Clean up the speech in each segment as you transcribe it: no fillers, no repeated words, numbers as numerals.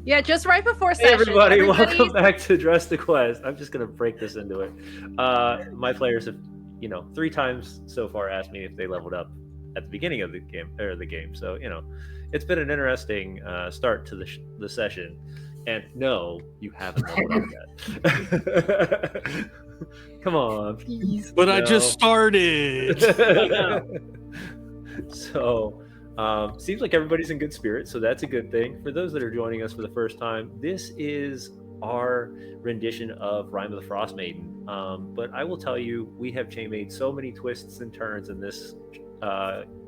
Yeah, just right before Hey session. everybody, welcome back to Dress the Quest. I'm just gonna break this into it. My players have, 3 times so far asked me if they leveled up at the beginning of the game. So it's been an interesting start to the session. And no, you haven't leveled up yet. Come on, please. But I just started. So, seems like everybody's in good spirits, so that's a good thing. For those that are joining us for the first time, this is our rendition of Rime of the Frost Maiden. But I will tell you, we have made so many twists and turns in this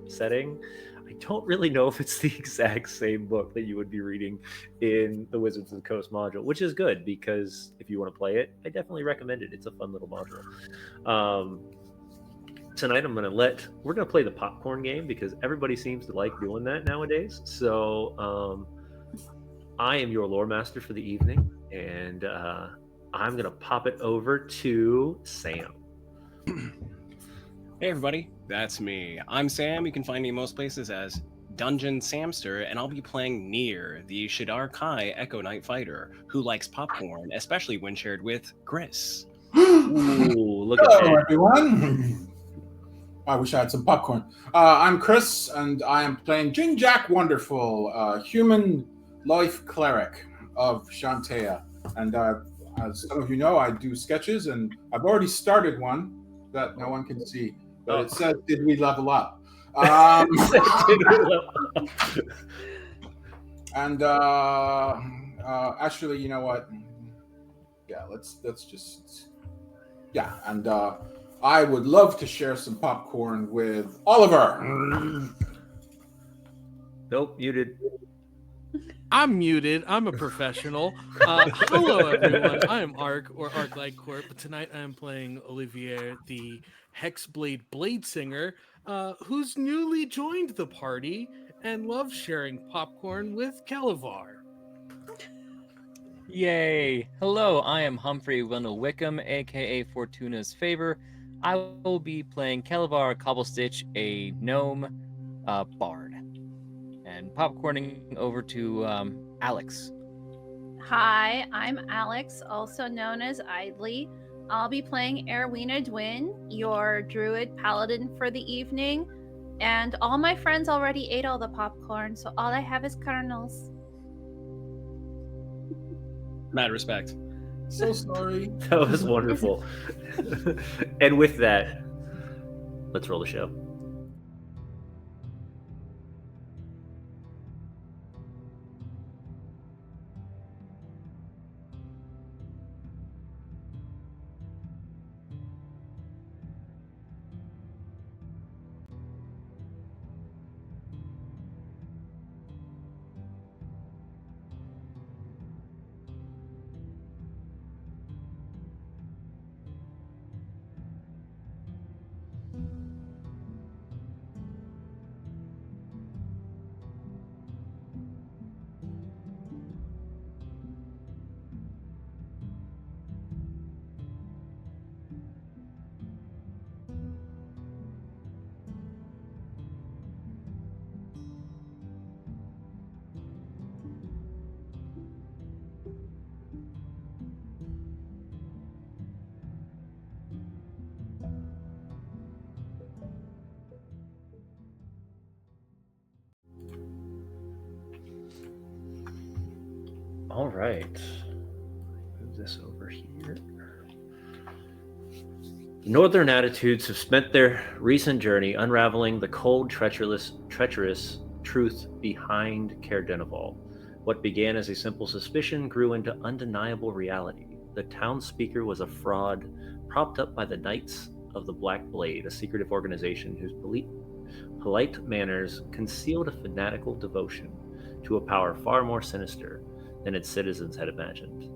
setting. I don't really know if it's the exact same book that you would be reading in the Wizards of the Coast module, which is good because if you want to play it, I definitely recommend it. It's a fun little module. Tonight we're going to play the popcorn game because everybody seems to like doing that nowadays. So I am your lore master for the evening, and I'm going to pop it over to Sam. Hey everybody, that's me. I'm Sam. You can find me most places as Dungeon Samster, and I'll be playing Nier, the Shadar Kai Echo Knight fighter, who likes popcorn, especially when shared with Gris. Ooh, look Hello, at that. everyone. I wish I had some popcorn. I'm Chris, and I am playing Jin Jack Wonderful, human life cleric of Shantaea. And as some of you know, I do sketches, and I've already started one that no one can see. But it says, "Did we level up?" And actually, you know what? Yeah, let's just and I would love to share some popcorn with Oliver. Nope, muted. I'm muted. I'm a professional. Hello, everyone. I am Ark, or Ark Light Corp. But tonight I am playing Olivier, the Hexblade Blade Singer, who's newly joined the party and loves sharing popcorn with Calavar. Yay! Hello, I am Humphrey Wendell Wickham, aka Fortuna's Favor. I will be playing Calavar Cobblestitch, a gnome bard. And popcorning over to Alex. Hi, I'm Alex, also known as Idly. I'll be playing Erwina Dwin, your druid paladin for the evening. And all my friends already ate all the popcorn, so all I have is kernels. Mad respect. So sorry. That was wonderful. And with that, let's roll the show. All right. Move this over here. The Northern Attitudes have spent their recent journey unraveling the cold, treacherous truth behind Caer Dineval. What began as a simple suspicion grew into undeniable reality. The town speaker was a fraud, propped up by the Knights of the Black Blade, a secretive organization whose polite manners concealed a fanatical devotion to a power far more sinister than its citizens had imagined.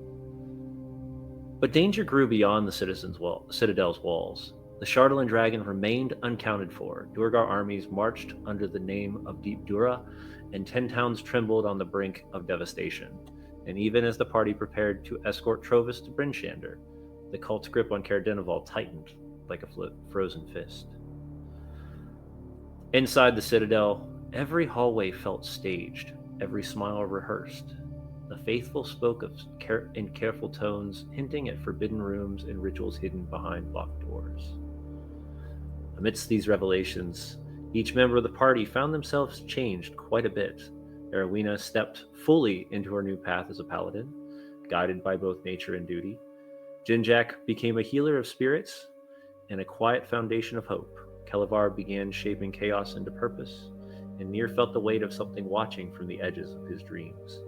But danger grew beyond the citadel's walls. The Chardalyn Dragon remained uncounted for. Duergar armies marched under the name of Deep Dura, and 10 towns trembled on the brink of devastation. And even as the party prepared to escort Trovis to Brinchander, the cult's grip on Caer Dineval tightened like a frozen fist. Inside the citadel, every hallway felt staged. every smile rehearsed. The faithful spoke in careful tones, hinting at forbidden rooms and rituals hidden behind locked doors. Amidst these revelations, each member of the party found themselves changed quite a bit. Erowina stepped fully into her new path as a paladin, guided by both nature and duty. Jinjak became a healer of spirits and a quiet foundation of hope. Kelevar began shaping chaos into purpose, and Nier felt the weight of something watching from the edges of his dreams.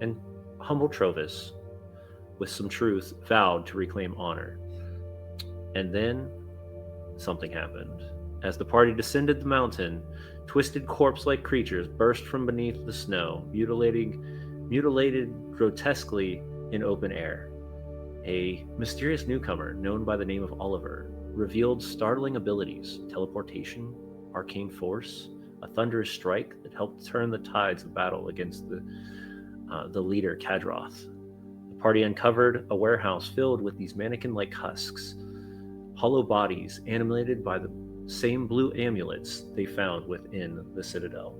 And humble Trovis, with some truth, vowed to reclaim honor. And then something happened. As the party descended the mountain, twisted corpse-like creatures burst from beneath the snow, mutilated grotesquely in open air. A mysterious newcomer, known by the name of Oliver, revealed startling abilities: teleportation, arcane force, a thunderous strike that helped turn the tides of battle against the leader, Kadroth. The party uncovered a warehouse filled with these mannequin-like husks, hollow bodies animated by the same blue amulets they found within the citadel.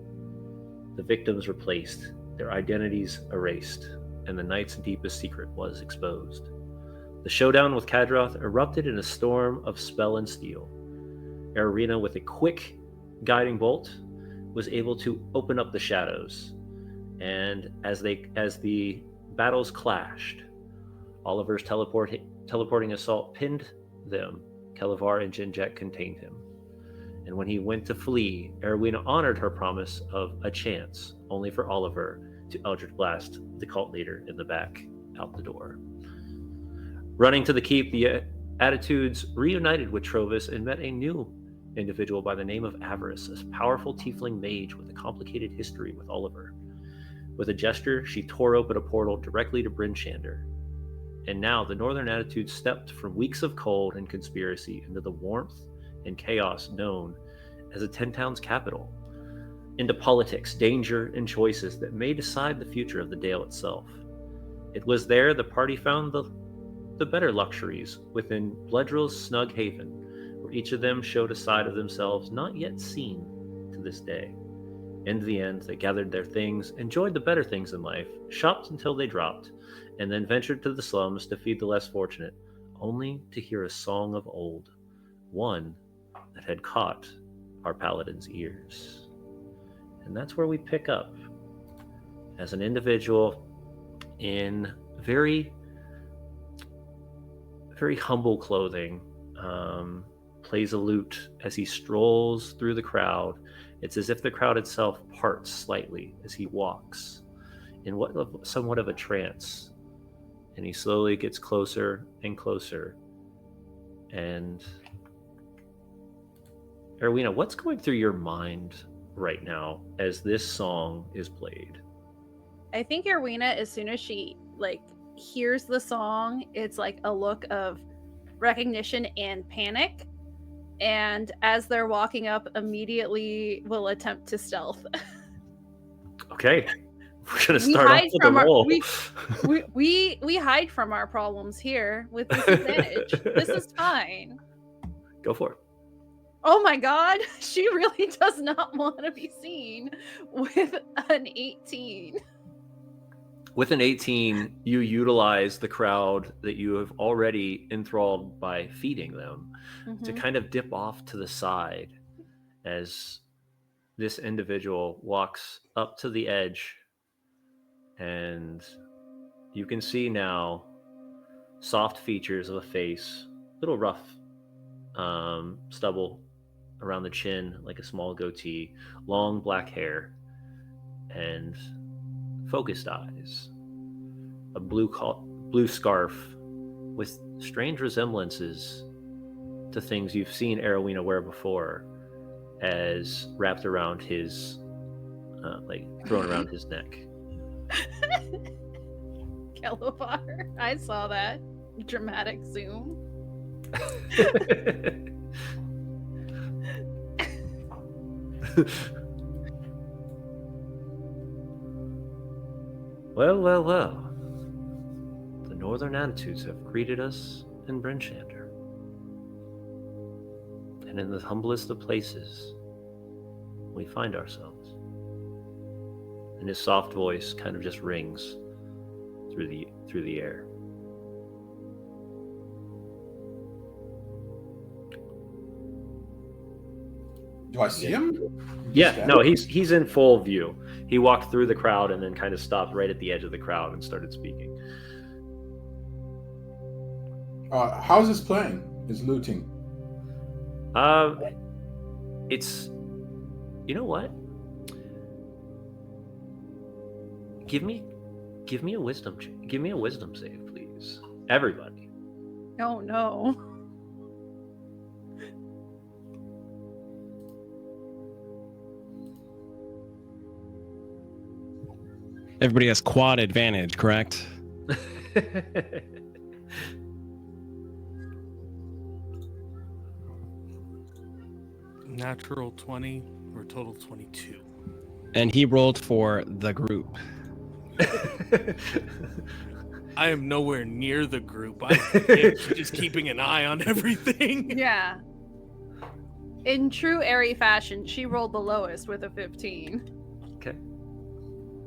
The victims replaced, their identities erased, and the night's deepest secret was exposed. The showdown with Kadroth erupted in a storm of spell and steel. Erowina, with a quick guiding bolt, was able to open up the shadows, and as the battles clashed, Oliver's teleporting assault pinned them. Kelevar and Jinjak contained him. And when he went to flee, Erowina honored her promise of a chance, only for Oliver to Eldritch Blast the cult leader in the back out the door. Running to the keep, the Attitudes reunited with Trovis and met a new individual by the name of Avarice, a powerful tiefling mage with a complicated history with Oliver. With a gesture, she tore open a portal directly to Bryn Shander. And now the Northern Attitudes stepped from weeks of cold and conspiracy into the warmth and chaos known as the Ten Towns capital, into politics, danger, and choices that may decide the future of the Dale itself. It was there the party found the better luxuries within Bloodrill's snug haven, where each of them showed a side of themselves not yet seen to this day. In the end, they gathered their things, enjoyed the better things in life, shopped until they dropped, and then ventured to the slums to feed the less fortunate, only to hear a song of old, one that had caught our paladin's ears. And that's where we pick up as an individual in very humble clothing, plays a lute as he strolls through the crowd. It's as if the crowd itself parts slightly as he walks in somewhat of a trance, and he slowly gets closer and closer. And Erowina, what's going through your mind right now as this song is played? I think Erowina, as soon as she hears the song, it's like a look of recognition and panic, and as they're walking up, immediately will attempt to stealth. Okay, we're gonna start off with a roll. We hide from our problems here with disadvantage. This is fine. Go for it. Oh my god, she really does not want to be seen with an 18. With an 18, you utilize the crowd that you have already enthralled by feeding them to kind of dip off to the side as this individual walks up to the edge, and you can see now soft features of a face, little rough stubble around the chin, like a small goatee, long black hair, and focused eyes, a blue scarf with strange resemblances to things you've seen Erowina wear before, as wrapped around his, thrown around his neck. Kelevar, I saw that dramatic zoom. Well. The Northern Attitudes have greeted us in Bryn Shander. And in the humblest of places, we find ourselves. and his soft voice kind of just rings through the air. Do I see him? Yeah, no, he's in full view. He walked through the crowd and then kind of stopped right at the edge of the crowd and started speaking. How's his playing? His looting? It's, you know what? Give me a wisdom save, please. Everybody. Oh no. Everybody has quad advantage, correct? Natural 20 or total 22. And he rolled for the group. I am nowhere near the group. I'm just keeping an eye on everything. Yeah. In true Airy fashion, she rolled the lowest with a 15. Okay.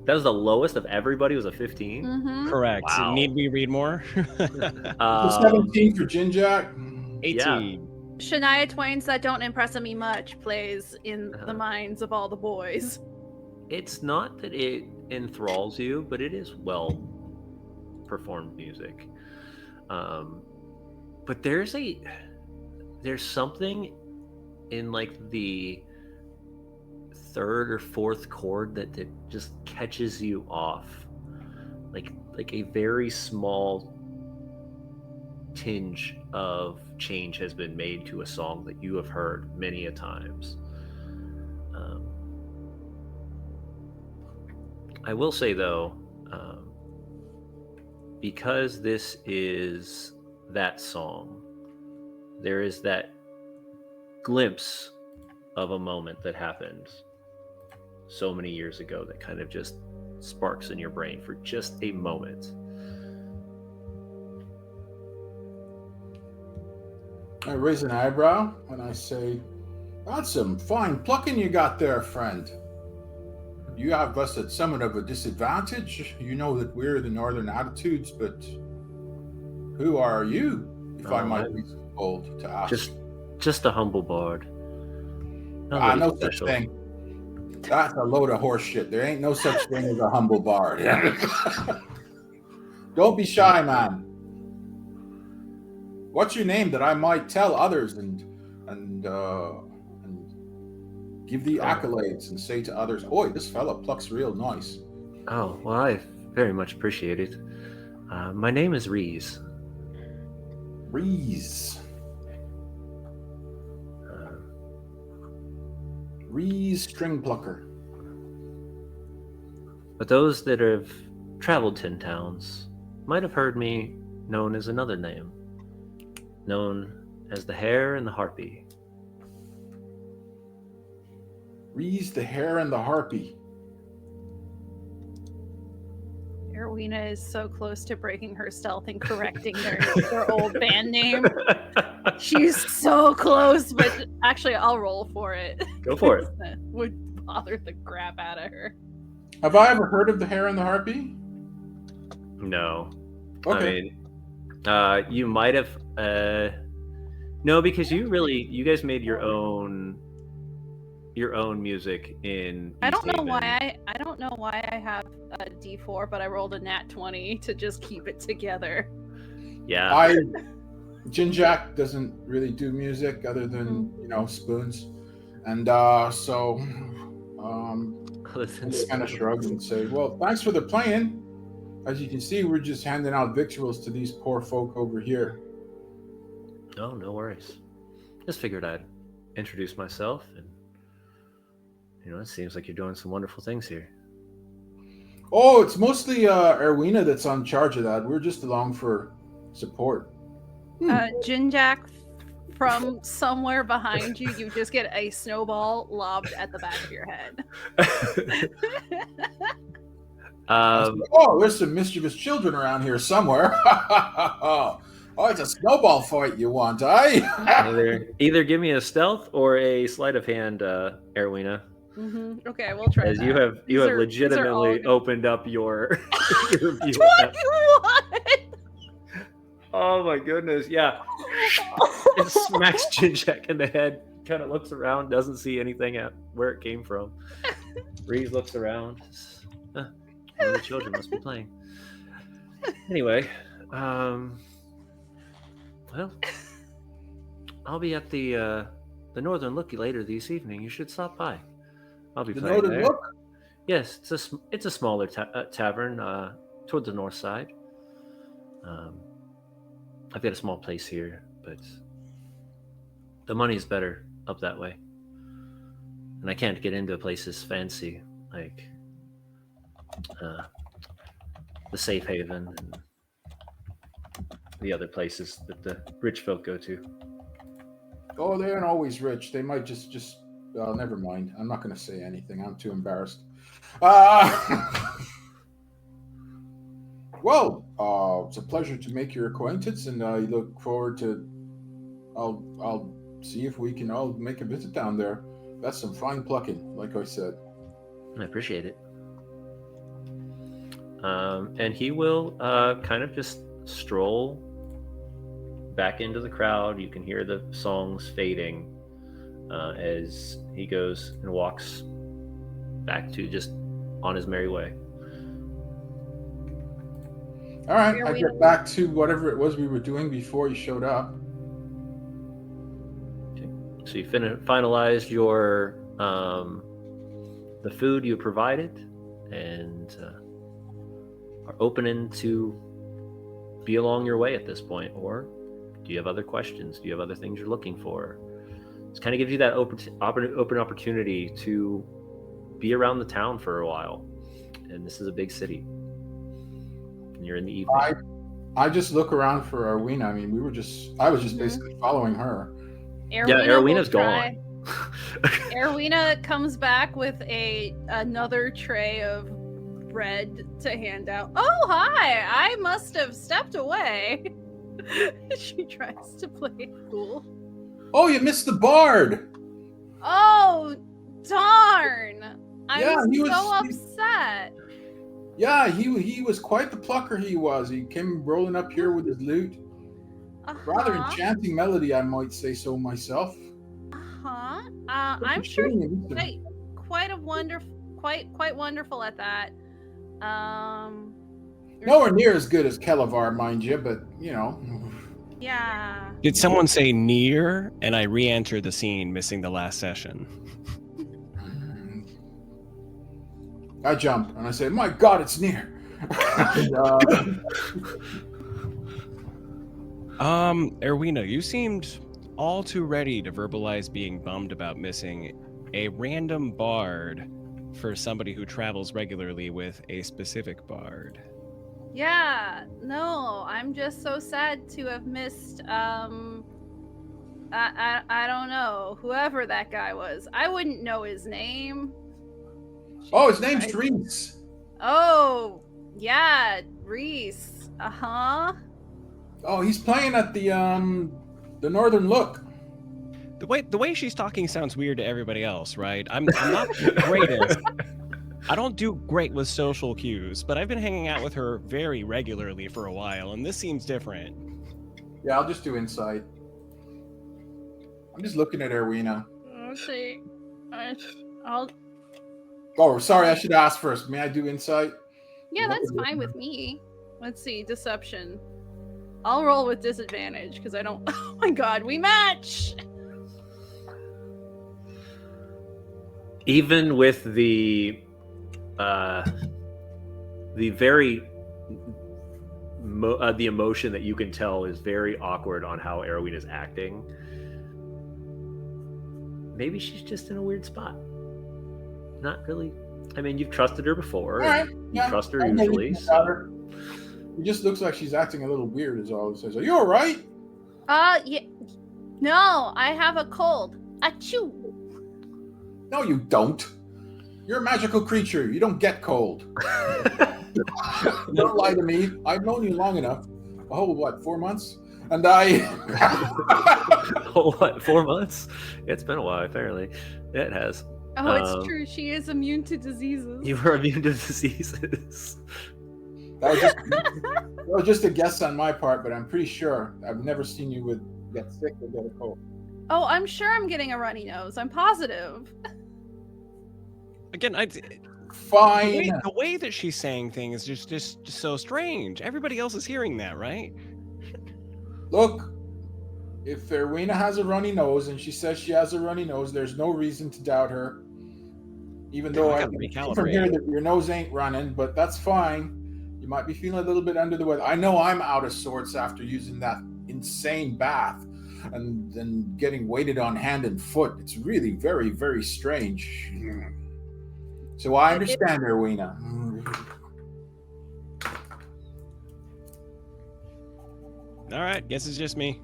That was the lowest of everybody, was a 15? Mm-hmm. Correct. Wow. Need we read more? 17 for Jinjak. 18. Yeah. Shania Twain's That Don't Impress Me Much plays in the minds of all the boys. It's not that it enthralls you, but it is well performed music. But there's something in like the third or fourth chord that just catches you off, like a very small tinge of change has been made to a song that you have heard many a times. I will say though, because this is that song, there is that glimpse of a moment that happened so many years ago that kind of just sparks in your brain for just a moment. I raise an eyebrow and I say, "That's some fine plucking you got there, friend. You have us at somewhat of a disadvantage. You know that we're the Northern Attitudes, but who are you, if I might be so bold to ask?" Just a humble bard. No such thing. That's a load of horse shit. There ain't no such thing as a humble bard. Don't be shy, man. What's your name that I might tell others and give the accolades and say to others, "Oi, this fella plucks real nice." Oh, well, I very much appreciate it. My name is Reese. Reese. Reese String Plucker. But those that have traveled 10 towns might have heard me known as another name, known as the Hare and the Harpy. Reese the Hare and the Harpy. Erwina is so close to breaking her stealth and correcting their old band name. She's so close, but actually I'll roll for it. Go for it. That would bother the crap out of her. Have I ever heard of the Hare and the Harpy? No. Okay. I mean, you might have. No, because you guys made your own music in. I don't East know Haven. I don't know why I have a D4, but I rolled a nat 20 to just keep it together. Yeah. Jinjak doesn't really do music other than, spoons. And so I just kind of shrug and say, "Well, thanks for the playing. As you can see, we're just handing out victuals to these poor folk over here." Oh, no worries. Just figured I'd introduce myself, and it seems like you're doing some wonderful things here. Oh, it's mostly Erwina that's on charge of that. We're just along for support. Jinjak, from somewhere behind you, you just get a snowball lobbed at the back of your head. Oh, there's some mischievous children around here somewhere. Oh, it's a snowball fight you want, eh? Either give me a stealth or a sleight of hand, Erwina. Okay, we'll try As that. you have These are all legitimately good. opened up your, your view. 21! Oh my goodness, yeah. It smacks Jinjek in the head, kind of looks around, doesn't see anything at where it came from. Reese looks around. Huh, one of the children must be playing. Anyway, well, I'll be at the Northern Look later this evening. You should stop by. I'll be The playing Northern there. Look? Yes, it's a smaller tavern toward the north side. I've got a small place here, but the money's better up that way. And I can't get into places fancy like the Safe Haven and the other places that the rich folk go to. Oh, they aren't always rich. They might just. Well, never mind. I'm not going to say anything. I'm too embarrassed. Well, it's a pleasure to make your acquaintance, and I look forward to. I'll see if we can all make a visit down there. That's some fine plucking, like I said. I appreciate it. And he will kind of just stroll back into the crowd. You can hear the songs fading as he goes and walks back to just on his merry way. All right, I get back to whatever it was we were doing before you showed up. Okay. So you finalized your the food you provided and are opening to be along your way at this point, or do you have other questions? Do you have other things you're looking for? This kind of gives you that open opportunity to be around the town for a while, and this is a big city. And you're in the evening. I just look around for Arwina. I mean, I was just basically following her. Erwina's gone. Erwina comes back with another tray of bread to hand out. Oh, hi! I must have stepped away. She tries to play it cool. Oh, you missed the bard! Oh, darn! Yeah, I'm so upset. Yeah, he was quite the plucker. He was. He came rolling up here with his lute. Rather enchanting melody, I might say so myself. I'm sure he's quite wonderful at that. Nowhere near as good as Kelevar, mind you, but you know. Yeah. Did someone say near? And I re-enter the scene, missing the last session. I jump and I say, "My God, it's near." Erwina, you seemed all too ready to verbalize being bummed about missing a random bard for somebody who travels regularly with a specific bard. Yeah, no, I'm just so sad to have missed I don't know, whoever that guy was. I wouldn't know his name. Oh, his name's Reese. Oh, yeah, Reese. Uh-huh. Oh, he's playing at the Northern Look. The way she's talking sounds weird to everybody else, right? I'm not the greatest. I don't do great with social cues, but I've been hanging out with her very regularly for a while, and this seems different. Yeah, I'll just do insight. I'm just looking at Erwina. Let's see. I'll. Oh, sorry, I should ask first. May I do insight? Yeah, that's fine with me. Let's see, deception. I'll roll with disadvantage because I don't. Oh my God, we match. Even with the very the emotion that you can tell is very awkward on how Erwin is acting. Maybe she's just in a weird spot. Not really. I mean, you've trusted her before. Right. You trust her usually. So. It just looks like she's acting a little weird, is all it says. Are you all right? Yeah. No, I have a cold. Achoo. No, you don't. You're a magical creature. You don't get cold. Don't lie to me. I've known you long enough. A whole, 4 months? And I... Oh, what, 4 months? It's been a while, apparently. It has. Oh, it's true. She is immune to diseases. You were immune to diseases. That was just a guess on my part, but I'm pretty sure I've never seen you get sick or get a cold. Oh, I'm sure I'm getting a runny nose. I'm positive. Again, Fine. the way that she's saying things is just so strange. Everybody else is hearing that, right? Look, if Erwina has a runny nose and she says she has a runny nose, there's no reason to doubt her. Even though I can see from here that your nose ain't running, but that's fine. You might be feeling a little bit under the weather. I know I'm out of sorts after using that insane bath and then getting weighted on hand and foot. It's really very, very strange. So I understand, Erwina. All right, guess it's just me.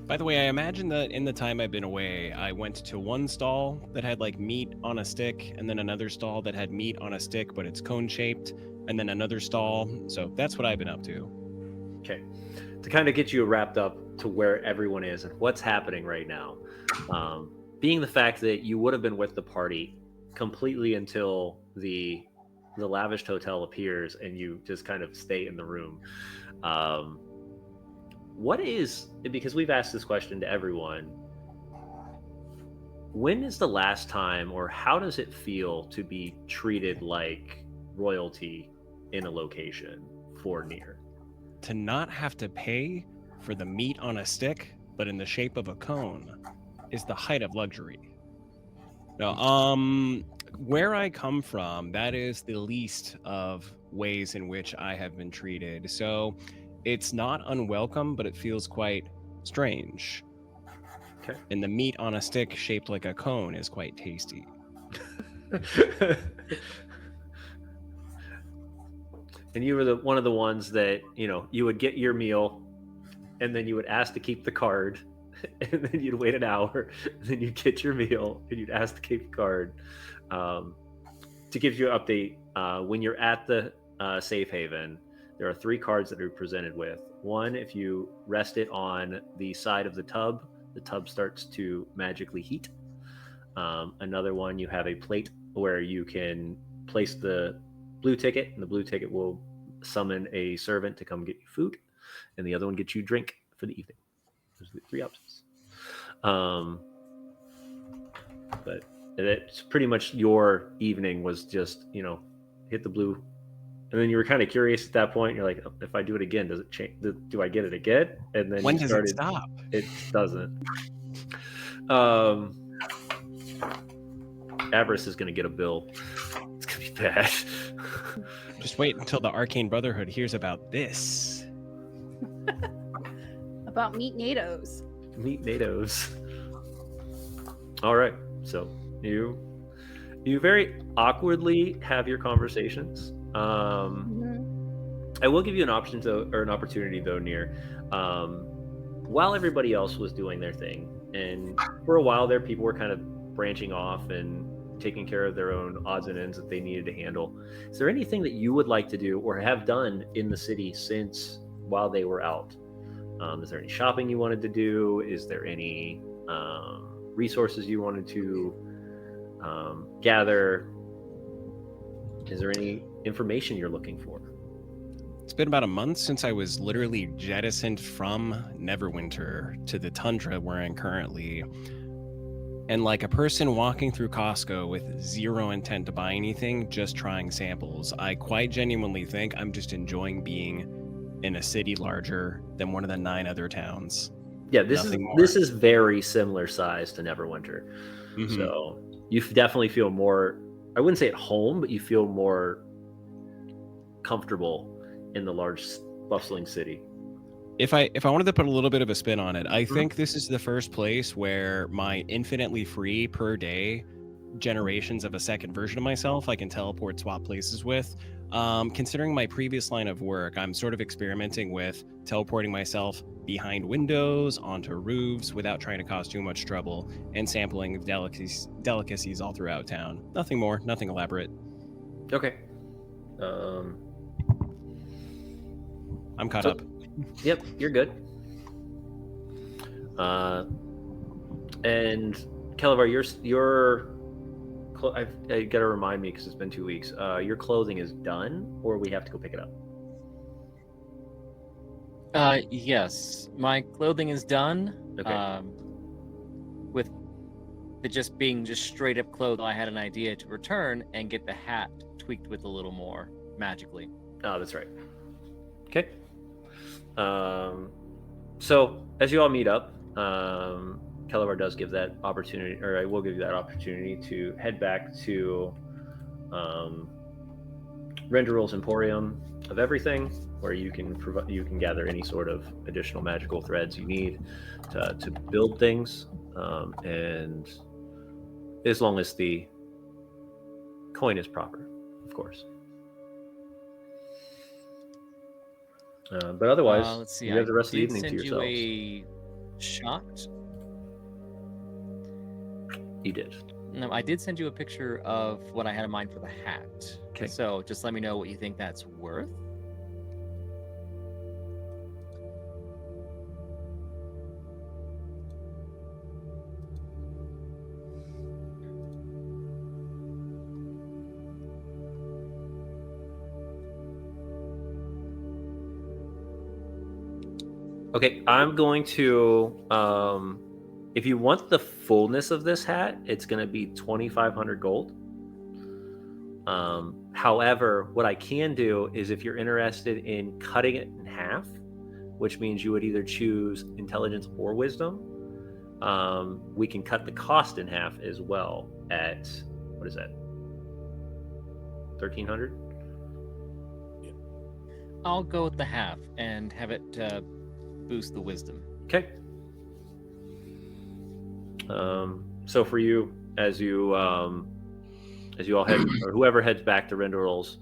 By the way, I imagine that in the time I've been away, I went to one stall that had like meat on a stick, and then another stall that had meat on a stick, but it's cone shaped, and then another stall. So that's what I've been up to. Okay. To kind of get you wrapped up to where everyone is and what's happening right now, being the fact that you would have been with the party completely until the lavished hotel appears and you just kind of stay in the room. What is, because we've asked this question to everyone, when is the last time, or how does it feel to be treated like royalty in a location for Nier? To not have to pay for the meat on a stick, but in the shape of a cone, is the height of luxury. Now, where I come from, that is the least of ways in which I have been treated. So it's not unwelcome, but it feels quite strange. Okay. And the meat on a stick shaped like a cone is quite tasty. And you were one of the ones that, you would get your meal and then you would ask to keep the card and then you'd wait an hour and then you'd get your meal and you'd ask to keep the card. To give you an update, when you're at the safe haven, there are 3 cards that are presented with. One, if you rest it on the side of the tub starts to magically heat. Another one, you have a plate where you can place the blue ticket, and the blue ticket will summon a servant to come get you food. And the other one gets you drink for the evening. Those are the 3 options. But it's pretty much your evening was just, hit the blue. And then you were kind of curious at that point. You're like, if I do it again, does it change? Do I get it again? And then when does it stop? It doesn't. Avarice is going to get a bill. It's going to be bad. Just wait until the Arcane Brotherhood hears about this. About meat NATOs. Meat NATOs. All right. So you very awkwardly have your conversations. I will give you an option or an opportunity though, Nier. While everybody else was doing their thing, and for a while there, people were kind of branching off and taking care of their own odds and ends that they needed to handle. Is there anything that you would like to do or have done in the city since while they were out? Is there any shopping you wanted to do? Is there any resources you wanted to gather? Is there any information you're looking for? It's been about a month since I was literally jettisoned from Neverwinter to the tundra where I'm currently. And like a person walking through Costco with zero intent to buy anything, just trying samples, I quite genuinely think I'm just enjoying being in a city larger than one of the 9 other towns. Yeah, this is very similar size to Neverwinter. Mm-hmm. So you definitely feel more, I wouldn't say at home, but you feel more comfortable in the large bustling city. If I wanted to put a little bit of a spin on it, I think this is the first place where my infinitely free per day generations of a second version of myself I can teleport swap places with. Considering my previous line of work, I'm sort of experimenting with teleporting myself behind windows, onto roofs without trying to cause too much trouble, and sampling delicacies all throughout town. Nothing more, nothing elaborate. Okay. I'm caught up. Yep, you're good. And Calabar, I gotta remind me because it's been 2 weeks. Your clothing is done, or we have to go pick it up. Yes, my clothing is done. Okay. With it just being just straight up clothes, I had an idea to return and get the hat tweaked with a little more magically. Oh, that's right. Okay. So as you all meet up, Calabar does give that opportunity, or I will give you that opportunity to head back to Renderal's Emporium of Everything, where you can gather any sort of additional magical threads you need to build things, and as long as the coin is proper, of course. But otherwise, Let's see. you have the rest of the I evening did to send yourselves. you a shot. You did. No, I did send you a picture of what I had in mind for the hat. Okay. So just let me know what you think that's worth. Okay, I'm going to. If you want the fullness of this hat, it's going to be 2,500 gold. However, what I can do is, if you're interested in cutting it in half, which means you would either choose intelligence or wisdom, we can cut the cost in half as well at, what is that, 1,300? I'll go with the half and have it boost the wisdom. Okay. So for you, as you all head, or whoever heads back to Renderal's,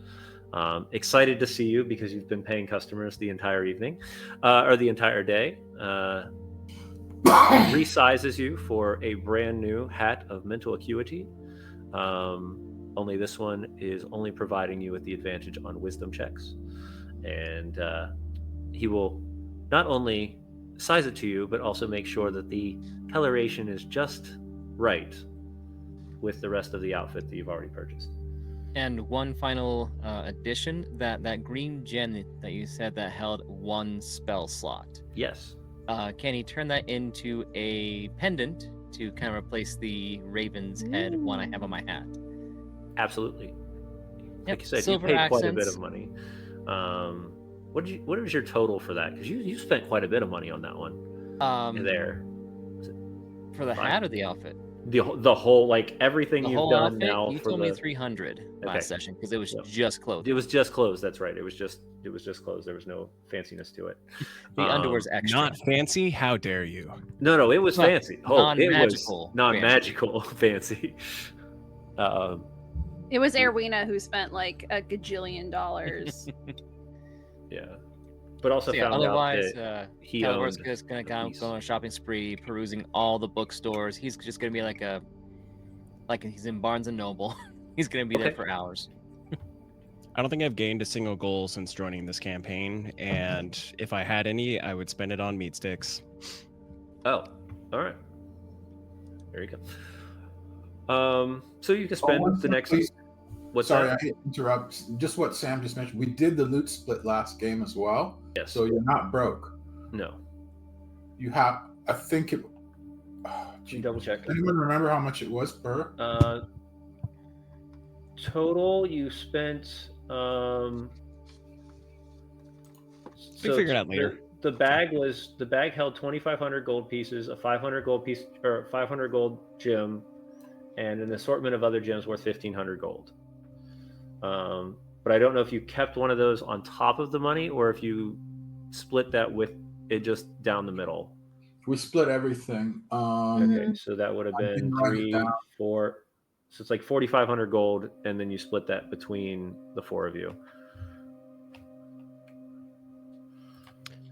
excited to see you because you've been paying customers the entire evening, or the entire day. Resizes you for a brand new hat of mental acuity. Only this one is only providing you with the advantage on wisdom checks, and he will not only size it to you, but also make sure that the coloration is just right with the rest of the outfit that you've already purchased. And one final addition, that green gem that you said that held one spell slot. Yes. Can he turn that into a pendant to kind of replace the raven's head one I have on my hat? Absolutely. Like Yep, you said, you silver paid quite a bit accents. of money. What was your total for that? Because you spent quite a bit of money on that one. There. For the Fine. hat or the outfit? The whole, like, everything The you've whole done outfit, now you for told the me 300 Okay. last session because it was Yep. just clothes. It was just clothes. That's right. It was just clothes. There was no fanciness to it. The underwear's extra. Not fancy? How dare you? No, it was Well, fancy. Oh, it was non-magical non-magical fancy. It was Erwina who spent like a gajillion dollars. Yeah, but also So, yeah, found out otherwise, that he Calabar's owned just gonna the go piece. on a shopping spree, perusing all the bookstores. He's just gonna be like he's in Barnes and Noble. He's gonna be there Okay. for hours. I don't think I've gained a single goal since joining this campaign, and if I had any, I would spend it on meat sticks. Oh, all right. There you go. So you can spend the next. What's Sorry, that? I hate to interrupt. Just what Sam just mentioned. We did the loot split last game as well. Yes. So you're not broke. No. You have, I think it. Can you double check? Anyone remember how much it was per? Total, you spent. We figure it out later. The bag held 2,500 gold pieces, a 500 gold piece, or 500 gold gem, and an assortment of other gems worth 1,500 gold. But I don't know if you kept one of those on top of the money or if you split that with it just down the middle. We split everything. Okay, so that would have I been didn't write it 3, down. 4. So it's like 4,500 gold, and then you split that between the four of you.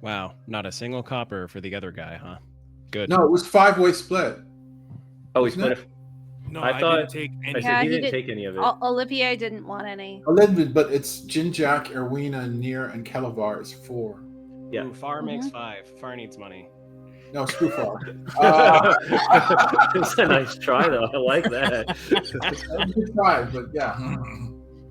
Wow, not a single copper for the other guy, huh? Good. No, it was 5-way split. Oh, we Wasn't split it? it. No, I I, thought- didn't take I any. said Yeah, he he didn't did- take any of it. Olivier didn't want any. A little bit, but it's Jinjak, Erwina, Nir, and Kelavar is 4. Yeah. Ooh, Far makes 5. Far needs money. No, screw far. It's a nice try, though. I like that. Good try, but yeah.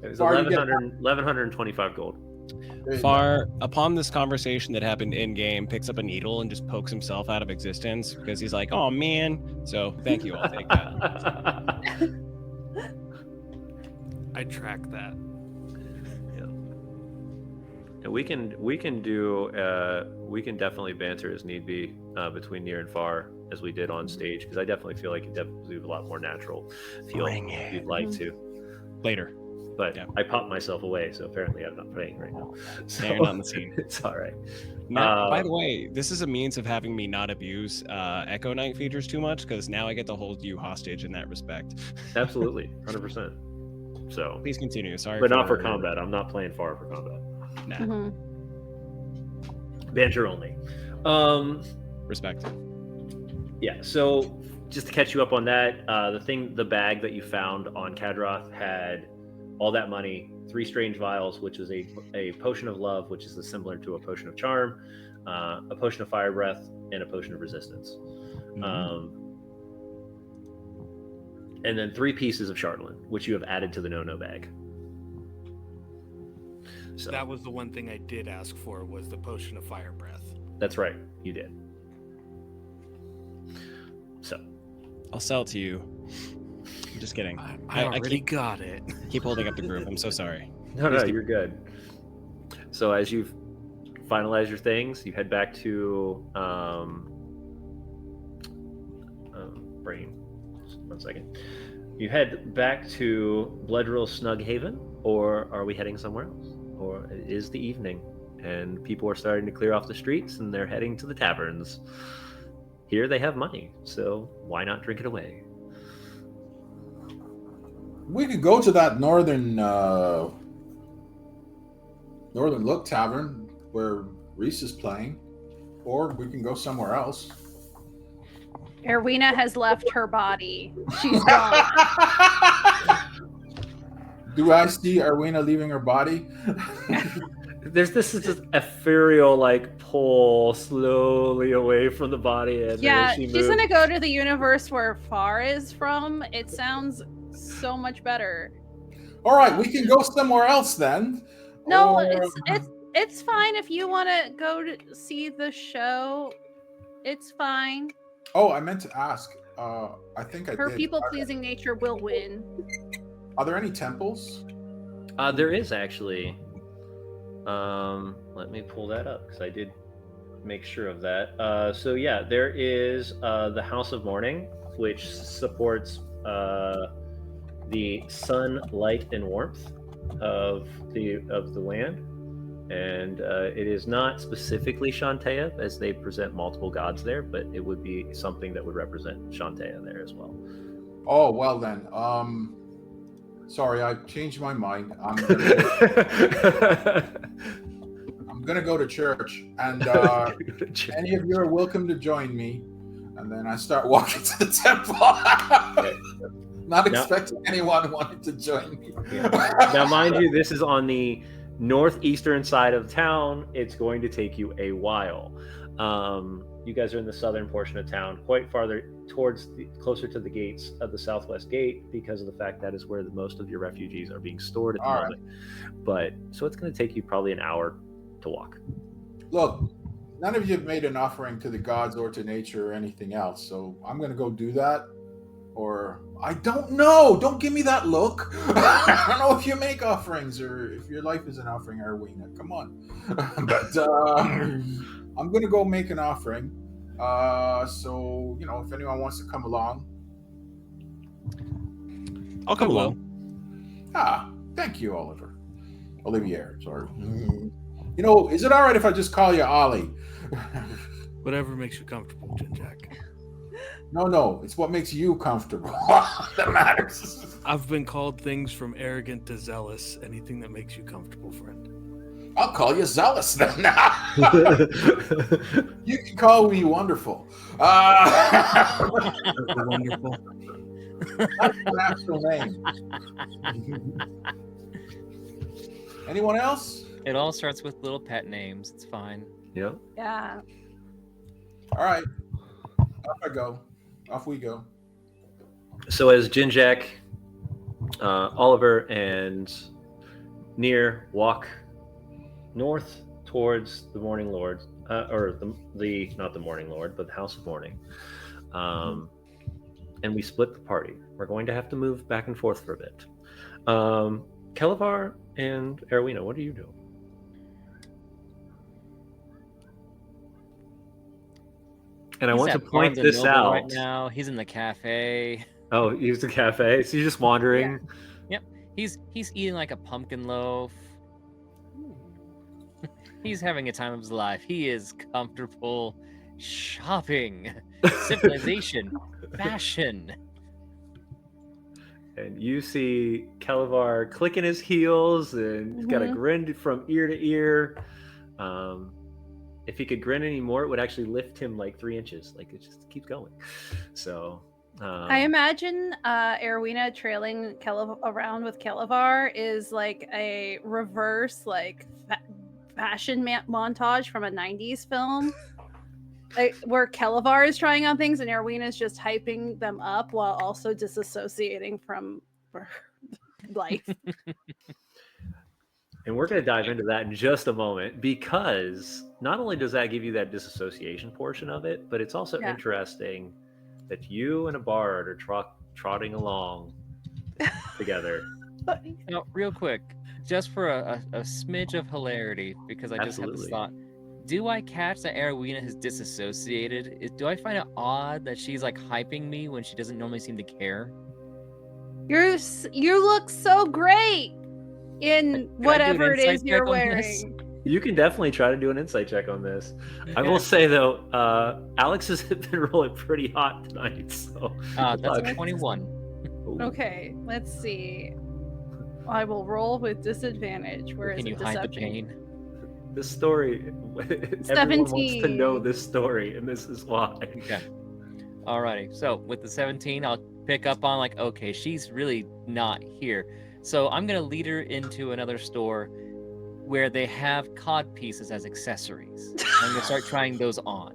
It was Far you get- 1,125 gold. There you go. Far, upon this conversation that happened in game, picks up a needle and just pokes himself out of existence because he's like, "Oh man!" So thank you. I'll take that. I track that. And we can definitely banter as need be between near and far as we did on stage, because I definitely feel like it definitely a lot more natural feel Bring if it. you'd like to. Later. But Yeah. I popped myself away, so apparently I'm not playing right now. So you're not on the scene. It's all right. Now, by the way, this is a means of having me not abuse Echo Knight features too much, because now I get to hold you hostage in that respect. Absolutely, 100%. So, Please continue. Sorry, but not for combat. I'm not playing far for combat. Nah, Mhm. Banter only. respect. Yeah. So just to catch you up on that, the bag that you found on Kadroth had all that money, 3 strange vials, which is a potion of love, which is similar to a potion of charm, a potion of fire breath, and a potion of resistance. And then 3 pieces of Chardolin, which you have added to the no-no bag. So That was the one thing I did ask for, was the potion of fire breath. that's right, you did. So I'll sell it to you. I'm just kidding. I already got it. Keep holding up the group. I'm so sorry. no, Please keep- you're good. So as you've finalized your things, you head back to brain. Just 1 second. You head back to Bloodrill Snug Haven, or are we heading somewhere else? Or it is the evening, and people are starting to clear off the streets, and they're heading to the taverns. Here they have money, so why not drink it away? We could go to that northern Look Tavern where Reese is playing, or we can go somewhere else. Erwina has left her body. She's gone. Do I see Arwina leaving her body? This is just ethereal, like pull slowly away from the body, and Yeah, then she she's moves. gonna go to the universe where Far is from. It sounds so much better. All right, we can go somewhere else then. No, Or- it's fine if you want to go to see the show. It's fine. Oh, I meant to ask. I think I Her did. people-pleasing nature will win. Are there any temples? There is actually. Let me pull that up because I did make sure of that. So yeah, there is the House of Mourning, which supports the sun, light, and warmth of the land, and it is not specifically Shantaea, as they present multiple gods there, but it would be something that would represent Shantaea there as well. Oh, well then. Sorry, I changed my mind. I'm gonna go to church, and any of you are welcome to join me. And then I start walking to the temple. Not expecting anyone wanting to join me. Yeah. Now, mind you, this is on the northeastern side of town. It's going to take you a while. You guys are in the southern portion of town, quite farther closer to the gates of the southwest gate, because of the fact that is where most of your refugees are being stored at the All moment. But so it's going to take you probably an hour to walk. Look, none of you have made an offering to the gods or to nature or anything else, so I'm gonna go do that. Or I don't know. Don't give me that look. I don't know if you make offerings or if your life is an offering, Arwina. Come on. But I'm gonna go make an offering. So if anyone wants to come along. I'll come along. Thank you, Olivier, sorry. Is it all right if I just call you Ollie? Whatever makes you comfortable, Jinjack. No, it's what makes you comfortable that matters. I've been called things from arrogant to zealous. Anything that makes you comfortable, friend. I'll call you Zealous then. You can call me Wonderful. Wonderful. That's my actual name. Anyone else? It all starts with little pet names. It's fine. Yeah. Yeah. All right. Off I go. Off we go. So as Jinjak, Oliver, and Near walk north towards the Morning Lord, or the not the Morning Lord, but the House of Mourning, and we split the party. We're going to have to move back and forth for a bit. Kelevar and Erwina, what are you doing? And I He's want to at point Barnes and this Noble out. right now. He's in the cafe. Oh, he's the cafe. So you're just wandering. Yep. He's eating like a pumpkin loaf. He's having a time of his life. He is comfortable shopping, civilization, fashion. And you see Kelevar clicking his heels, and he's got a grin from ear to ear. If he could grin anymore, it would actually lift him like 3 inches. Like, it just keeps going. So I imagine Erwina trailing around with Kelevar is like a reverse like fashion montage from a 90s film. Where Kelevar is trying on things and Erwina is just hyping them up while also disassociating from life. And we're going to dive into that in just a moment, because not only does that give you that disassociation portion of it, but it's also interesting that you and a bard are trotting along together. Now, real quick, just for a smidge of hilarity, because I just had this thought. Do I catch that Erwina has disassociated? Do I find it odd that she's like hyping me when she doesn't normally seem to care? You look so great in whatever it is you're wearing. You can definitely try to do an insight check on this. I will say though, Alex has been rolling pretty hot tonight. So that's a 21. Ooh. Okay, let's see. I will roll with disadvantage. Where Can is you it? hide the Deception. pain? This story, 17. everyone wants to know this story, and this is why. Okay. Alrighty. So with the 17, I'll pick up on like, okay, she's really not here. So I'm gonna lead her into another store where they have cod pieces as accessories. I'm gonna start trying those on.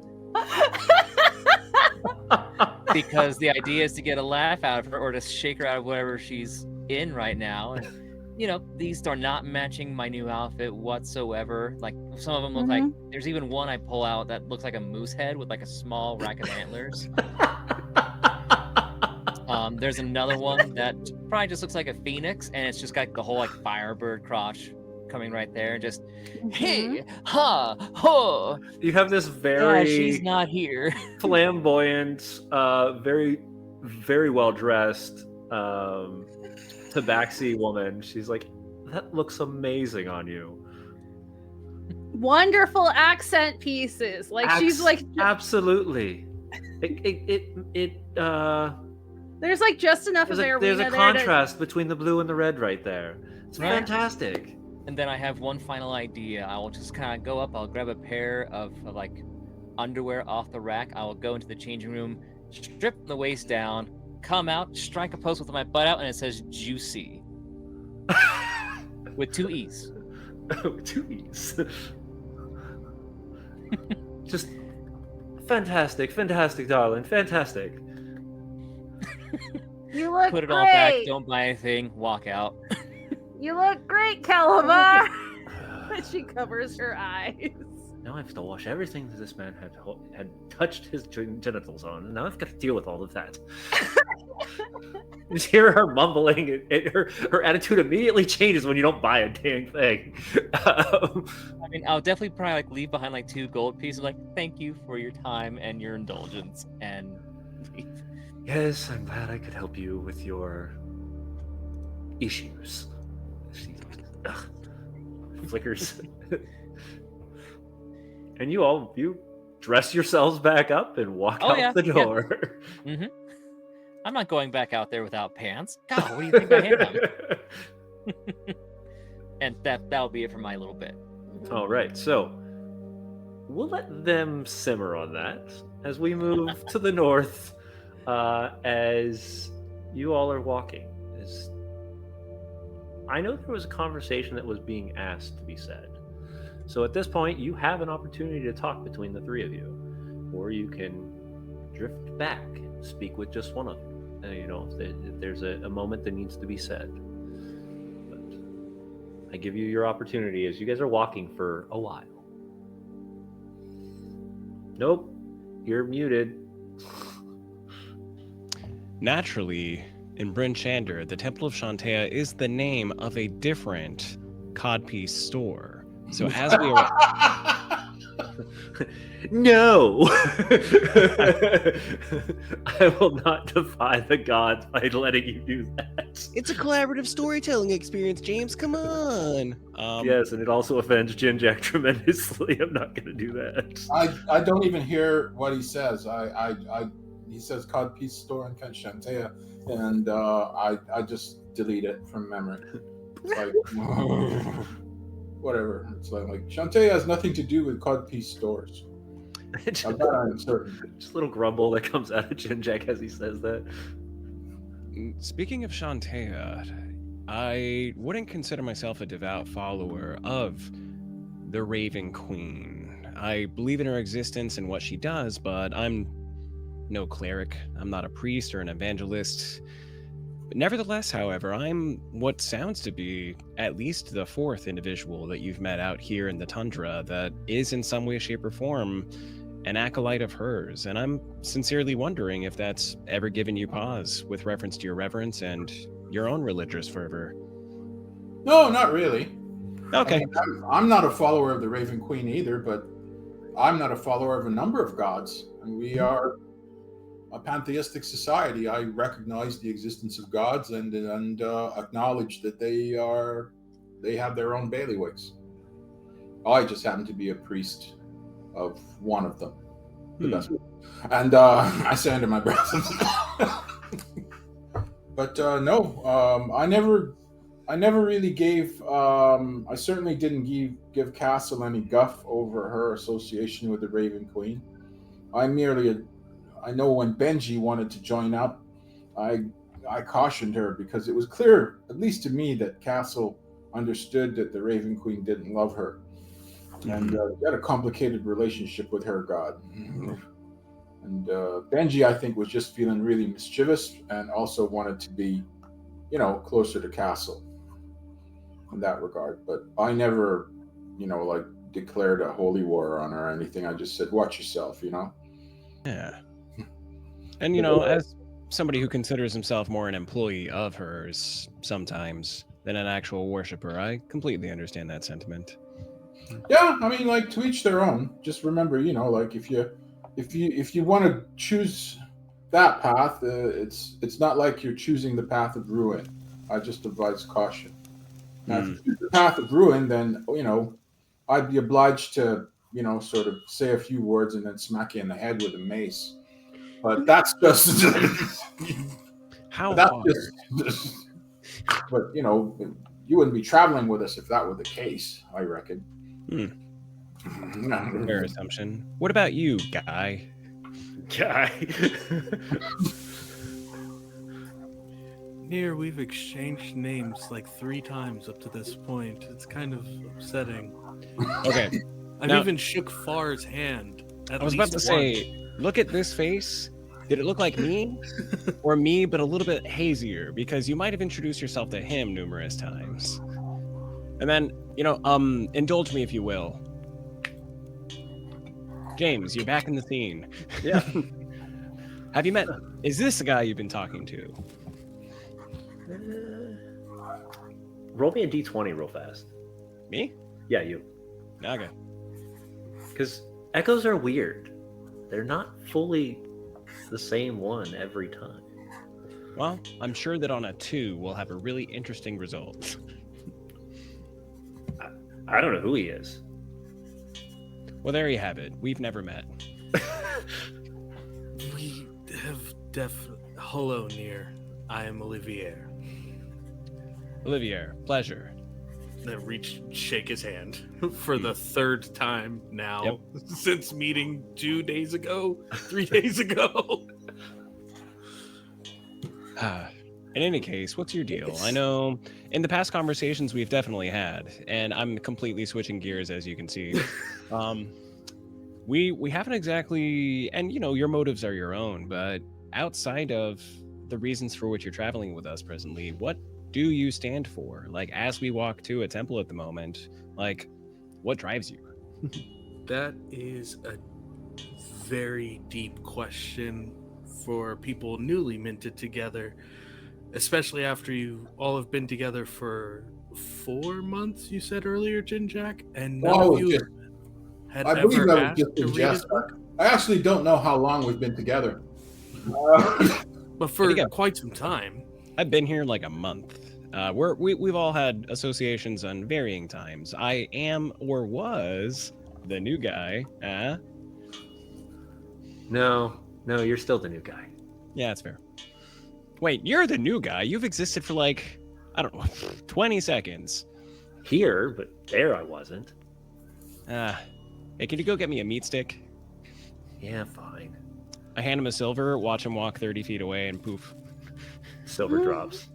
Because the idea is to get a laugh out of her or to shake her out of whatever she's in right now. And, you know, these are not matching my new outfit whatsoever. Like, some of them look like, there's even one I pull out that looks like a moose head with like a small rack of antlers. There's another one that probably just looks like a phoenix, and it's just got the whole like firebird crotch coming right there. Just, hey, ha, ho. You have this very she's not here. flamboyant, very, very well dressed tabaxi woman. She's like, that looks amazing on you. Wonderful accent pieces. Like she's like absolutely. There's like just enough of Erwina. There's a contrast between the blue and the red right there. It's fantastic. And then I have one final idea. I will just kind of go up. I'll grab a pair of like underwear off the rack. I will go into the changing room, strip the waist down, come out, strike a pose with my butt out, and it says juicy. With 2 E's. With 2 E's. Just fantastic, darling, fantastic. You look Put it great. all back, don't buy anything, walk out. You look great, Kelevar. She covers her eyes. Now I have to wash everything that this man had touched his genitals on, and now I've got to deal with all of that. Just hear her mumbling, and her attitude immediately changes when you don't buy a dang thing. I mean, I'll definitely probably like leave behind like 2 gold pieces, like, thank you for your time and your indulgence, and leave. Yes, I'm glad I could help you with your issues. She flickers. And you dress yourselves back up and walk out the door. Yeah. Mm-hmm. I'm not going back out there without pants. God, what do you think I am? And that'll be it for my little bit. All right, so we'll let them simmer on that as we move to the north. As you all are walking, I know there was a conversation that was being asked to be said. So at this point, you have an opportunity to talk between the 3 of you, or you can drift back and speak with just one of them. If there's a moment that needs to be said. But I give you your opportunity as you guys are walking for a while. Nope, you're muted. Naturally, in Bryn Shander, the Temple of Shantea is the name of a different codpiece store. So as we are... No! I will not defy the gods by letting you do that. It's a collaborative storytelling experience, James. Come on. Yes, and it also offends Jinjak tremendously. I'm not going to do that. I don't even hear what he says. He says codpiece store in Shantea, and I just delete it from memory. Like, whatever. It's like Shantea has nothing to do with codpiece stores. Of that I'm certain. Just a little grumble that comes out of Jinjak as he says that. Speaking of Shantea, I wouldn't consider myself a devout follower of the Raven Queen. I believe in her existence and what she does, but I'm no cleric. I'm not a priest or an evangelist. Nevertheless, however, I'm what sounds to be at least the fourth individual that you've met out here in the tundra that is in some way, shape, or form an acolyte of hers. And I'm sincerely wondering if that's ever given you pause with reference to your reverence and your own religious fervor. No, not really. Okay. I mean, I'm not a follower of the Raven Queen either, but I'm not a follower of a number of gods. And we are a pantheistic society. I recognize the existence of gods and acknowledge that they have their own bailiwicks. I just happen to be a priest of one of them. And I say under my breath. But no, I never really gave. I certainly didn't give Castle any guff over her association with the Raven Queen. I know when Benji wanted to join up, I cautioned her because it was clear, at least to me, that Castle understood that the Raven Queen didn't love her. And had a complicated relationship with her god. And Benji, I think, was just feeling really mischievous and also wanted to be, closer to Castle in that regard. But I never, declared a holy war on her or anything. I just said, watch yourself, Yeah. And, as somebody who considers himself more an employee of hers sometimes than an actual worshiper, I completely understand that sentiment. Yeah, I mean, to each their own. Just remember, if you want to choose that path, it's not like you're choosing the path of ruin. I just advise caution. Now, if you choose the path of ruin, then I'd be obliged to sort of say a few words and then smack you in the head with a mace. But that's just how hard. But you wouldn't be traveling with us if that were the case, I reckon. Fair assumption. What about you, Guy? Near, we've exchanged names like 3 times up to this point. It's kind of upsetting. Okay. I've even shook Far's hand. I was about to say, look at this face. Did it look like me? Or me, but a little bit hazier? Because you might have introduced yourself to him numerous times. And then, indulge me if you will. James, you're back in the scene. Yeah. Have you met... Is this the guy you've been talking to? Roll me a d20 real fast. Me? Yeah, you. Okay. Because echoes are weird. They're not fully the same one every time. Well, I'm sure that on a 2, we'll have a really interesting result. I don't know who he is. Well, there you have it. We've never met. We have hello, Near. I am Olivier. Olivier, pleasure. Shake his hand for the 3rd time now since meeting 2 days ago, 3 days ago. In any case, what's your deal? I know in the past conversations we've definitely had, and I'm completely switching gears as you can see. we haven't exactly, and your motives are your own, but outside of the reasons for which you're traveling with us presently, what do you stand for? Like, as we walk to a temple at the moment, like, what drives you? That is a very deep question for people newly minted together, especially after you all have been together for 4 months, you said earlier, Jinjack, and none Well, of you had I believe ever that was asked just to a read jest. his book. I actually don't know how long we've been together. But for think quite some time. I've been here like a month. We've all had associations on varying times. I am or was the new guy. No, you're still the new guy. Yeah, that's fair. Wait, you're the new guy. You've existed for like, I don't know, 20 seconds. Here, but there I wasn't. Hey, can you go get me a meat stick? Yeah, fine. I hand him a silver, watch him walk 30 feet away, and poof. Silver drops.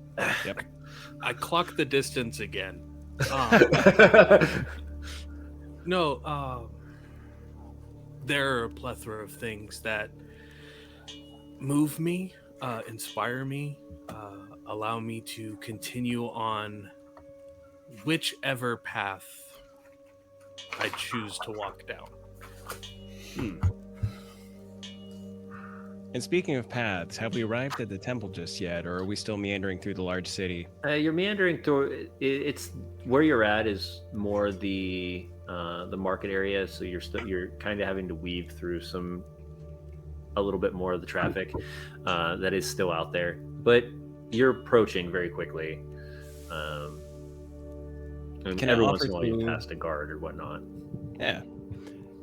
Yep. I clock the distance again. No, there are a plethora of things that move me, inspire me, allow me to continue on whichever path I choose to walk down. And speaking of paths, have we arrived at the temple just yet, or are we still meandering through the large city? You're meandering through. It's where you're at is more the market area, so you're kind of having to weave through a little bit more of the traffic that is still out there, but you're approaching very quickly. And Can I every once offer in a while you to- pass a guard or whatnot. Yeah.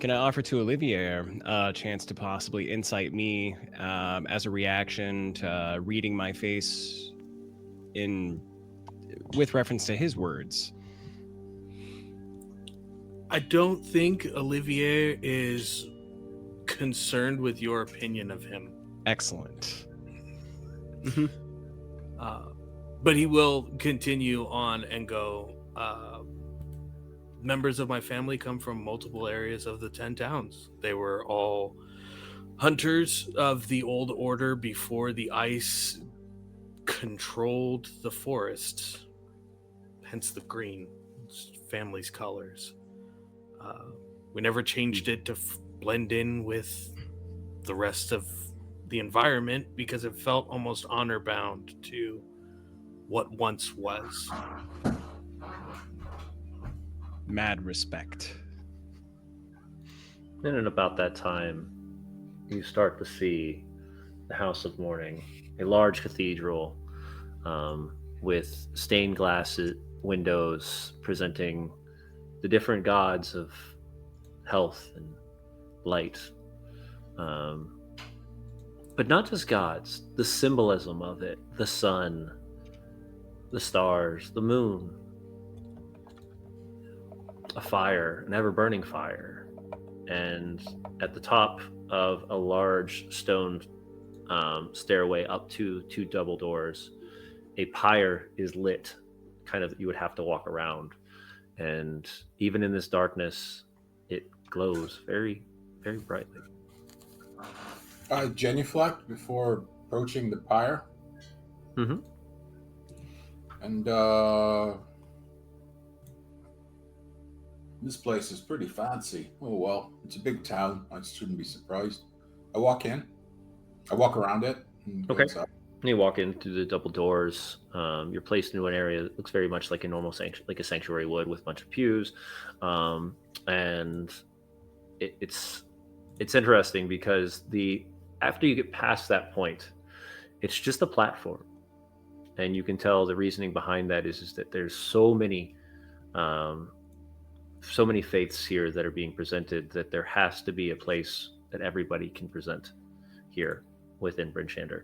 Can I offer to Olivier a chance to possibly incite me as a reaction to reading my face with reference to his words? I don't think Olivier is concerned with your opinion of him. Excellent. But he will continue on and go, members of my family come from multiple areas of the 10 towns. They were all hunters of the old order before the ice controlled the forest, hence the green, family's colors. We never changed it to blend in with the rest of the environment because it felt almost honor bound to what once was. Mad respect. And at about that time, you start to see the House of Mourning, a large cathedral with stained glass windows presenting the different gods of health and light. But not just gods, the symbolism of it, the sun, the stars, the moon, a fire, an ever-burning fire. And at the top of a large stone stairway up to two double doors, a pyre is lit, kind of, you would have to walk around. And even in this darkness, it glows very, very brightly. Genuflect before approaching the pyre. Mm-hmm. And this place is pretty fancy. Oh well, it's a big town. I shouldn't be surprised. I walk in. I walk around it. And go Okay. inside. You walk in through the double doors. You're placed into an area that looks very much like a normal like a sanctuary would, with a bunch of pews, and it's interesting because after you get past that point, it's just a platform, and you can tell the reasoning behind that is that there's so many faiths here that are being presented that there has to be a place that everybody can present here within Bryn Shander.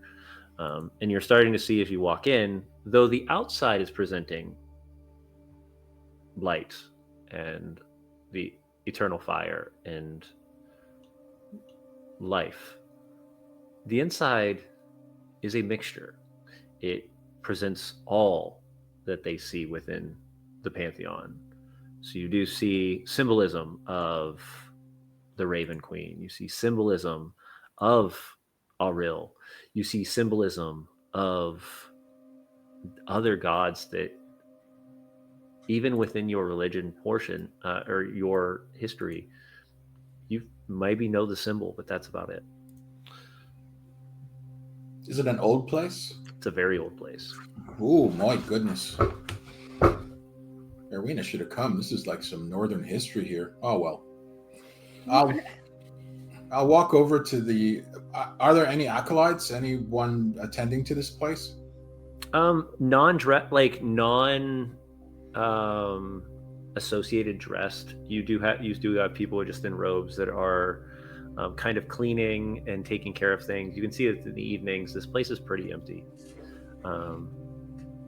And you're starting to see, as you walk in, though the outside is presenting light and the eternal fire and life, the inside is a mixture. It presents all that they see within the Pantheon. So you do see symbolism of the Raven Queen. You see symbolism of Auril. You see symbolism of other gods that even within your religion portion or your history, you maybe know the symbol, but that's about it. Is it an old place? It's a very old place. Oh my goodness. Erwina should have come. This is like some northern history here. Oh well. I'll walk over to the. Are there any acolytes? Anyone attending to this place? Non associated dressed. You do have people just in robes that are kind of cleaning and taking care of things. You can see it in the evenings. This place is pretty empty.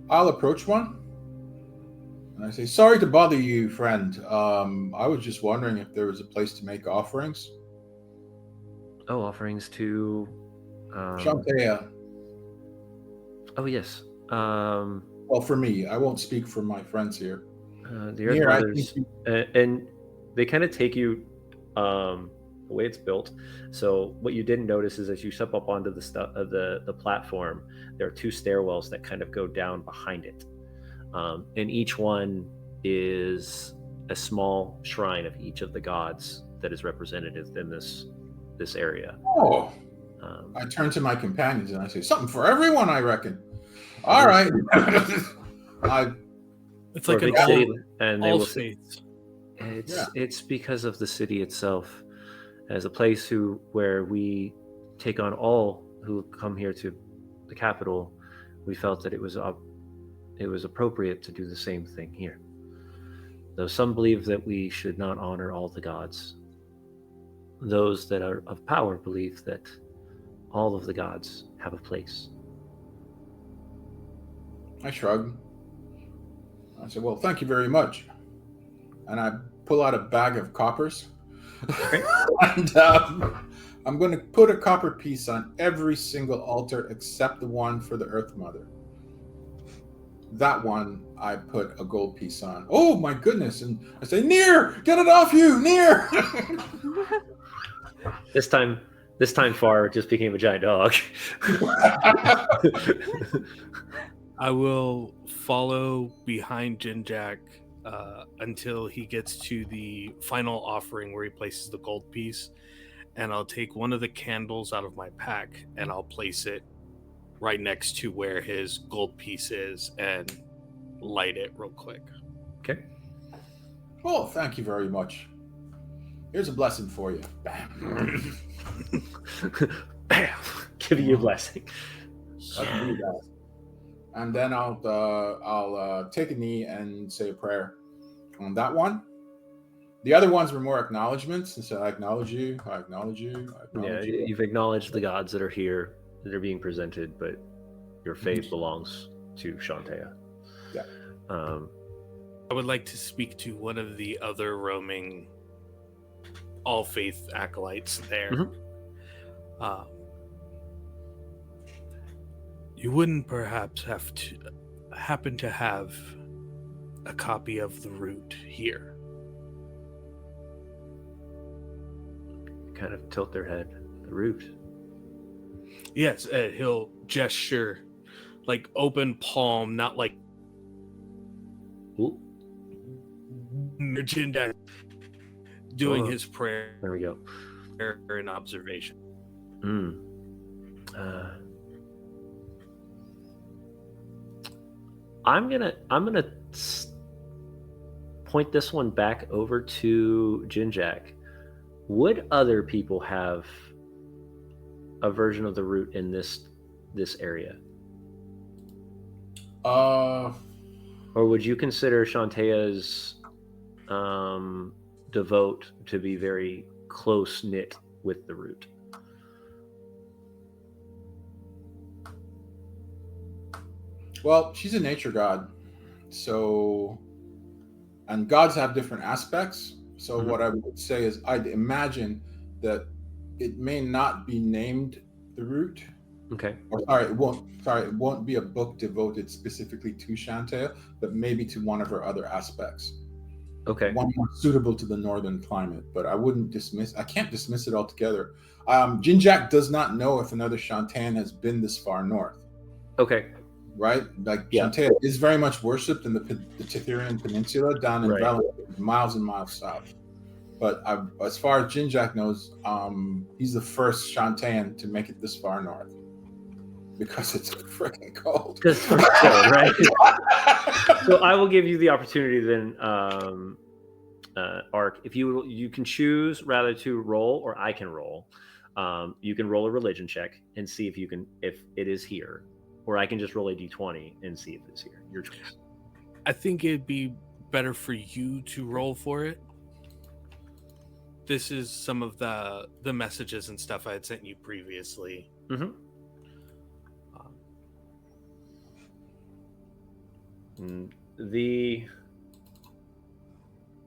I'll approach one and I say, "Sorry to bother you, friend. I was just wondering if there was a place to make offerings." Oh, offerings to Shantea. Oh yes. Well, for me, I won't speak for my friends here. The Earth Mothers, and they kind of take you the way it's built. So what you didn't notice is as you step up onto the platform, there are two stairwells that kind of go down behind it, and each one is a small shrine of each of the gods that is represented in this area. Oh, I turn to my companions and I say, "Something for everyone, I reckon." All right. It's like an big city, and they all will say faiths. it's because of the city itself as a place where we take on all who come here to the capital. We felt that it was appropriate to do the same thing here. Though some believe that we should not honor all the gods, those that are of power believe that all of the gods have a place. I shrug. I said, "Well, thank you very much." And I pull out a bag of coppers. And I'm going to put a copper piece on every single altar except the one for the Earth Mother. That one I put a gold piece on. Oh my goodness. And I say, "Near, get it off you, Near." This time Far just became a giant dog. I will follow behind Jinjak until he gets to the final offering where he places the gold piece, and I'll take one of the candles out of my pack and I'll place it right next to where his gold piece is and light it real quick. Okay. Oh, thank you very much. Here's a blessing for you. Bam. Bam. Give you a blessing. I'll do that. And then I'll take a knee and say a prayer on that one. The other ones were more acknowledgments, and so I acknowledge you, I acknowledge you, I acknowledge you. You've acknowledged the gods that are here, that are being presented, but your faith belongs to Shantea. Yeah. I would like to speak to one of the other roaming all faith acolytes there. Mm-hmm. You wouldn't perhaps happen to have a copy of the root here? Kind of tilt their head. The root. Yes, he'll gesture like open palm, not like Jinjak doing his prayer. There we go. In observation. I'm gonna point this one back over to Jinjak. Would other people have a version of the root in this area? Or would you consider Shantea's devote to be very close knit with the root? Well, she's a nature god, and gods have different aspects. So what I would say is I'd imagine that it may not be named the root. Okay. Or, it won't be a book devoted specifically to Shantea, but maybe to one of her other aspects. Okay. one more suitable to the northern climate, but I can't dismiss it altogether. Jinjak does not know if another Shantan has been this far north. Okay. Right? Like Yeah. Shantae is very much worshipped in the Tithirian Peninsula down in Right. Valley, miles and miles south. But as far as Jinjak knows, he's the first Shantaean to make it this far north. Because it's freaking cold. Because it's cold, right? So I will give you the opportunity then, Ark. If you can choose rather to roll, or I can roll. You can roll a religion check and see if it is here, or I can just roll a d20 and see if it's here. Your choice. I think it'd be better for you to roll for it. This is some of the messages and stuff I had sent you previously. Mm-hmm. The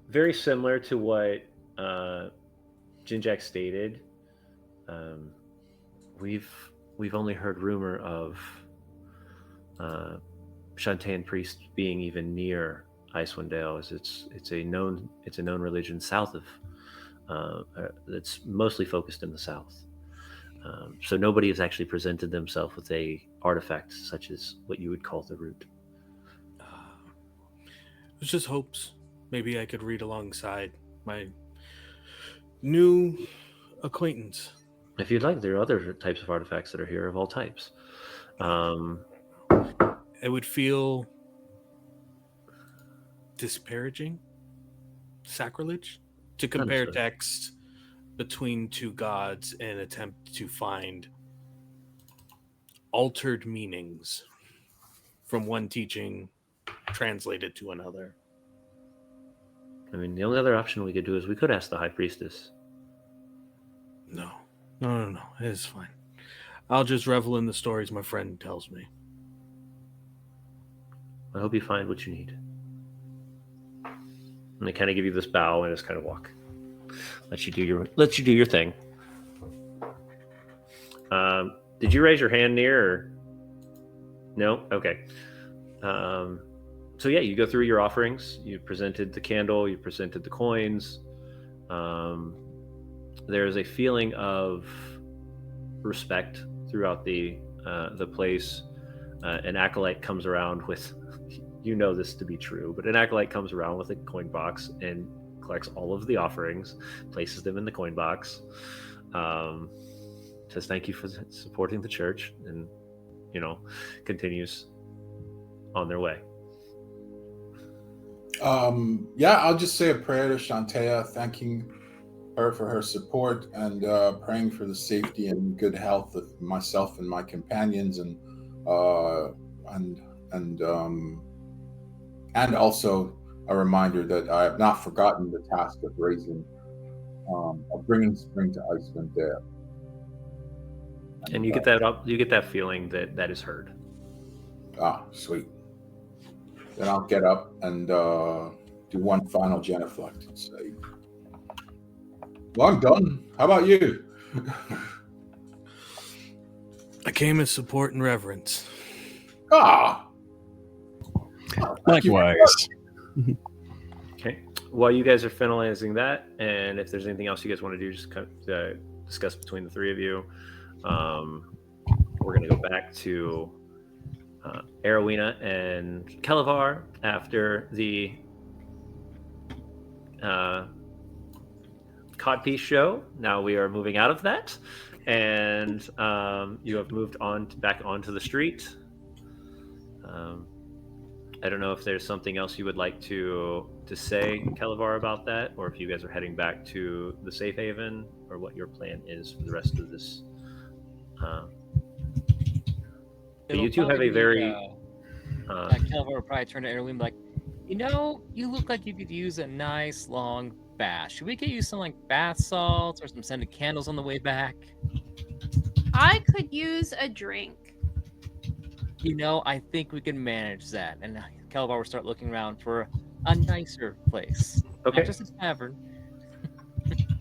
very similar to what Jinjak stated. We've only heard rumor of Shantaean priests being even near Icewind Dale, as it's a known religion south of that's mostly focused in the south. So nobody has actually presented themselves with a artifact such as what you would call the root. It was just hopes. Maybe I could read alongside my new acquaintance. If you'd like, there are other types of artifacts that are here of all types. It would feel disparaging, sacrilege, to compare Understood. text between two gods and attempt to find altered meanings from one teaching translated to another. I mean, the only other option we could do is we could ask the High Priestess. No. It is fine. I'll just revel in the stories my friend tells me. I hope you find what you need. And they kind of give you this bow and just kind of walk. Let you do your thing. Did you raise your hand near? Or... No? Okay. So yeah, you go through your offerings. You presented the candle. You presented the coins. There is a feeling of respect throughout the place. An acolyte comes around with, you know this to be true, but an acolyte comes around with a coin box and collects all of the offerings, places them in the coin box, says thank you for supporting the church, and continues on their way. I'll just say a prayer to Shantae, thanking her for her support and praying for the safety and good health of myself and my companions, and also a reminder that I have not forgotten the task of bringing spring to Iceland Dale. And you get that feeling that is heard. Ah, sweet. Then I'll get up and do one final genuflect and say, well, I'm done. How about you? I came as support and reverence. Ah! Likewise. Okay. While you guys are finalizing that, and if there's anything else you guys want to do, just kind of discuss between the three of you. We're going to go back to Arowina and Kelevar after the Codpiece show. Now we are moving out of that, and you have moved on back onto the street. I don't know if there's something else you would like to say, Kelevar, about that, or if you guys are heading back to the safe haven, or what your plan is for the rest of this. You two have a very... Kelevar will probably turn to Erwin and be like, you look like you could use a nice long bath. Should we get you some bath salts or some scented candles on the way back? I could use a drink. I think we can manage that. And Kelevar will start looking around for a nicer place. Okay. Not just a tavern.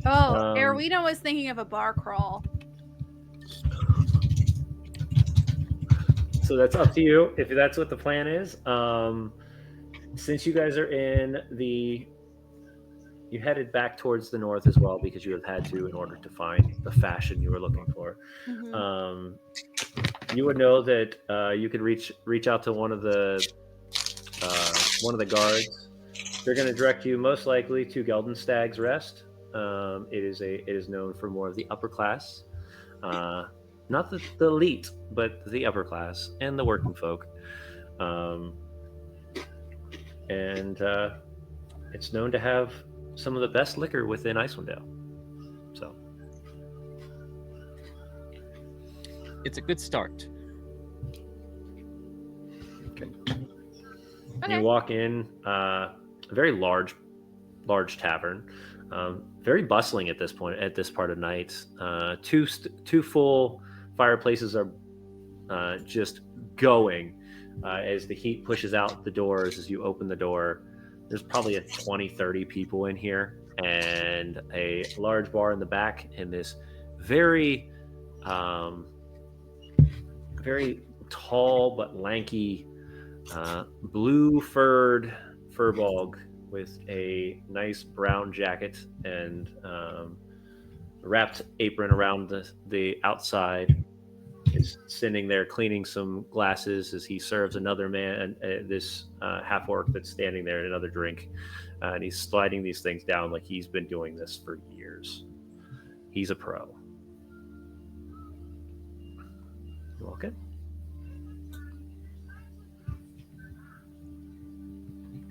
Erwina was thinking of a bar crawl. So that's up to you if that's what the plan is. Since you guys are in the you headed back towards the north as well because you have had to in order to find the fashion you were looking for. Mhm. You would know that you could reach out to one of the guards. They're going to direct you most likely to Geldenstag's Rest. It is known for more of the upper class, not the elite, but the upper class and the working folk. And it's known to have some of the best liquor within Icewind Dale. So It's a good start. okay. Okay. You walk in a very large tavern, very bustling at this point. At this part of night, two full fireplaces are just going as the heat pushes out the doors. As you open the door, there's probably a 20-30 people in here, and a large bar in the back, and this very very tall but lanky blue furball with a nice brown jacket and wrapped apron around the outside is sitting there cleaning some glasses as he serves another man, this half orc that's standing there, another drink, and he's sliding these things down like he's been doing this for years. He's a pro. You walk in.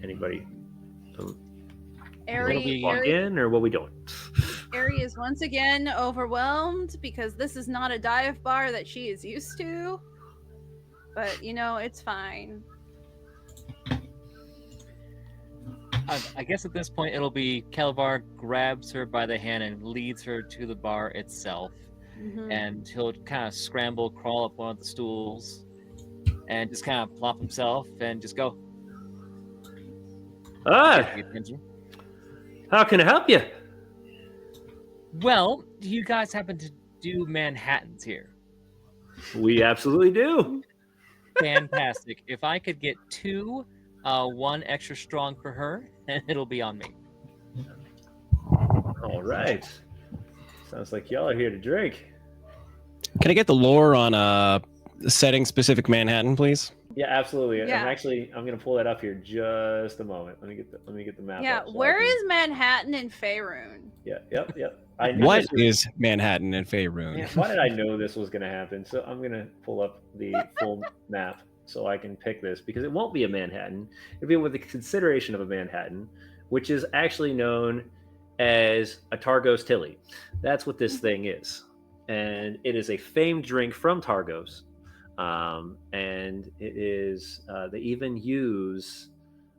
Anybody Ari, walk Ari, in, or what we doing? Ari is once again overwhelmed because this is not a dive bar that she is used to. But, it's fine. I guess at this point it'll be Kelvar grabs her by the hand and leads her to the bar itself. Mhm. And he'll kind of scramble, crawl up one of the stools, and just kind of plop himself and just go. How can I help you? Well, do you guys happen to do Manhattans here? We absolutely do. Fantastic. If I could get 2, 1 extra strong for her, and it'll be on me. All right. Sounds like y'all are here to drink. Can I get the lore on a setting specific Manhattan, please? Yeah, absolutely. Yeah. I'm gonna pull that up here just a moment. Let me get the map. Yeah, up so where I can- is Manhattan in Faerun? Yeah, yep. I knew What this was- is Manhattan and Faerun? Man, why did I know this was gonna happen? So I'm gonna pull up the full map so I can pick this because it won't be a Manhattan. It'll be with the consideration of a Manhattan, which is actually known as a Targos Tilly. That's what this thing is, and it is a famed drink from Targos. And it is they even use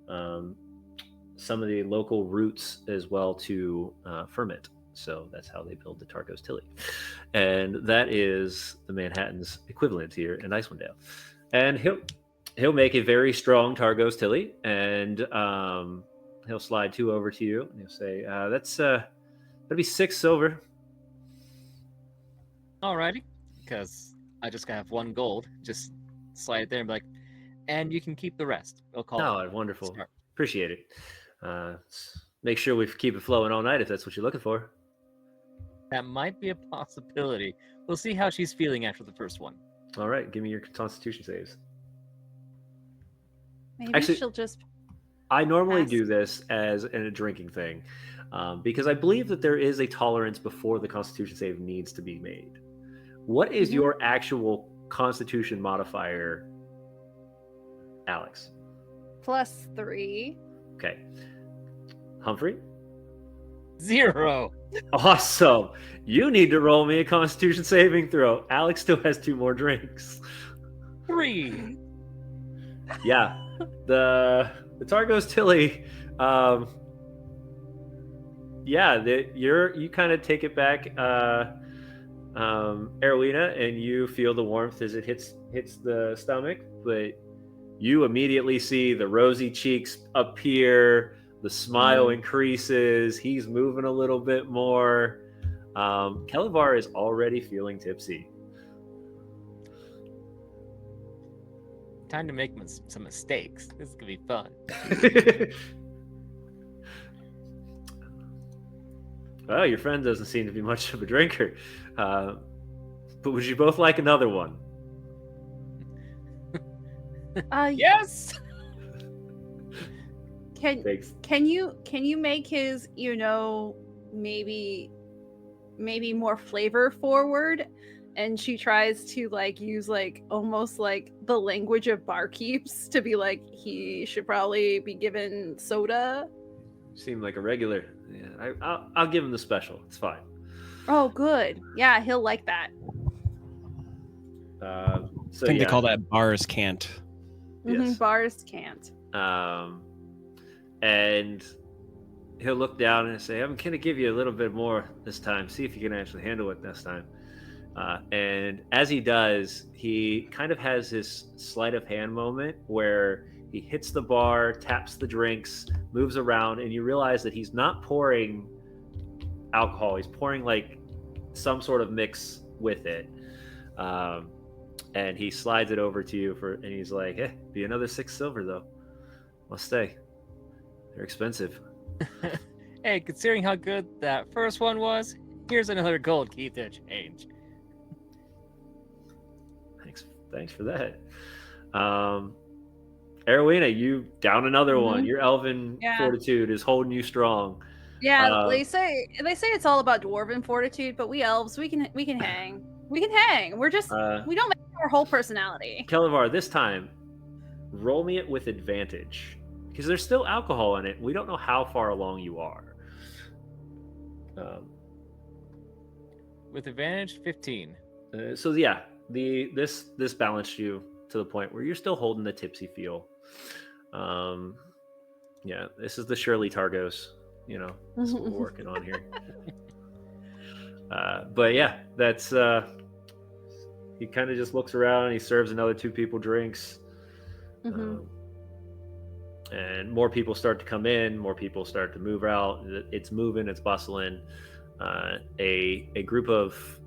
some of the local roots as well to ferment. So that's how they build the Targos Tilly, and that is the Manhattan's equivalent here in Icewind Dale. And he'll make a very strong Targos Tilly, and he'll slide 2 over to you, and he'll say, that'd be 6 silver." Alrighty, because I just have 1 gold. Just slide it there and be like, and you can keep the rest. We'll call Oh, it. wonderful. Start. Appreciate it. Make sure we keep it flowing all night if that's what you're looking for. That might be a possibility. We'll see how she's feeling after the first one. All right, give me your Constitution saves. Maybe Actually- she'll just. I normally Pass. do this as in a drinking thing because I believe that there is a tolerance before the Constitution save needs to be made. What is Mhm. your actual Constitution modifier, Alex? +3. Okay. Humphrey? 0. Awesome. You need to roll me a Constitution saving throw. Alex still has 2 more drinks. 3. Yeah. The Targos Tilly, you kind of take it back, Erwina, and you feel the warmth as it hits the stomach, but you immediately see the rosy cheeks appear, the smile increases, he's moving a little bit more. Kelevar is already feeling tipsy. Time to make some mistakes. This is gonna be fun. Well, your friend doesn't seem to be much of a drinker. But would you both like another one? Yes. Thanks. Can you make his, maybe more flavor forward? And she tries to use almost like the language of barkeeps to be like, he should probably be given soda. Seem like a regular. Yeah, I'll give him the special. It's fine. Oh, good. Yeah, he'll like that. So I think they call that bars can't. Yes. Bars can't. And he'll look down and say, I'm going to give you a little bit more this time. See if you can actually handle it this time. And as he does, he kind of has this sleight of hand moment where he hits the bar, taps the drinks, moves around, and you realize that he's not pouring alcohol. He's pouring some sort of mix with it. And he slides it over to you and he's like, hey, be another 6 silver though. Must stay. They're expensive. Hey, considering how good that first one was, here's another gold key to change. Thanks for that. Erowina, you down another one. Your elven fortitude is holding you strong. Yeah, they say it's all about dwarven fortitude, but we elves, we can hang. We can hang. We're just we don't make our whole personality. Kelevar, this time, roll me it with advantage because there's still alcohol in it. We don't know how far along you are. With advantage, 15. So yeah, this balanced you to the point where you're still holding the tipsy feel. Yeah, this is the Shirley Targos. That's what we're working on here. But yeah, that's he kind of just looks around and he serves another 2 people drinks. And more people start to come in, more people start to move out. It's moving, it's bustling. A group of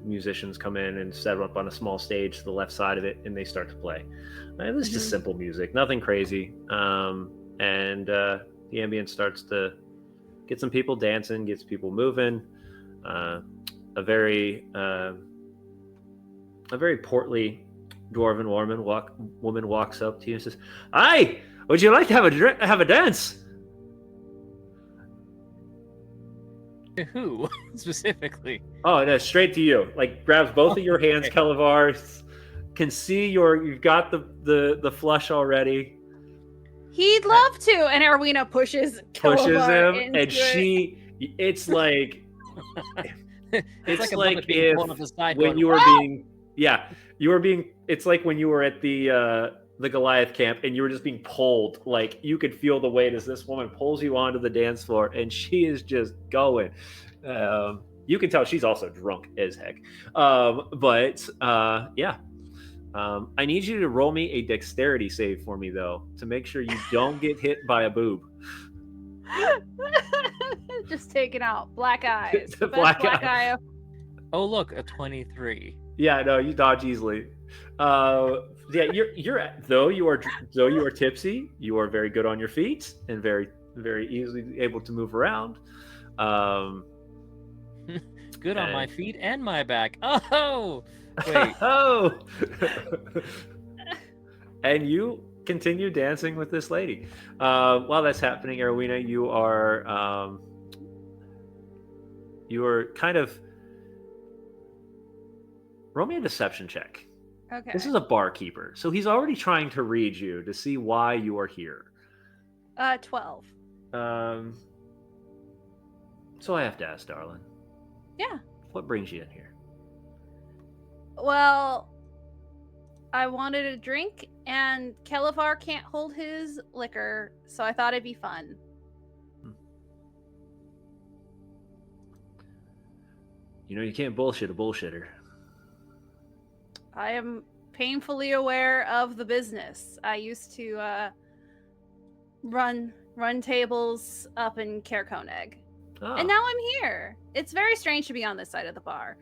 musicians come in and set up on a small stage to the left side of it, and they start to play. It's just simple music, nothing crazy. And the ambience starts to get some people dancing, gets people moving. A very portly dwarven woman walks up to you and says, "Hi, would you like to have a dance?" To who specifically? Oh, no, straight to you. Grabs both of your hands. Okay. Kelevar can see you've got the flush already. He'd love to, and Erwina pushes Kelevar him, into and it's like it's like if when you were being it's like when you were at the Goliath camp and you were just being pulled. You could feel the weight as this woman pulls you onto the dance floor, and she is just going. You can tell she's also drunk as heck. Yeah. I need you to roll me a dexterity save for me, though, to make sure you don't get hit by a boob. Just taking out black eyes. The Black eye. Oh, look, a 23. Yeah, no, you dodge easily. Yeah, you're though you are tipsy, you are very good on your feet and very, very easily able to move around. Good on my feet and my back. Oh, wait. Oh. And you continue dancing with this lady. While that's happening, Erowina, you are kind of roll me a deception check. Okay. This is a barkeeper, so he's already trying to read you to see why you are here. 12. So I have to ask, darling. Yeah. What brings you in here? Well, I wanted a drink, and Kelevar can't hold his liquor, so I thought it'd be fun. You can't bullshit a bullshitter. I am painfully aware of the business. I used to run tables up in Cairconeg. Oh. And now I'm here. It's very strange to be on this side of the bar.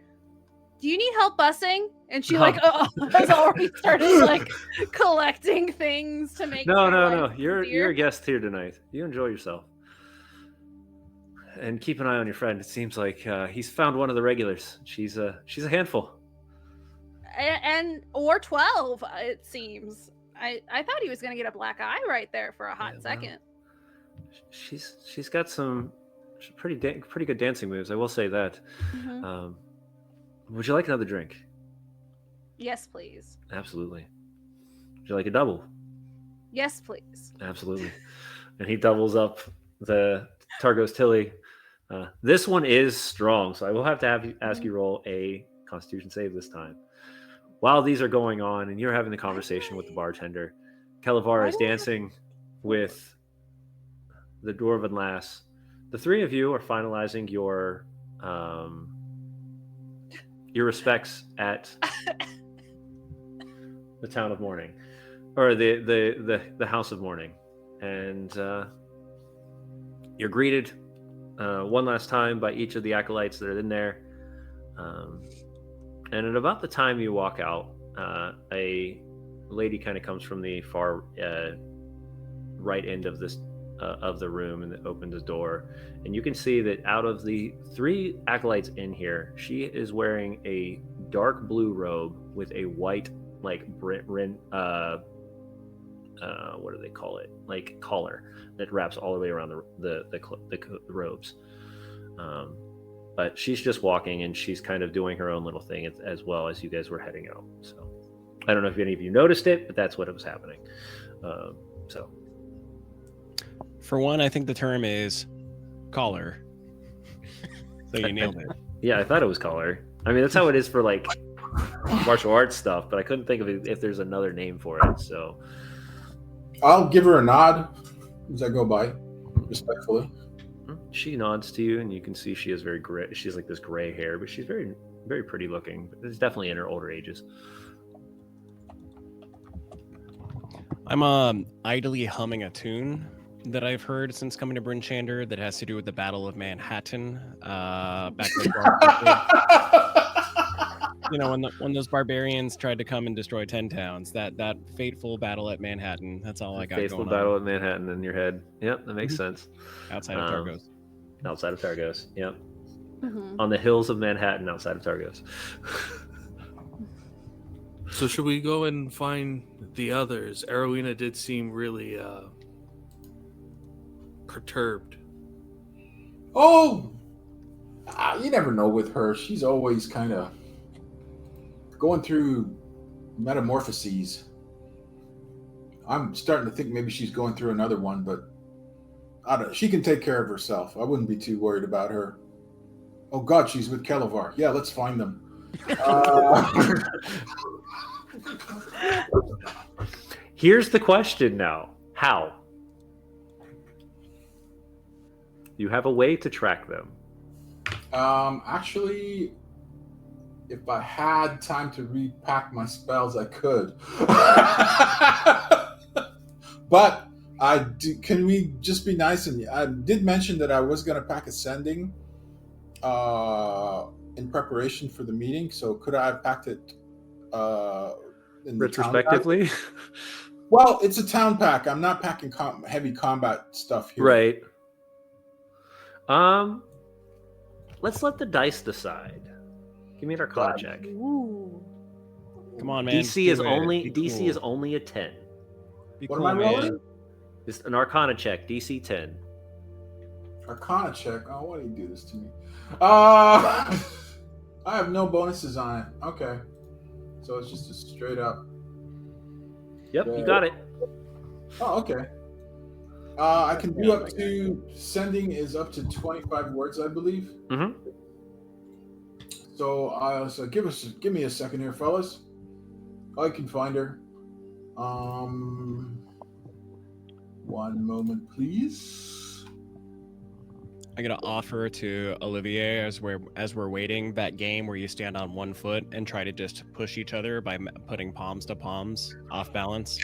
Do you need help busing? And she has already started collecting things to make No. You're a guest here tonight. You enjoy yourself. and keep an eye on your friend. It seems like he's found one of the regulars. She's a handful. Or 12, it seems. I thought he was going to get a black eye right there for a hot second. She's got some pretty good dancing moves. I will say that. Mm-hmm. Would you like another drink? Yes, please. Absolutely. Would you like a double? Yes, please. Absolutely. And he doubles up the Targos Tilly. This one is strong, so I will have to ask you roll a Constitution save this time. While these are going on and you're having the conversation with the bartender, Kelevar is dancing with the Dwarven lass. The three of you are finalizing your respects at the town of mourning, or the house of mourning, and you're greeted one last time by each of the acolytes that are in there. And at about the time you walk out, a lady kind of comes from the far right end of this of the room and opens the door, and you can see that out of the three acolytes in here, she is wearing a dark blue robe with a white what do they call it? Like collar that wraps all the way around the robes. But she's just walking, and she's kind of doing her own little thing as well as you guys were heading out. So I don't know if any of you noticed it, but that's what was happening. So for one, I think the term is collar. So you nailed it. Yeah, I thought it was collar. I mean, that's how it is for like martial arts stuff, but I couldn't think of it if there's another name for it. So I'll give her a nod as I go by, respectfully. She nods to you, and you can see she is very gray. She's like this gray hair, but she's very, very pretty looking. It's definitely in her older ages. I'm idly humming a tune that I've heard since coming to Bryn Shander that has to do with the Battle of Manhattan. Back when those barbarians tried to come and destroy 10 towns. That fateful battle at Manhattan. That's all I got. Fateful battle at Manhattan in your head. Yep, that makes sense. Outside of Targos. Outside of Targos. Yep. Mm-hmm. On the hills of Manhattan, outside of Targos. So should we go and find the others? Arowina did seem really perturbed. Oh, you never know with her. She's always kind of going through metamorphoses. I'm starting to think maybe she's going through another one, but I don't. She can take care of herself. I wouldn't be too worried about her. Oh God, she's with Kelevar. Yeah, let's find them. Here's the question now. How? You have a way to track them. Actually, if I had time to repack my spells, I could. But can we just be nice? And I did mention that I was going to pack Ascending in preparation for the meeting. So could I have packed it in retrospectively? The town pack? Well, it's a town pack. I'm not packing heavy combat stuff here. Right. Let's let the dice decide. Give me an Arcana check. Ooh. Come on, man. DC is only a 10. What am I rolling? Just an Arcana check. DC 10. Arcana check. Oh, why do you do this to me? I have no bonuses on it. Okay, so it's just a straight up. Yep, you got it. Oh, okay. I can do up to Sending is up to 25 words, I believe. Mm-hmm. So give me a second here, fellas. I can find her. One moment, please. I'm gonna offer to Olivier as we're waiting that game where you stand on one foot and try to just push each other by putting palms to palms off balance.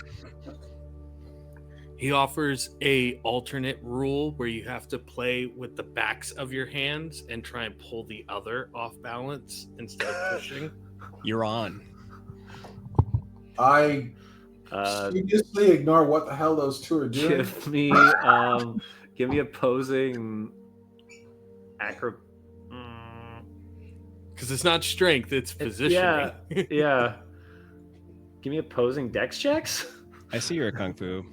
He offers a alternate rule where you have to play with the backs of your hands and try and pull the other off balance instead of pushing. You're on. I studiously ignore what the hell those two are doing. Give me opposing acro. Because it's not strength, it's positioning. Yeah. Give me opposing dex checks. I see you're a kung fu.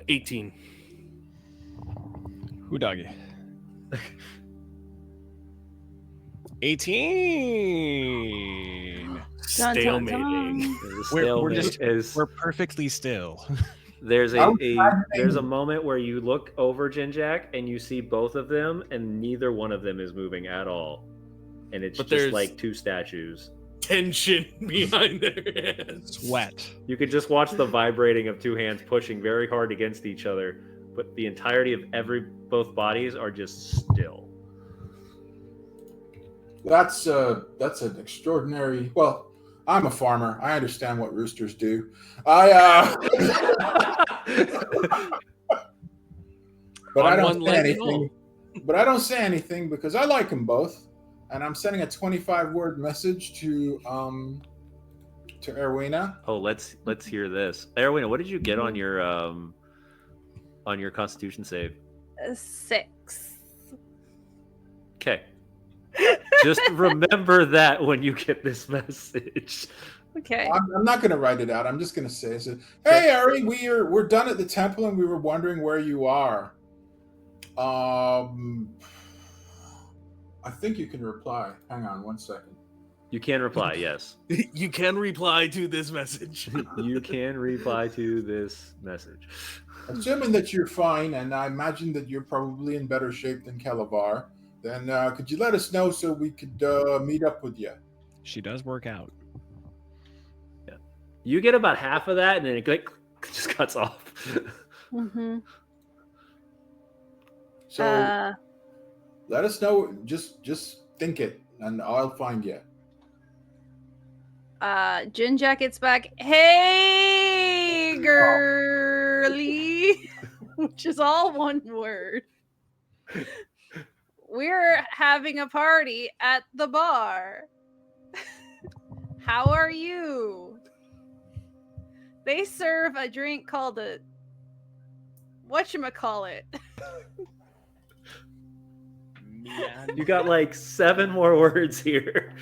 18. Who doggy? 18. Stalemating. We're perfectly still. There's there's a moment where you look over Jinjak and you see both of them, and neither one of them is moving at all, and it's just like two statues. Tension behind their hands. Sweat. You could just watch the vibrating of two hands pushing very hard against each other, but the entirety of both bodies are just still. That's an extraordinary. Well, I'm a farmer. I understand what roosters do. But I don't say anything. But I don't say anything because I like them both, and I'm sending a 25-word message to Erwina. Oh, let's hear this. Erwina, what did you get on your Constitution save? 6. Okay. Just remember that when you get this message. Okay. I'm not going to write it out. I'm just going to say, "Hey, Ari, we're done at the temple, and we were wondering where you are." I think you can reply. Hang on 1 second. You can reply, yes. You can reply to this message. You can reply to this message. Assuming that you're fine, and I imagine that you're probably in better shape than Kalavar, then could you let us know so we could meet up with you? She does work out. Yeah. You get about half of that, and then it just cuts off. Mm-hmm. So let us know. Just think it, and I'll find you. Jinjak gets back. Hey, girly, which is all one word. We're having a party at the bar. How are you? They serve a drink called a whatchamacallit. You got like 7 more words here.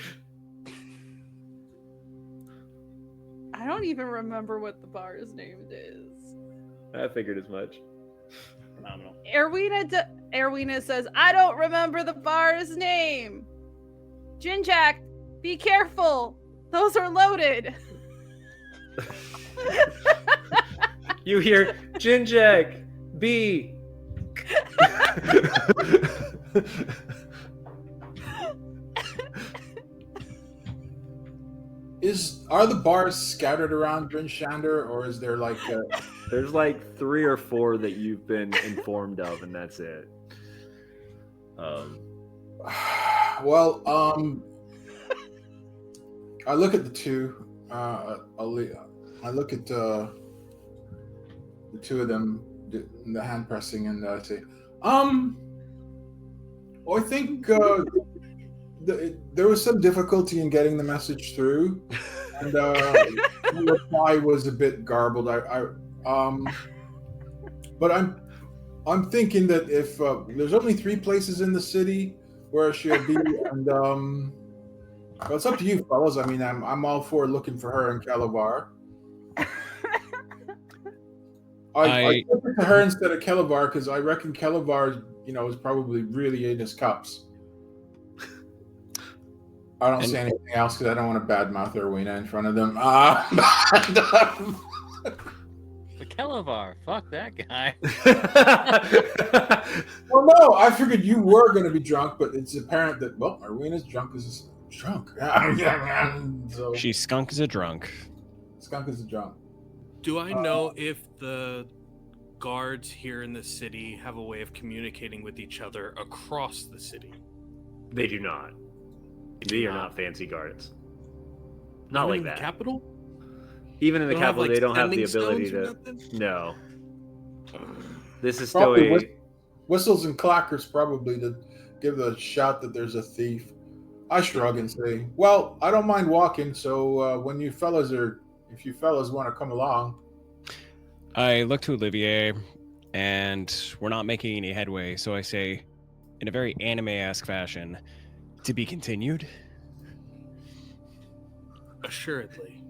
I don't even remember what the bar's name is. I figured as much. Phenomenal. Erwina says, I don't remember the bar's name. Jinjak, be careful. Those are loaded. You hear, Jinjak, B. Are the bars scattered around Bryn Shander, or is there like There's like 3 or 4 that you've been informed of, and that's it. Well, I look at the two. I look at the 2 of them, the hand pressing, and I say, I think there was some difficulty in getting the message through, and the reply was a bit garbled. But I'm thinking that if there's only 3 places in the city where she'll be, and well, it's up to you, fellas. I mean, I'm all for looking for her in Kalavar. I took it to her instead of Kalavar because I reckon Kalavar, is probably really in his cups. I don't say anything else because I don't want to badmouth Erwina in front of them. The Kalavar, fuck that guy. Well, no, I figured you were going to be drunk, but it's apparent that, well, Erwina's drunk. So, She's skunk as a drunk. skunk is a drunk. Do I know if the guards here in the city have a way of communicating with each other across the city? They do not. They are not fancy guards. Not like in that. The capital? Even in the capital, they don't have the ability to. No. This is still Whistles and clackers probably to give the shout that there's a thief. I shrug and say, "Well, I don't mind walking. So if you fellas want to come along." I look to Olivier. and we're not making any headway. So I say, in a very anime-esque fashion, to be continued. Assuredly.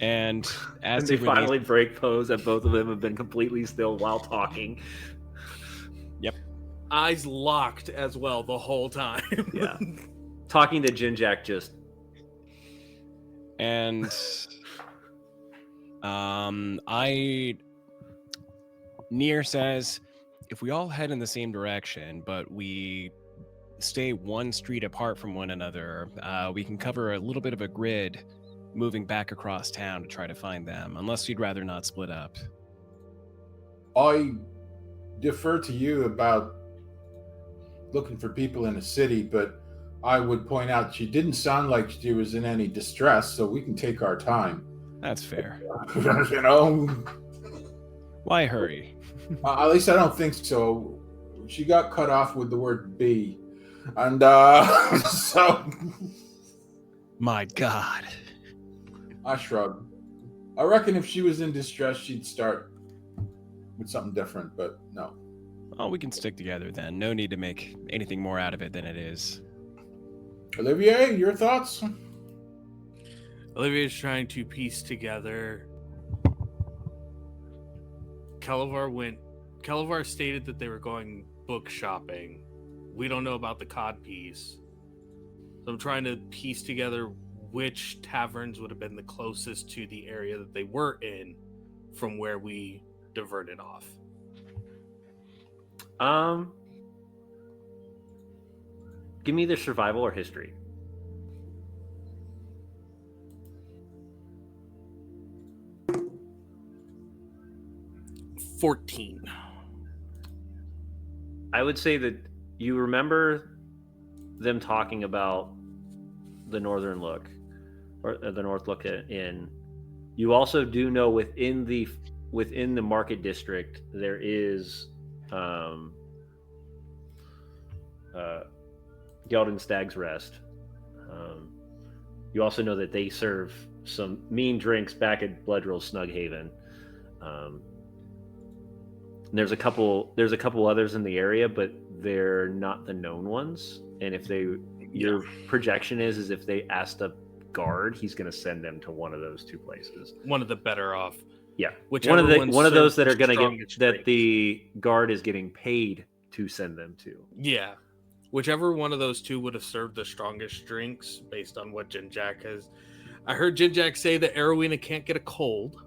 And as And they he release- finally break pose, and both of them have been completely still while talking. Yep. Eyes locked as well the whole time. Yeah. Talking to Jinjak just... And Nier says, if we all head in the same direction, but we stay one street apart from one another, we can cover a little bit of a grid moving back across town to try to find them, unless you'd rather not split up. I defer to you about looking for people in a city, but I would point out she didn't sound like she was in any distress, so we can take our time. That's fair. You know? Why hurry? At least I don't think so. She got cut off with the word B. And so My God. I shrugged. I reckon if she was in distress, she'd start with something different, but no. Oh, we can stick together then. No need to make anything more out of it than it is. Olivier, your thoughts? Olivia is trying to piece together. Calavar stated that they were going book shopping. We don't know about the cod piece. So I'm trying to piece together which taverns would have been the closest to the area that they were in from where we diverted off. Give me either survival or history. $14. I would say that you remember them talking about the Northern Look, or the North Look Inn. You also do know within the market district there is Geldon Stag's Rest. You also know that they serve some mean drinks back at Bloodrill's Snug Haven. There's a couple others in the area, but they're not the known ones. And if your projection is if they asked a guard, he's going to send them to one of those two places. One of the better off. Yeah, Whichever one of those that serves are the going to get strongest that drink. the guard is getting paid to send them to. Yeah. Whichever one of those two would have served the strongest drinks based on what Jinjak has. I heard Jinjak say that Arowina can't get a cold.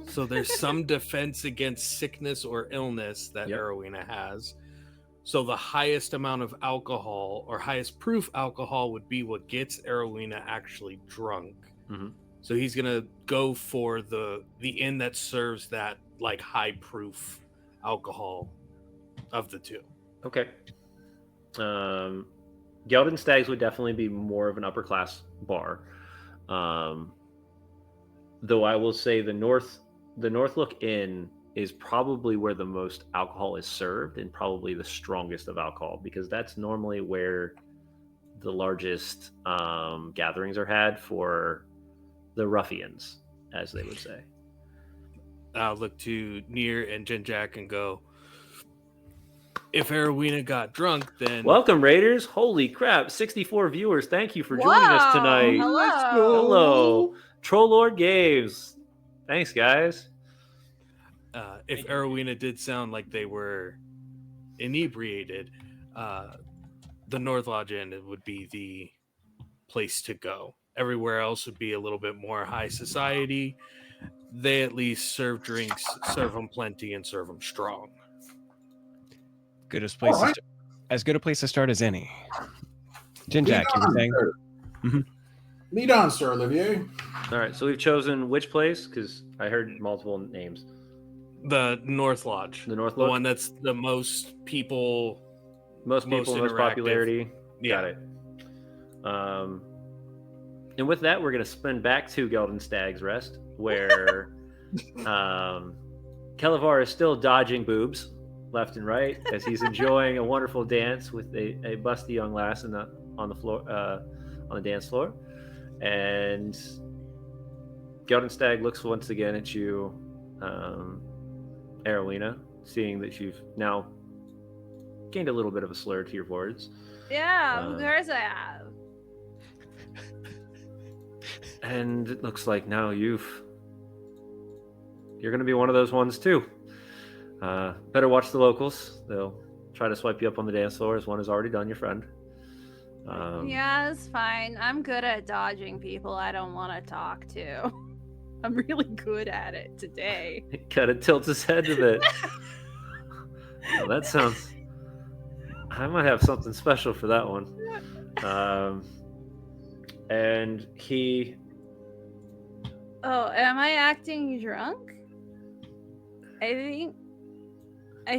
So there's some defense against sickness or illness that Arowina has. So the highest amount of alcohol or highest proof alcohol would be what gets Arowina actually drunk. Mm-hmm. So he's going to go for the inn that serves that like high proof alcohol of the two. Okay. Geldon Stag's would definitely be more of an upper class bar. Though I will say the North Look Inn is probably where the most alcohol is served and probably the strongest of alcohol, because that's normally where the largest gatherings are had for the ruffians, as they would say. I'll look to Nier and Jinjak and go, if Arowina got drunk, then... Welcome, Raiders. Holy crap. 64 viewers. Thank you for joining us tonight. Hello. Troll Lord Games. Thanks, guys. If Arowina did sound like they were inebriated, the North Lodge Inn would be the place to go. Everywhere else would be a little bit more high society. They at least serve drinks, serve them plenty, and serve them strong. As good a place to start as any. Jinjak, you were saying? Mm-hmm. Lead on, Sir Olivier. All right, so we've chosen which place? Because I heard multiple names. The North Lodge. The North Lodge? The one that's the most people... Most popularity. Yeah. Got it. And with that, we're going to spin back to Geldon Stag's Rest, where Kelavar is still dodging boobs left and right as he's enjoying a wonderful dance with a busty young lass on the floor, on the dance floor. And Geldon Stag looks once again at you, Arowina, seeing that you've now gained a little bit of a slur to your words. Yeah, of course I have. And it looks like now you're going to be one of those ones too. Better watch the locals. They'll try to swipe you up on the dance floor, as one has already done, your friend. Yeah, it's fine. I'm good at dodging people I don't want to talk to. I'm really good at it today. He kind of tilts his head a bit. Well, that sounds... I might have something special for that one. And he... Oh, am I acting drunk? I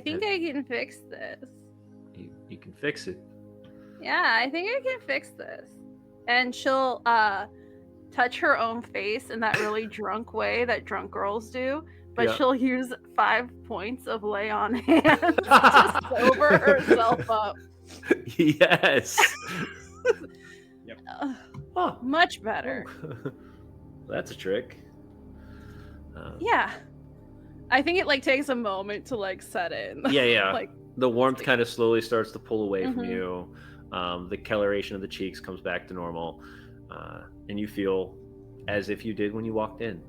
think I can fix this. You can fix it. Yeah, I think I can fix this. And she'll touch her own face in that really drunk way that drunk girls do, but she'll use 5 points of lay on hands to sober herself up. Yes. Yep. Oh. Much better. That's a trick. Yeah. I think it takes a moment to set in. Yeah. The warmth kind of slowly starts to pull away from you. The coloration of the cheeks comes back to normal. And you feel as if you did when you walked in.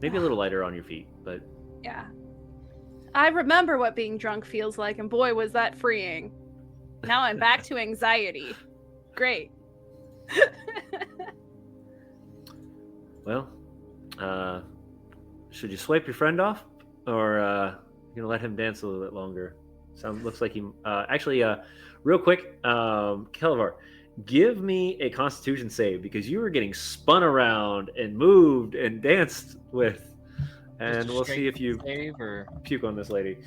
Maybe a little lighter on your feet, but... Yeah. I remember what being drunk feels like, and boy, was that freeing. Now I'm back to anxiety. Great. Well, should you swipe your friend off? Or you gonna let him dance a little bit longer? Looks like he... actually, real quick, Kelvar, give me a Constitution save, because you were getting spun around and moved and danced with. And we'll see if you puke on this lady.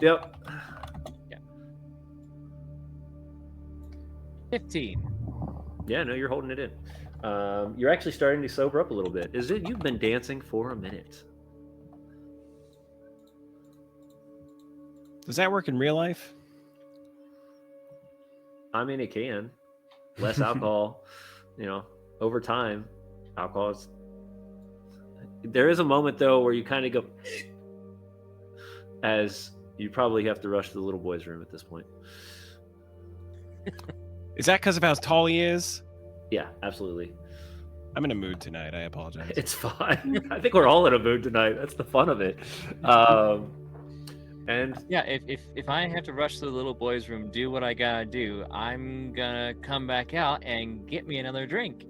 Yep. Yeah. 15. Yeah, no, you're holding it in. You're actually starting to sober up a little bit. You've been dancing for a minute. Does that work in real life? I mean, it can. Less alcohol, over time, alcohol is... There is a moment, though, where you kind of go... as you probably have to rush to the little boy's room at this point. Is that because of how tall he is? Yeah, absolutely. I'm in a mood tonight. I apologize. It's fine. I think we're all in a mood tonight. That's the fun of it. And yeah, if I have to rush to the little boy's room, do what I gotta do, I'm gonna come back out and get me another drink.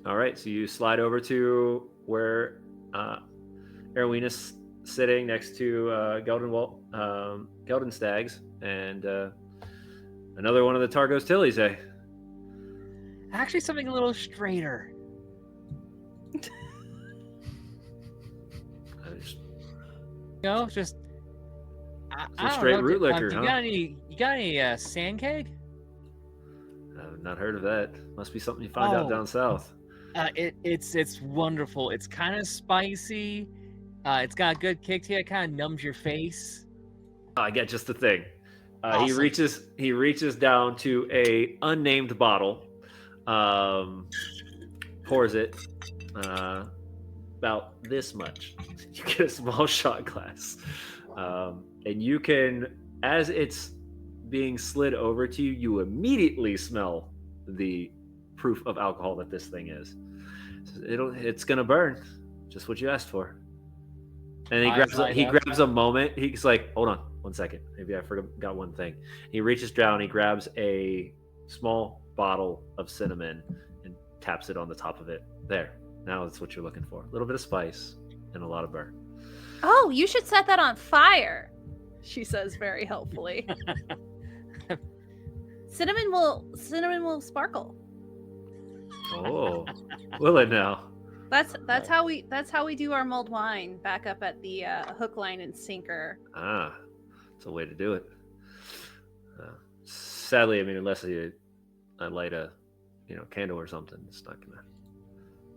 All right, so you slide over to where Arowina's sitting next to Geldon Stags, and another one of the Targos Tillies, eh? Actually, something a little straighter. Just some straight root liquor, huh? You got any sand keg? I've not heard of that. Must be something you find out down south. It's wonderful. It's kind of spicy. It's got a good kick to it. It kind of numbs your face. I get just the thing. Awesome. He reaches down to a unnamed bottle, pours it about this much. You get a small shot glass, and you can, as it's being slid over to you, you immediately smell the proof of alcohol that this thing is. It's gonna burn, just what you asked for. And he grabs a moment. He's like, hold on 1 second. Maybe I forgot one thing. He reaches down. He grabs a small bottle of cinnamon and taps it on the top of it. There. Now that's what you're looking for. A little bit of spice and a lot of burn. Oh, you should set that on fire, she says very helpfully. Cinnamon will sparkle. Oh, will it now? That's how we do our mulled wine back up at the hook, line, and sinker. Ah, it's a way to do it. Sadly, I mean, unless I light a candle or something, it's not gonna.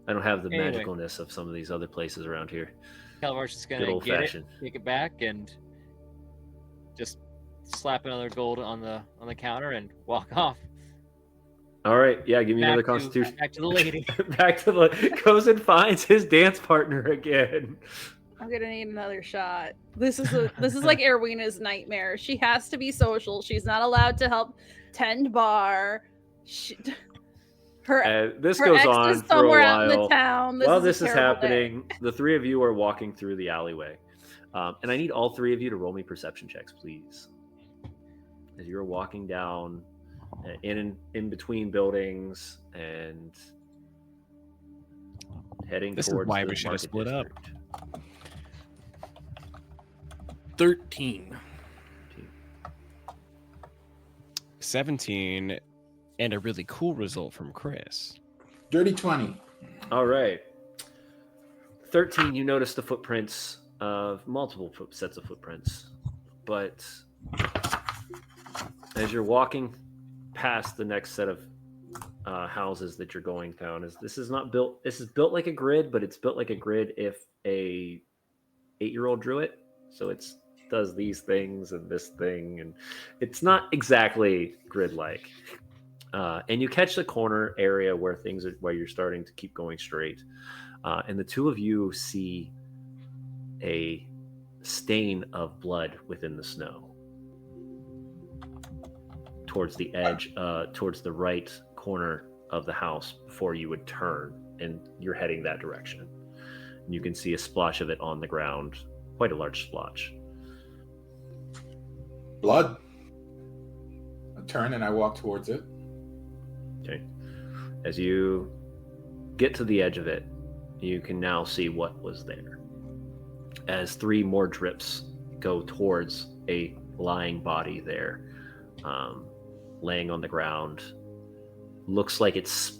I don't have the magicalness of some of these other places around here. Calvar's just gonna get it, take it back, and just slap another gold on the counter and walk off. All right, yeah, give me another Constitution. Back to the lady. Goes and finds his dance partner again. I'm gonna need another shot. This is like Erwina's nightmare. She has to be social. She's not allowed to help tend bar. This her goes ex on is for a somewhere out in the while. town. While is a this is terrible day. happening, the three of you are walking through the alleyway. And I need all three of you to roll me perception checks, please. As you're walking down in between buildings and heading This is towards why the we should have market split up. district. 13. 17, and a really cool result from Chris. Dirty 20. All right. 13, you notice the footprints of multiple sets of footprints. But as you're walking past the next set of houses that you're going down, this is built like a grid, but it's built like a grid if a 8-year-old drew it. So it does these things and this thing, and it's not exactly grid-like. And you catch the corner area where you're starting to keep going straight. And the two of you see a stain of blood within the snow towards the edge, towards the right corner of the house before you would turn, and you're heading that direction. And you can see a splotch of it on the ground, quite a large splotch. Blood. I turn and I walk towards it. Okay. As you get to the edge of it, you can now see what was there. As 3 more drips go towards a lying body there, laying on the ground. Looks like it's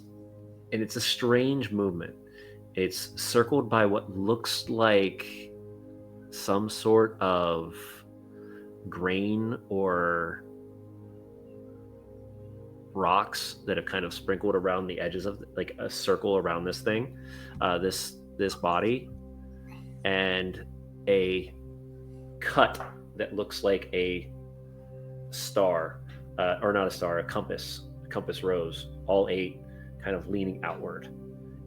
a strange movement. It's circled by what looks like some sort of grain or rocks that have kind of sprinkled around the edges of, like, a circle around this thing, this body, and a cut that looks like a star, or not a star, a compass rose, all 8 kind of leaning outward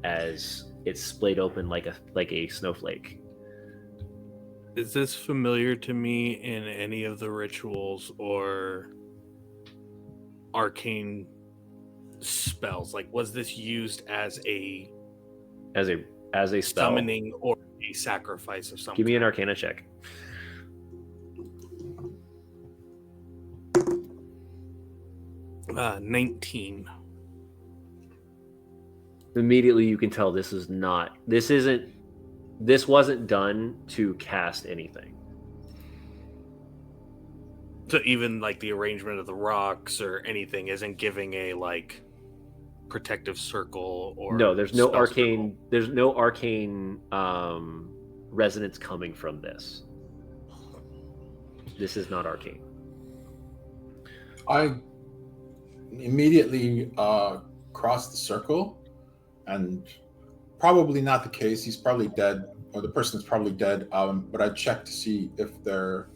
as it's splayed open like a snowflake. Is this familiar to me in any of the rituals or arcane spells? Like, was this used as a spell? Summoning or a sacrifice of some Give me an kind? Arcana check. Uh, 19. Immediately you can tell this wasn't done to cast anything. So even like the arrangement of the rocks or anything isn't giving a like protective circle or No, there's no spell arcane. circle. There's no arcane resonance coming from this. This is not arcane. I immediately cross the circle, and probably not the case. He's probably dead, or the person is probably dead. But I check to see if there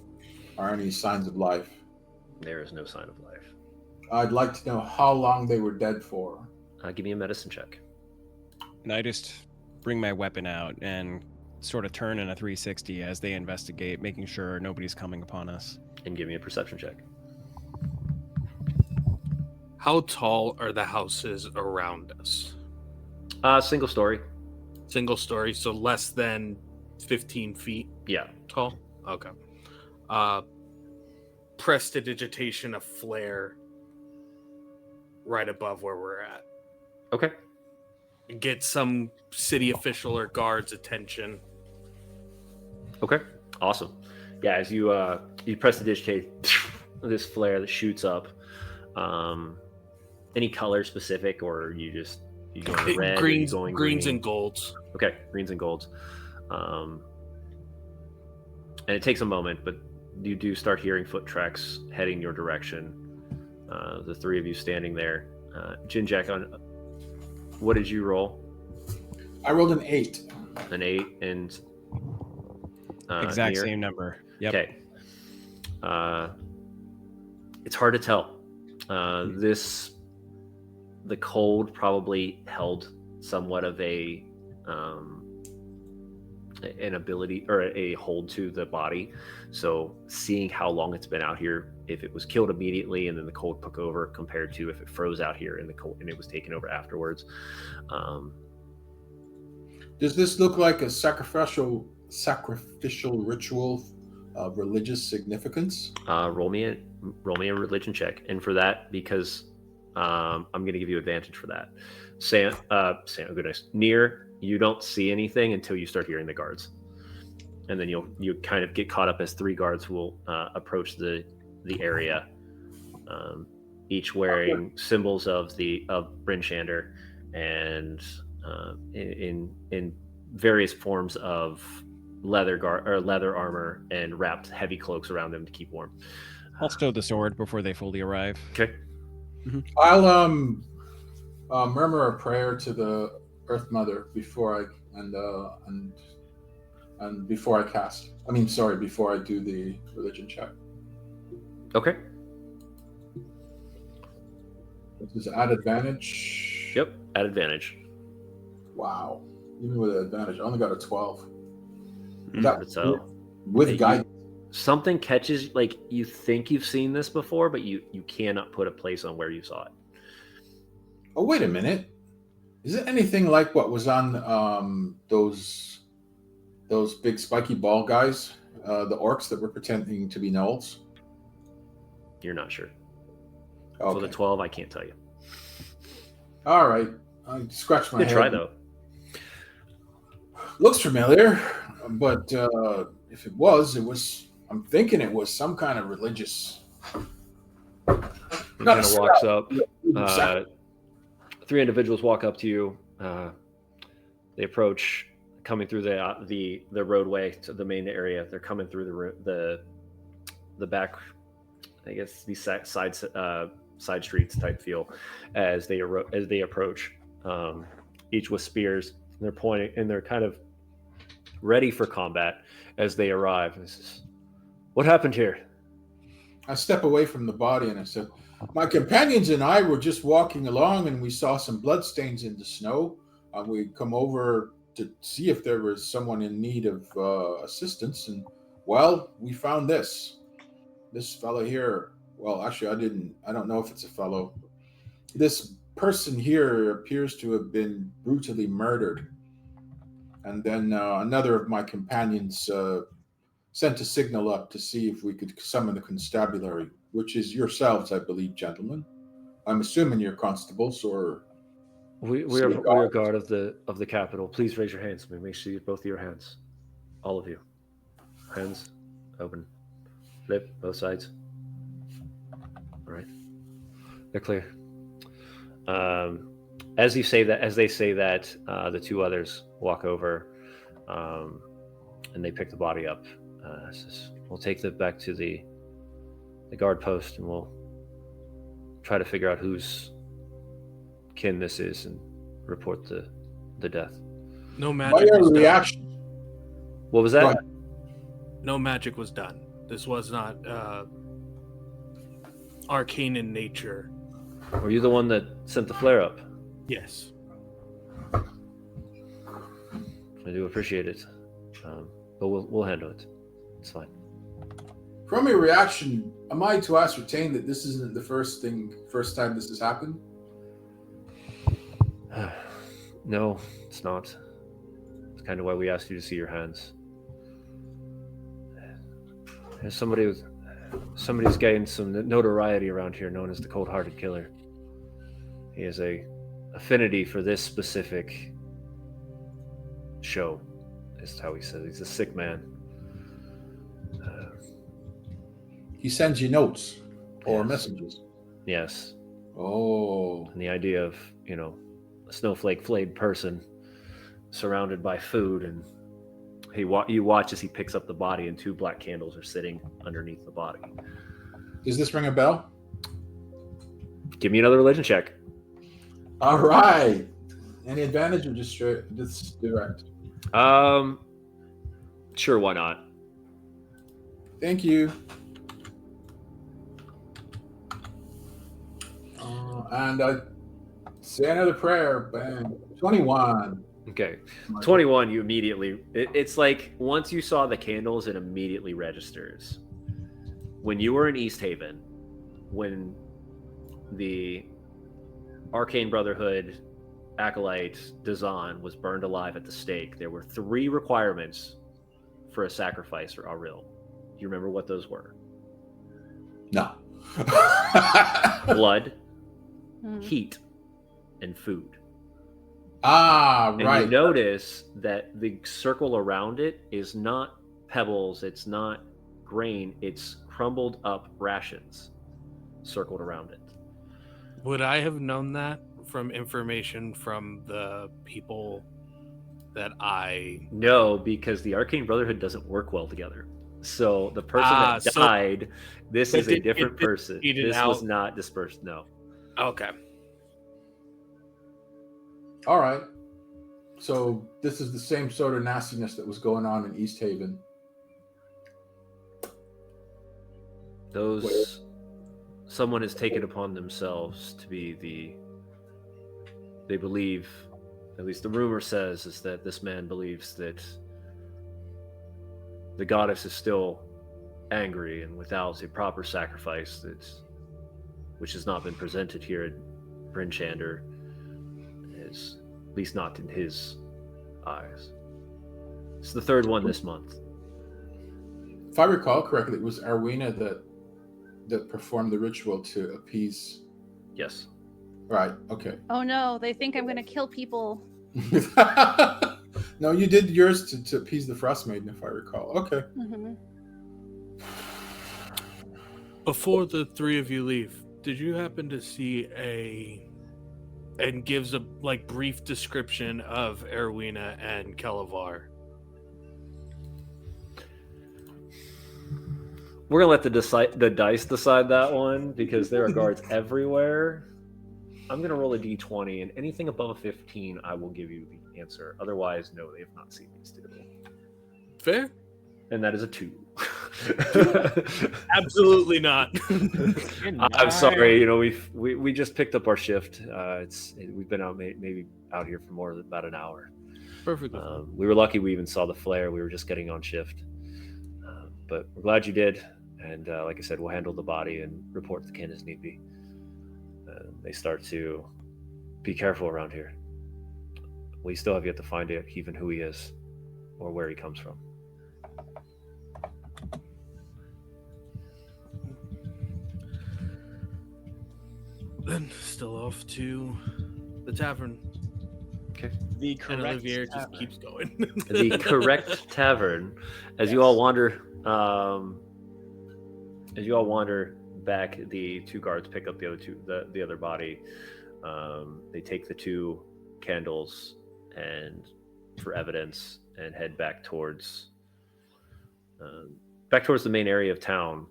are any signs of life. There is no sign of life. I'd like to know how long they were dead for. Give me a medicine check. And I just bring my weapon out and sort of turn in a 360 as they investigate, making sure nobody's coming upon us. And give me a perception check. How tall are the houses around us? Single story. Single story, so less than 15 feet Yeah. tall? Okay. Prestidigitation of flare right above where we're at. Okay. Get some city official or guard's attention. Okay. Awesome. Yeah, as you press the digitate, this flare that shoots up. Any color specific, or you going red? Greens, or you going greens green? and golds. Okay, greens and golds. And it takes a moment, but you do start hearing foot tracks heading your direction. The 3 of you standing there. Jinjack, what did you roll? I rolled an 8. An 8, and Exact Nier? same number. Yep. Okay. It's hard to tell. The cold probably held somewhat of a an ability or a hold to the body. So seeing how long it's been out here, if it was killed immediately and then the cold took over, compared to if it froze out here and the cold and it was taken over afterwards. Does this look like a sacrificial ritual of religious significance? Roll me a religion check, and for that, because I'm going to give you advantage for that. Sam, goodness, Near, you don't see anything until you start hearing the guards, and then you kind of get caught up as 3 guards will approach the area, each wearing symbols of Bryn Shander, and in various forms of leather armor and wrapped heavy cloaks around them to keep warm. I'll stow the sword before they fully arrive. Okay. I'll murmur a prayer to the Earth Mother before I before I cast. Before I do the religion check. Okay. This is at advantage. Yep, at advantage. Wow. Even with advantage, I only got a 12. So With guidance. something catches, like you think you've seen this before, but you cannot put a place on where you saw it. Oh, wait a minute. Is it anything like what was on those big spiky ball guys, the orcs that were pretending to be gnolls? You're not sure. Okay. For the 12, I can't tell you. All right. I scratched my Good head. try, though. Looks familiar, but if it was, I'm thinking it was some kind of religious. He kind of walks up. 3 individuals walk up to you. They approach, coming through the roadway to the main area. They're coming through the back, I guess, these side streets type feel as they approach. Each with spears. And they're pointing, and they're kind of ready for combat as they arrive. This is, what happened here? I step away from the body and I said, my companions and I were just walking along and we saw some bloodstains in the snow. We come over to see if there was someone in need of assistance. And, well, we found this fellow here. Well, actually, I don't know if it's a fellow. This person here appears to have been brutally murdered. And then another of my companions sent a signal up to see if we could summon the constabulary, which is yourselves, I believe, gentlemen. I'm assuming you're constables or... We're a guard of the capital. Please raise your hands. We may see both of your hands. All of you. Hands open. Lip, both sides. All right. They're clear. As they say that, the 2 others walk over, and they pick the body up. We'll take them back to the guard post, and we'll try to figure out whose kin this is and report the death. No magic was reaction. done. What was that? No magic was done. This was not arcane in nature. Were you the one that sent the flare up? Yes. I do appreciate it, but we'll handle it. It's fine. From your reaction, am I to ascertain that this isn't the first time this has happened? No, it's not. It's kind of why we asked you to see your hands. There's somebody's gained some notoriety around here, known as the Cold-Hearted Killer. He has a affinity for this specific show, is how he says. He's a sick man. He sends you notes or Yes. messages. Yes. Oh. And the idea of, a snowflake flayed person surrounded by food, and you watch as he picks up the body and 2 black candles are sitting underneath the body. Does this ring a bell? Give me another religion check. All right. Any advantage or just direct? Sure, why not? Thank you. And I say another prayer. Bam. 21. Okay. 21, you immediately... It's like, once you saw the candles, it immediately registers. When you were in East Haven, when the Arcane Brotherhood acolyte Dazan was burned alive at the stake, there were 3 requirements for a sacrifice for Auril. Do you remember what those were? No. Blood, Mhm. heat, and food. Ah, And right. you notice that the circle around it is not pebbles, it's not grain, it's crumbled up rations circled around it. Would I have known that from information from the people that I... No, because the Arcane Brotherhood doesn't work well together. So the person that so died, this it is a did- different it did person. eat it This was out. not dispersed, no. Okay. All right. So this is the same sort of nastiness that was going on in East Haven. Those... Someone has taken upon themselves to be the... They believe, at least the rumor says, is that this man believes that the goddess is still angry and without a proper sacrifice which has not been presented here at Bryn Shander, is at least not in his eyes. It's the 3rd one this month. If I recall correctly, it was Arwina that performed the ritual to appease. Yes. Right. Okay. Oh no, they think I'm going to kill people. No, you did yours to appease the Frost Maiden, if I recall. Okay. Mm-hmm. Before the 3 of you leave, did you happen to see and gives a brief description of Erwina and Kalavar? We're gonna let the dice decide that one because there are guards everywhere. I'm gonna roll a d20, and anything above a 15, I will give you the answer. Otherwise, no, they have not seen these 2. Fair? And that is a 2. Absolutely not. I'm sorry. You know, we just picked up our shift. We've been out maybe out here for more than about an hour. Perfectly. We were lucky we even saw the flare. We were just getting on shift, but we're glad you did. And like I said, we'll handle the body and report to Ken as need be. They start to be careful around here. We still have yet to find out even who he is or where he comes from. Then still off to the tavern. Okay. The And correct Olivier tavern. just keeps going. The correct tavern. As you Yes. all wander, back, the 2 guards pick up the other body. They take the 2 candles and for evidence and head back towards the main area of town,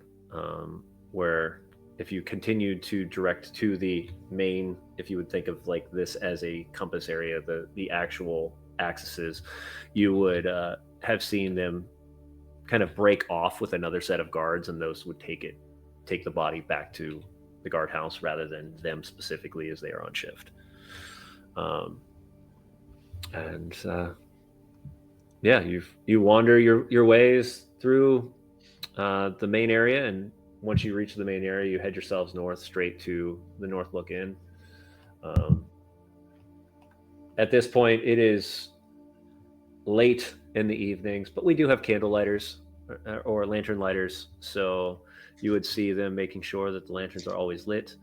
where if you continued to direct to the main, if you would think of like this as a compass area, the actual axes, you would have seen them kind of break off with another set of guards, and those would take the body back to the guardhouse rather than them specifically as they are on shift. You wander your ways through the main area, and once you reach the main area, you head yourselves north, straight to the North Look Inn. At this point, it is late in the evenings, but we do have candle lighters or lantern lighters, so you would see them making sure that the lanterns are always lit,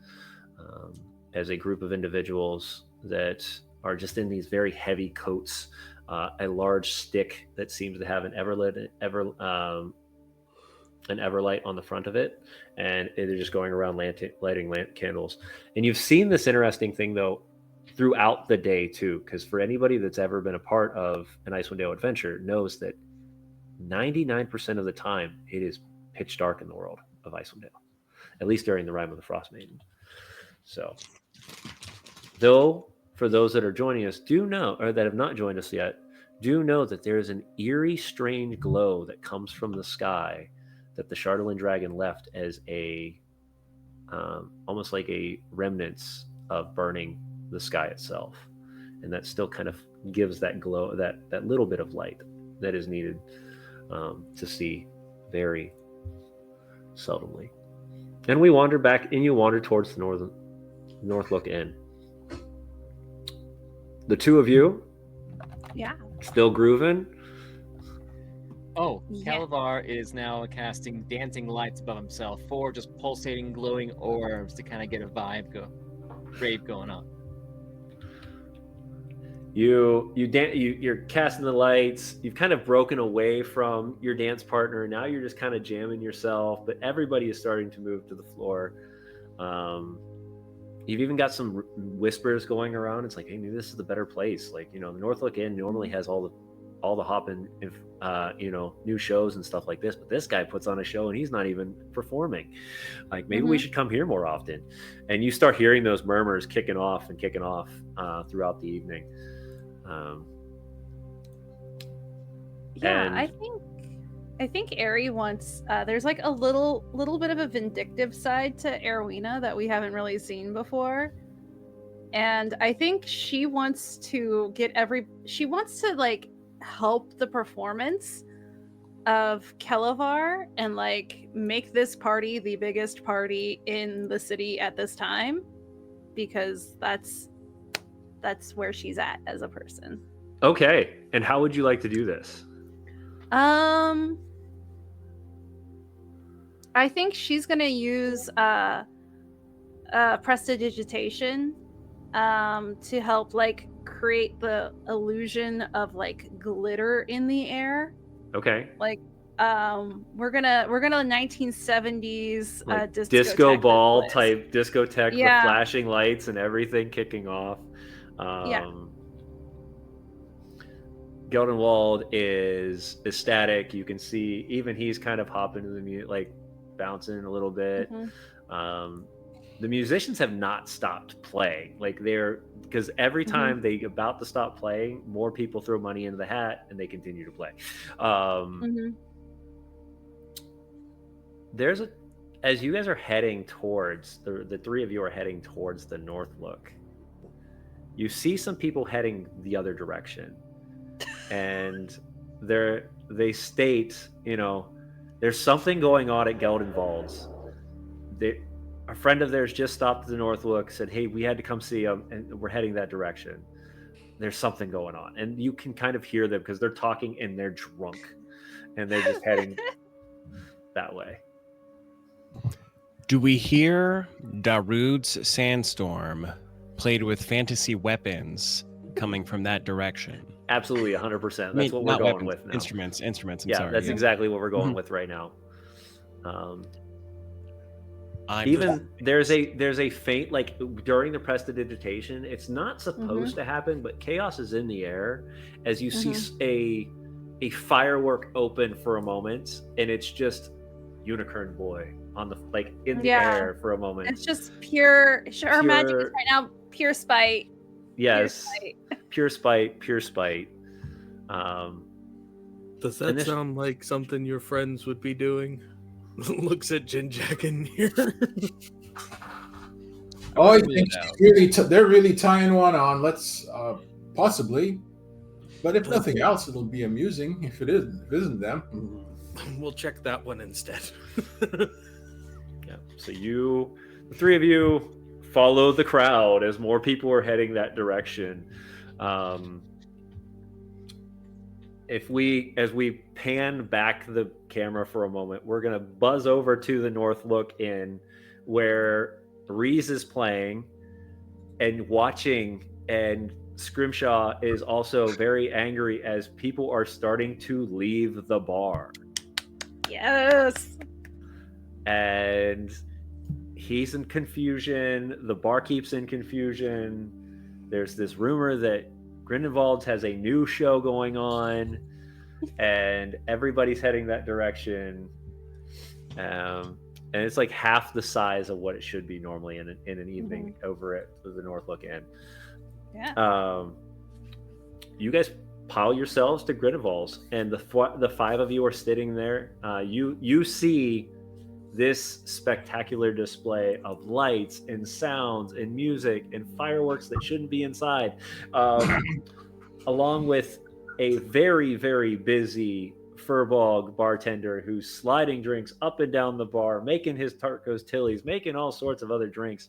as a group of individuals that are just in these very heavy coats, a large stick that seems to have an everlight on the front of it, and they're just going around lighting candles. And you've seen this interesting thing though throughout the day too, because for anybody that's ever been a part of an Icewind Dale adventure knows that 99% of the time it is pitch dark in the world of Icewind Dale, at least during the Rime of the Frost Maiden. So, though, for those that are joining us, do know, or that have not joined us yet, do know that there is an eerie, strange glow that comes from the sky that the Chardalyn dragon left as a almost like a remnants of burning the sky itself. and that still kind of gives that glow, that little bit of light that is needed to see very seldomly. And we wander back, and you wander towards the Northlook Inn. The two of you, Yeah. still grooving. Oh, Yeah. Calavar is now casting dancing lights above himself, 4 just pulsating, glowing orbs to kind of get a rave going on. You're casting the lights. You've kind of broken away from your dance partner. Now you're just kind of jamming yourself, but everybody is starting to move to the floor. You've even got some whispers going around. It's like, hey, maybe this is the better place. Like, the Northlook Inn normally has all the hopping, new shows and stuff like this, but this guy puts on a show and he's not even performing. Like, maybe we should come here more often. And you start hearing those murmurs kicking off throughout the evening. Yeah, I think Aerie wants. There's like a little bit of a vindictive side to Erwina that we haven't really seen before, and I think she wants to like help the performance of Kelavar and like make this party the biggest party in the city at this time, because that's where she's at as a person. Okay. And how would you like to do this? I think she's gonna use prestidigitation to help like create the illusion of like glitter in the air. Okay. Like we're gonna 1970s Like disco ball twist. type discotheque, Yeah. the flashing lights and everything kicking off. Yeah. Geldenwald is ecstatic. You can see even he's kind of hopping to the music, like bouncing a little bit. The musicians have not stopped playing. Like because every time they about to stop playing, more people throw money into the hat and they continue to play. As you guys are heading towards the three of you are heading towards the Northlook, you see some people heading the other direction. And they state, there's something going on at Geldenwald's. A friend of theirs just stopped at the Northlook, said, hey, we had to come see him, and we're heading that direction. There's something going on. And you can kind of hear them because they're talking and they're drunk. And they're just heading that way. Do we hear Darude's Sandstorm played with fantasy weapons coming from that direction? Absolutely, 100%. That's what we're going with now. Instruments. That's exactly what we're going with right now. There's a faint, like Mm-hmm. during the prestidigitation, it's not supposed to happen, but chaos is in the air as you see a firework open for a moment, and it's just Unicorn Boy on the in the air for a moment. It's just pure magic is right now pure spite. Yes, pure spite. Does that sound like something your friends would be doing? Looks at Jinjak in here. Oh, I think they're really tying one on. Let's possibly, but if nothing else, it'll be amusing if it isn't them. We'll check that one instead. Yeah. So the three of you, follow the crowd as more people are heading that direction. As we pan back the camera for a moment, we're going to buzz over to the Northlook Inn where Reese is playing and watching, and Scrimshaw is also very angry as people are starting to leave the bar. Yes. And he's in confusion. The barkeep's in confusion. There's this rumor that Grindelwald has a new show going on, and everybody's heading that direction. And it's like half the size of what it should be normally in an evening over at the Northlook Inn. Yeah. You guys pile yourselves to Grindelwald's, and the five of you are sitting there. You see this spectacular display of lights and sounds and music and fireworks that shouldn't be inside, along with a very, very busy Furbog bartender who's sliding drinks up and down the bar, making his Tartco's Tillies, making all sorts of other drinks.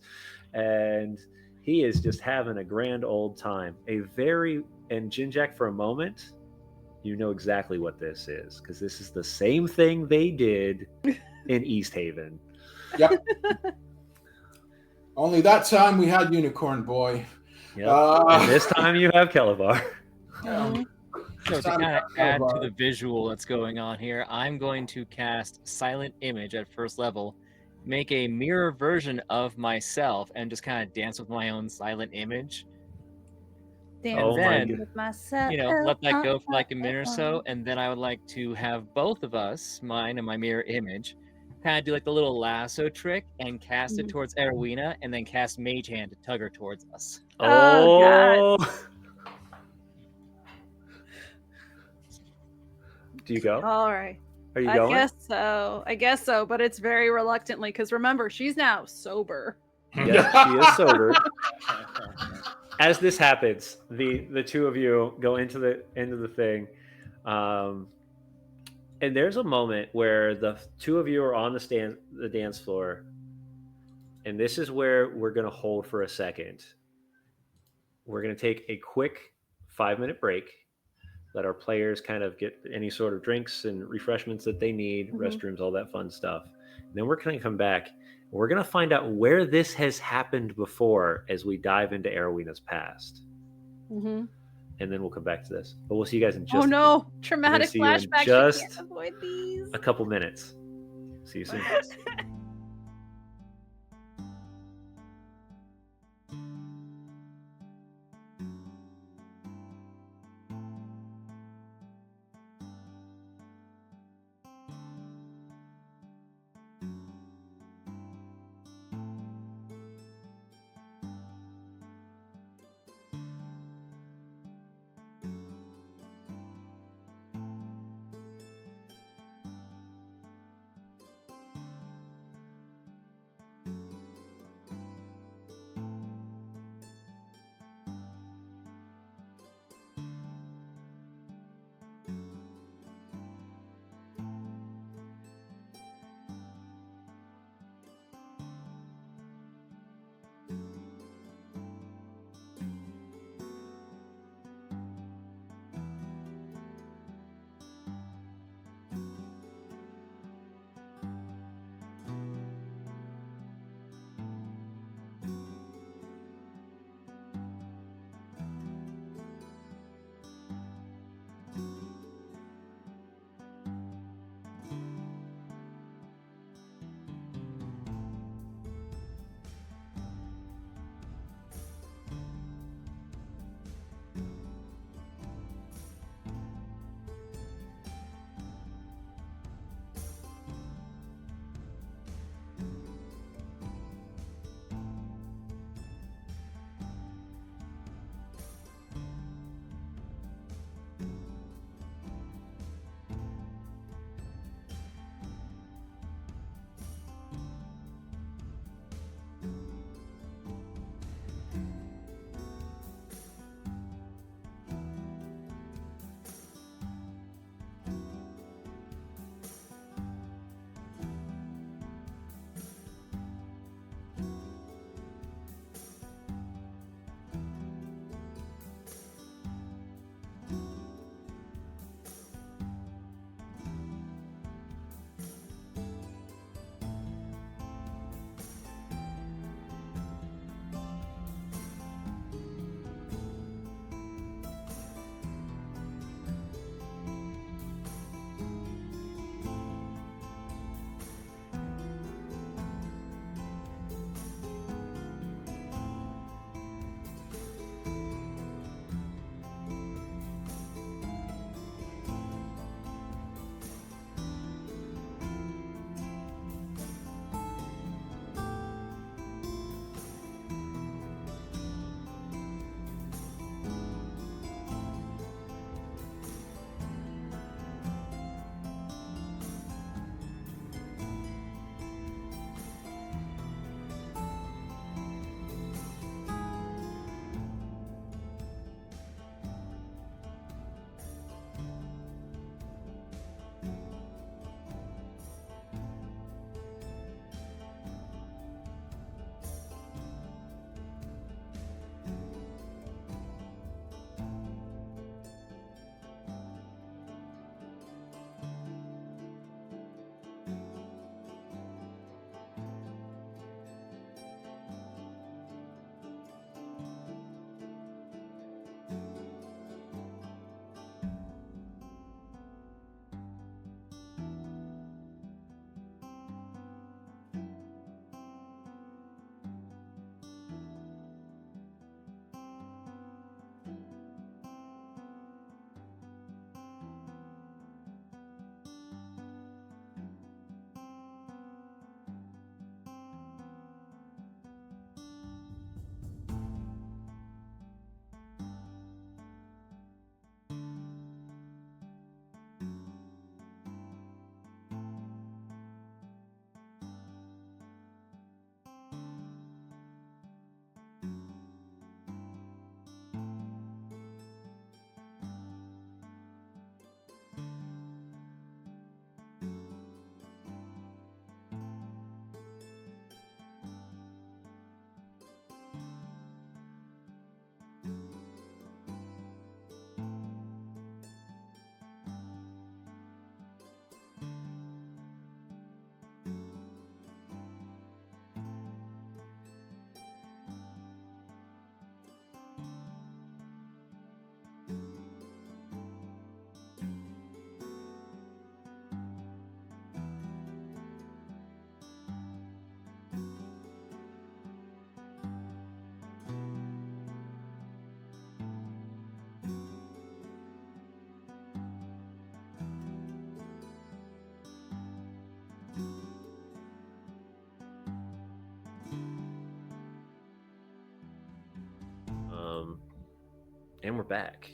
And he is just having a grand old time. And Jinjak, for a moment, you know exactly what this is, because this is the same thing they did in East Haven. Yep. Only that time we had Unicorn Boy. Yep. And this time you have Kelevar. So to kind of add to the visual that's going on here, I'm going to cast Silent Image at first level, make a mirror version of myself, and just kind of dance with my own silent image. Dance then, with myself. let that go for like a minute or so, and then I would like to have both of us, mine and my mirror image, kind of do like the little lasso trick and cast it towards Erwina, and then cast Mage Hand to tug her towards us. Oh, God. Do you go? All right. Are you going? I guess so, but it's very reluctantly, because remember, she's now sober. Yeah, she is sober. As this happens, the two of you go into the thing, and there's a moment where the two of you are on the dance floor, and this is where we're going to hold for a second. We're going to take a quick 5-minute break, let our players kind of get any sort of drinks and refreshments that they need, restrooms, all that fun stuff. And then we're going to come back. We're going to find out where this has happened before as we dive into Erwina's past. And then we'll come back to this. But we'll see you guys in just traumatic flashbacks. Just you can't avoid these. a couple minutes. See you soon. And we're back.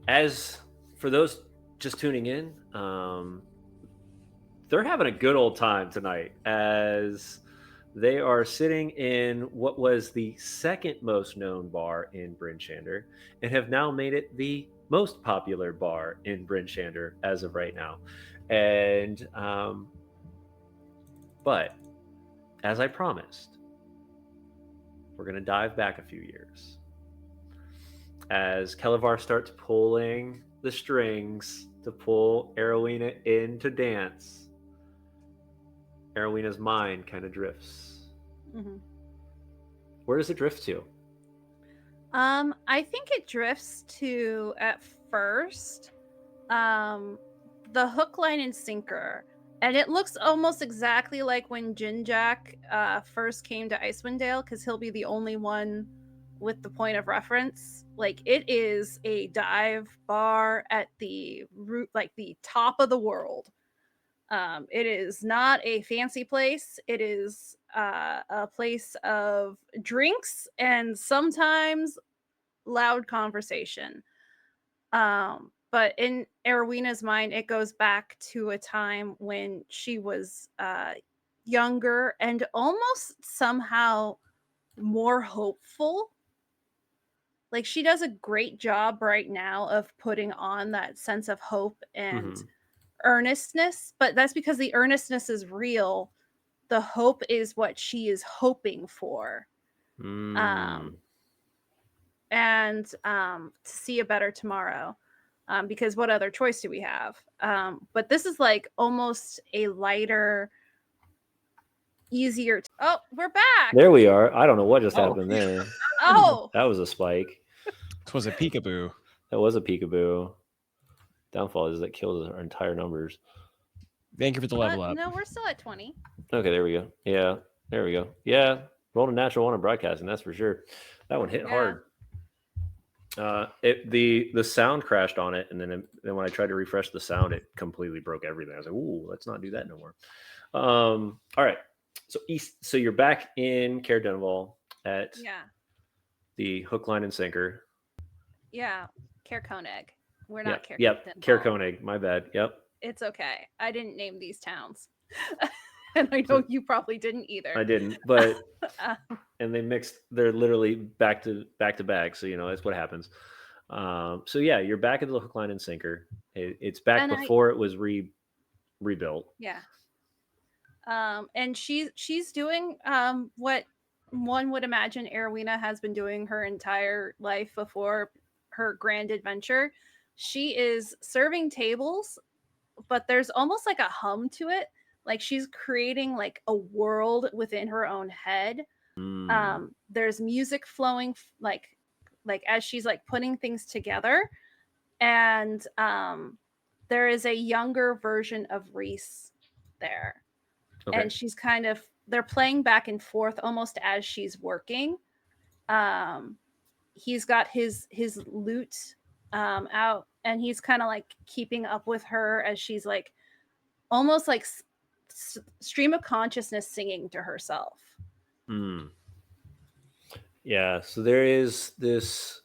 As for those just tuning in, they're having a good old time tonight as they are sitting in what was the second most known bar in Bryn Shander and have now made it the most popular bar in Bryn Shander as of right now. And, but as I promised, we're going to dive back a few years. As Kelevar starts pulling the strings to pull Arowina in to dance, Arowina's mind kind of drifts. Mhm. Where does it drift to? I think it drifts to at first, the hook, line, and sinker, and it looks almost exactly like when Jinjack first came to Icewind Dale, because he'll be the only one with the point of reference. Like, it is a dive bar at the root, like the top of the world. It is not a fancy place. It is a place of drinks and sometimes loud conversation. But in Arowina's mind, it goes back to a time when she was younger and almost somehow more hopeful. Like, she does a great job right now of putting on that sense of hope and earnestness, but that's because the earnestness is real. The hope is what she is hoping for. And to see a better tomorrow. Because what other choice do we have? But this is like almost a lighter, easier. Oh, we're back. There we are. I don't know what just happened there. Oh, That was a spike. It was a peekaboo. That was a peekaboo. Downfall is that kills our entire numbers. Thank you for the level up. No, we're still at 20. Okay, there we go. Yeah, there we go. Yeah, rolled a natural one in broadcasting, that's for sure. That one hit hard. The sound crashed on it, and then when I tried to refresh the sound, it completely broke everything. I was like, "Ooh, let's not do that no more." All right. So you're back in Caer Denival at the hook, line, and sinker. Yeah, Caer Koenig. We're not Caer. Yep, Caer Koenig. My bad. Yep. It's okay. I didn't name these towns. And I know you probably didn't either. I didn't, but and they mixed. They're literally back to back. So that's what happens. So yeah, you're back at the hook, line, and sinker. It's back before it was rebuilt. Yeah. And she's doing what one would imagine Arowina has been doing her entire life before her grand adventure. She is serving tables, but there's almost like a hum to it. Like, she's creating like a world within her own head. There's music flowing like as she's like putting things together. And there is a younger version of Reese there. Okay. And she's they're playing back and forth almost as she's working. He's got his lute out, and he's kind of like keeping up with her as she's like almost like stream of consciousness singing to herself. Yeah, so there is this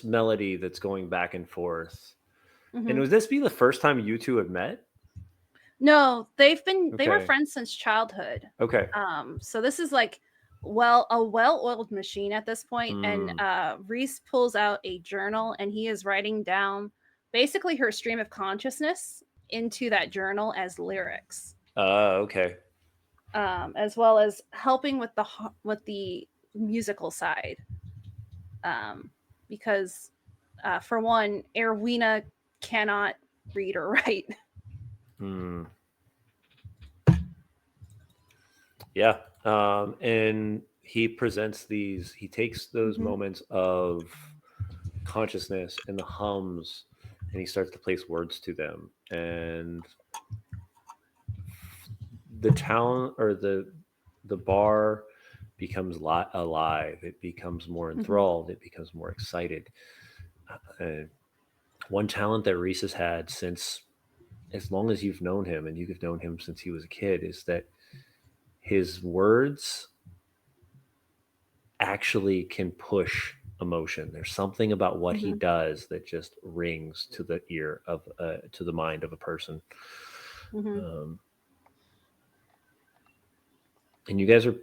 melody that's going back and forth. And would this be the first time you two had met? No, they were friends since childhood. Okay. So this is like a well-oiled machine at this point. And Reese pulls out a journal, and he is writing down basically her stream of consciousness into that journal as lyrics. Okay. As well as helping with the musical side. Because for one, Arowina cannot read or write. Yeah. And he presents these, he takes those moments of consciousness and the hums, and he starts to place words to them. And the town, or the bar, becomes alive. It becomes more enthralled. It becomes more excited. One talent that Reese has had since as long as you've known him, and you've known him since he was a kid, is that his words actually can push emotion. There's something about what he Mhm. does that just rings to the ear of to the mind of a person. Mhm. And you guys are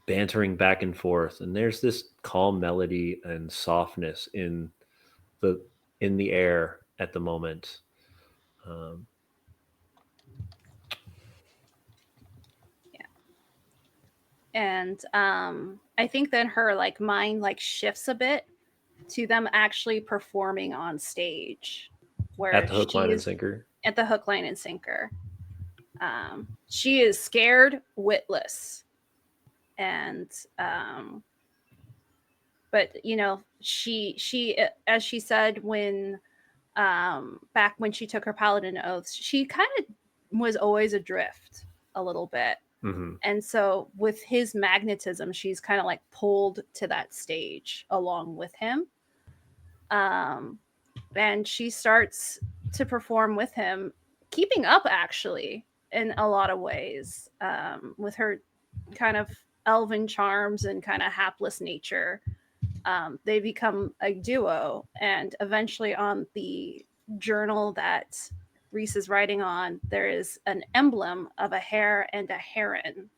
bantering back and forth, and there's this calm melody and softness the in the air at the moment. Um, And I think then her like mind like shifts a bit to them actually performing on stage, where at the hook, line, and she's sinker. at the hook, line, and sinker. She is scared witless, and but you know, she as she said when back when she took her paladin oaths, she kind of was always adrift a little bit. Mm-hmm. And so with his magnetism, she's kind of like pulled to that stage along with him. And she starts to perform with him, keeping up actually in a lot of ways, with her kind of elven charms and kind of hapless nature. They become a duo, and eventually on the journal that Reese is writing on, there is an emblem of a hare and a heron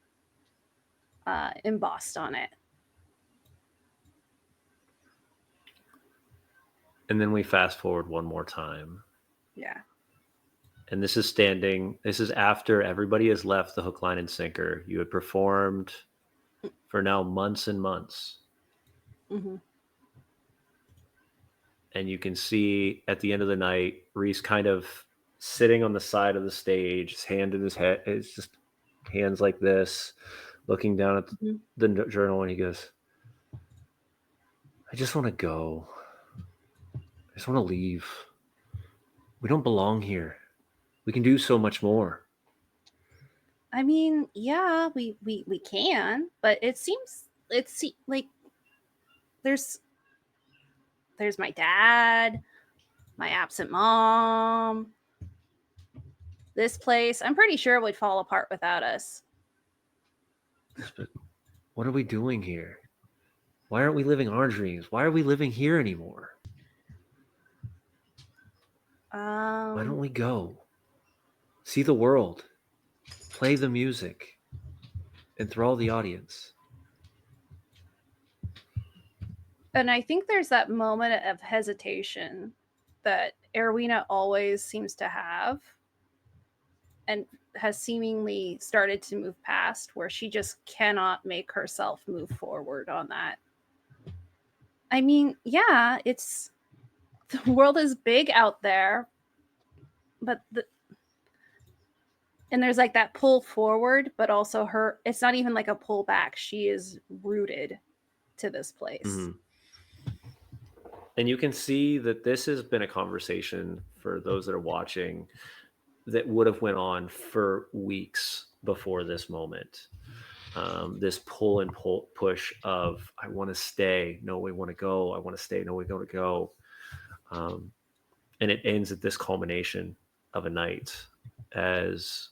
embossed on it. And then we fast forward one more time. Yeah. And this is after everybody has left the hook, line, and sinker. You had performed for now months and months. Mm-hmm. And you can see at the end of the night, Reese kind of sitting on the side of the stage, his hand in his head, it's just hands like this, looking down at Mm-hmm. the journal, and he goes, I just want to go. I just want to leave. We don't belong here. We can do so much more. I mean, yeah, we can, but it's like there's my dad, my absent mom. This place, I'm pretty sure would fall apart without us. But what are we doing here? Why aren't we living our dreams? Why are we living here anymore? Why don't we go? See the world, play the music, enthrall the audience. And I think there's that moment of hesitation that Erwina always seems to have and has seemingly started to move past, where she just cannot make herself move forward on that. I mean, yeah, it's the world is big out there, but and there's like that pull forward, but also it's not even like a pull back. She is rooted to this place. Mm-hmm. And you can see that this has been a conversation for those that are watching that would have went on for weeks before this moment. This pull and push of I want to stay, no, we want to go. I want to stay, no, we want to go. And it ends at this culmination of a night as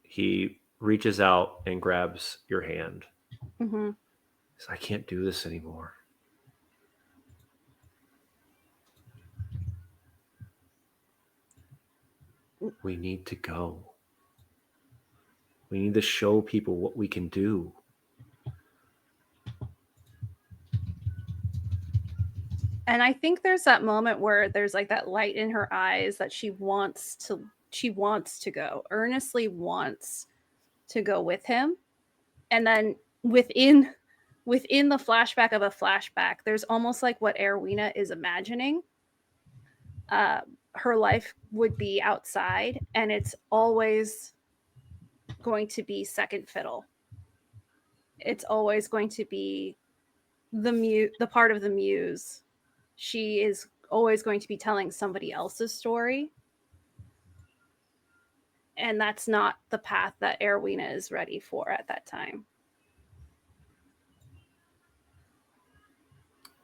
he reaches out and grabs your hand. Mm-hmm. He says, I can't do this anymore. We need to go. We need to show people what we can do. And I think there's that moment where there's like that light in her eyes that she wants to go, earnestly wants to go with him. And then within the flashback of a flashback, there's almost like what Erwina is imagining. Her life would be outside, and it's always going to be second fiddle. It's always going to be the part of the muse. She is always going to be telling somebody else's story, and that's not the path that Erwina is ready for at that time.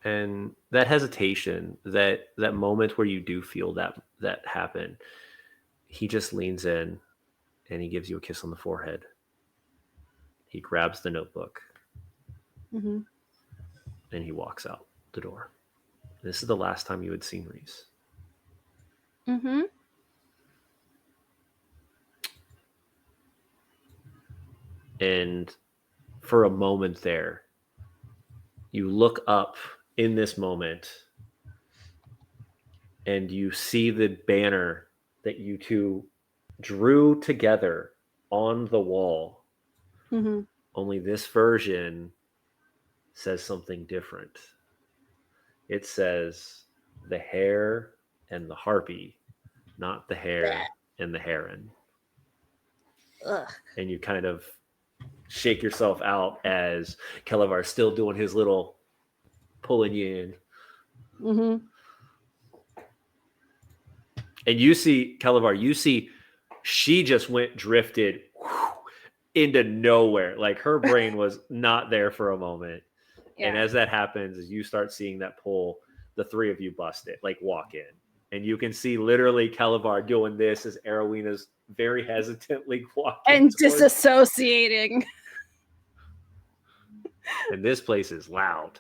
And that hesitation, that moment where you do feel that happen, he just leans in and he gives you a kiss on the forehead. He grabs the notebook. Mm-hmm. and he walks out the door. This is the last time you had seen Reese. Mm-hmm. And for a moment there, you look up in this moment and you see the banner that you two drew together on the wall. Mm-hmm. Only this version says something different. It says the hare and the harpy, not the hare and the heron. Ugh. And you kind of shake yourself out as Kelevar's still doing his little pulling you in. Mm-hmm. And you see, Kelevar, she just drifted into nowhere. Like her brain was not there for a moment. Yeah. And as that happens, as you start seeing that pull, the three of you bust it, like walk in. And you can see literally Kelevar doing this as Arowina's very hesitantly walking. And disassociating. And this place is loud.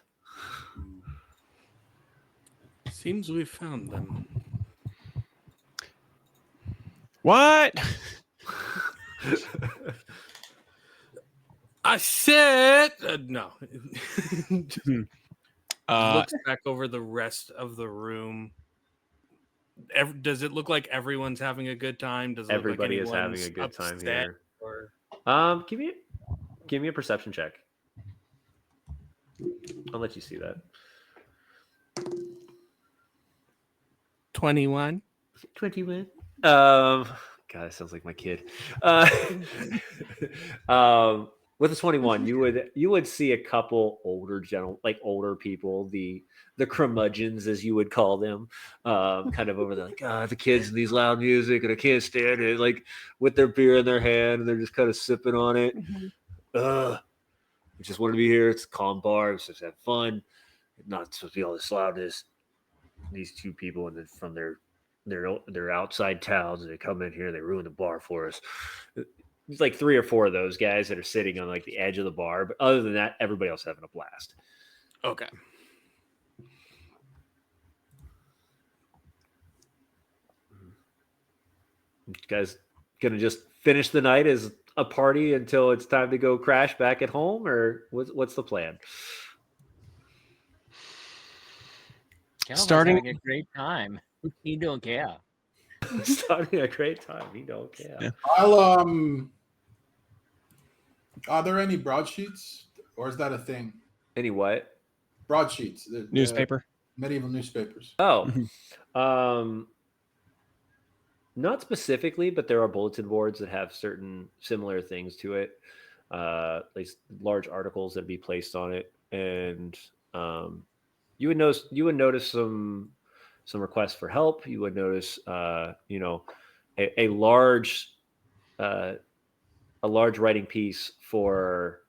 Seems we found them. What? I said no. Looks back over the rest of the room. Does it look like everyone's having a good time? Does it Everybody look is like having a good time here. Or... Give me a perception check. I'll let you see that. 21. 21. God, that sounds like my kid. With a 21, you would see a couple older people, the curmudgeons, as you would call them, kind of over there, like, the kids and these loud music, and I can't stand it, like with their beer in their hand, and they're just kind of sipping on it. Mm-hmm. We just want to be here. It's a calm bar. It's just have fun. Not supposed to be all this loudness. These two people from their outside towns, they come in here, they ruin the bar for us. It's like 3 or 4 of those guys that are sitting on like the edge of the bar, but other than that, everybody else having a blast. Okay. You guys gonna just finish the night as a party until it's time to go crash back at home, or what's the plan? Starting having a great time. You don't care. Starting a great time. You don't care. Yeah. Are there any broadsheets, or is that a thing? Any what? Broadsheets. Newspaper. Medieval newspapers. Oh, not specifically, but there are bulletin boards that have certain similar things to it. At least large articles that be placed on it, and you would notice some requests for help. You would notice, a large writing piece for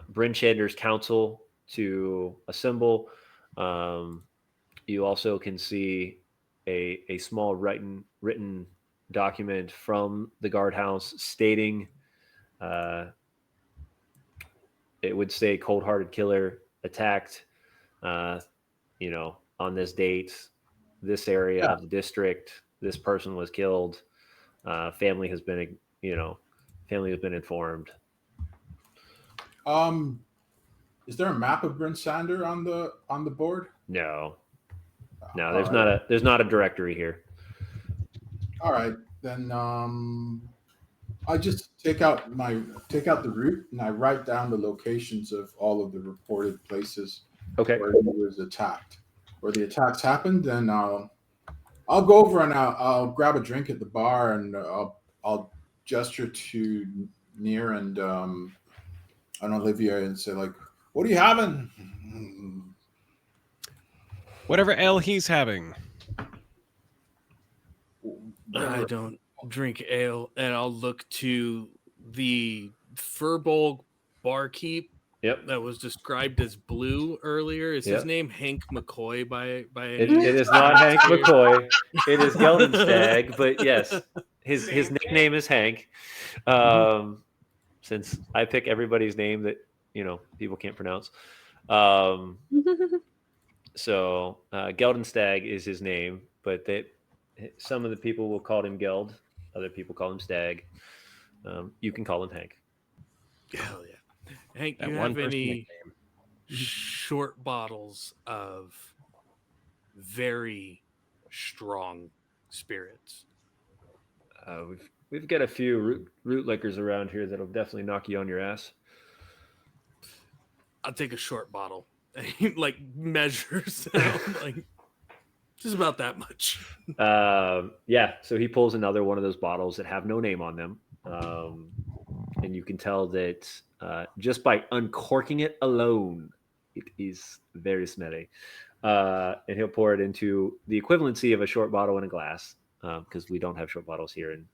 Brinchedder's council to assemble. You also can see a small written document from the guardhouse stating, it would say cold-hearted killer attacked, on this date, this area of the district, this person was killed. Family has been informed. Is there a map of Bryn Sander on the board? No, there's not a directory here. All right, then I just take out the route and I write down the locations of all of the reported places Okay. where he was attacked, where the attacks happened. Then I'll go over and I'll grab a drink at the bar and I'll gesture to Near and Olivia and say, like, what are you having? Whatever ale he's having. I don't drink ale, and I'll look to the Furbolg barkeep. Yep. That was described as blue earlier. Is his name Hank McCoy by it is not Hank McCoy. It is Geldenstag, but yes, his nickname is Hank. Since I pick everybody's name that people can't pronounce. Um, so Geldenstag is his name, but some of the people will call him Geld, other people call him Stag. You can call him Hank. Hell yeah. Hank, That you one have person any nickname. short bottles of very strong spirits? We've got a few root liquors around here that'll definitely knock you on your ass. I'll take a short bottle. He like measures out like just about that much. Yeah, so he pulls another one of those bottles that have no name on them, and you can tell that just by uncorking it alone, it is very smelly. And he'll pour it into the equivalency of a short bottle in a glass, because we don't have short bottles here in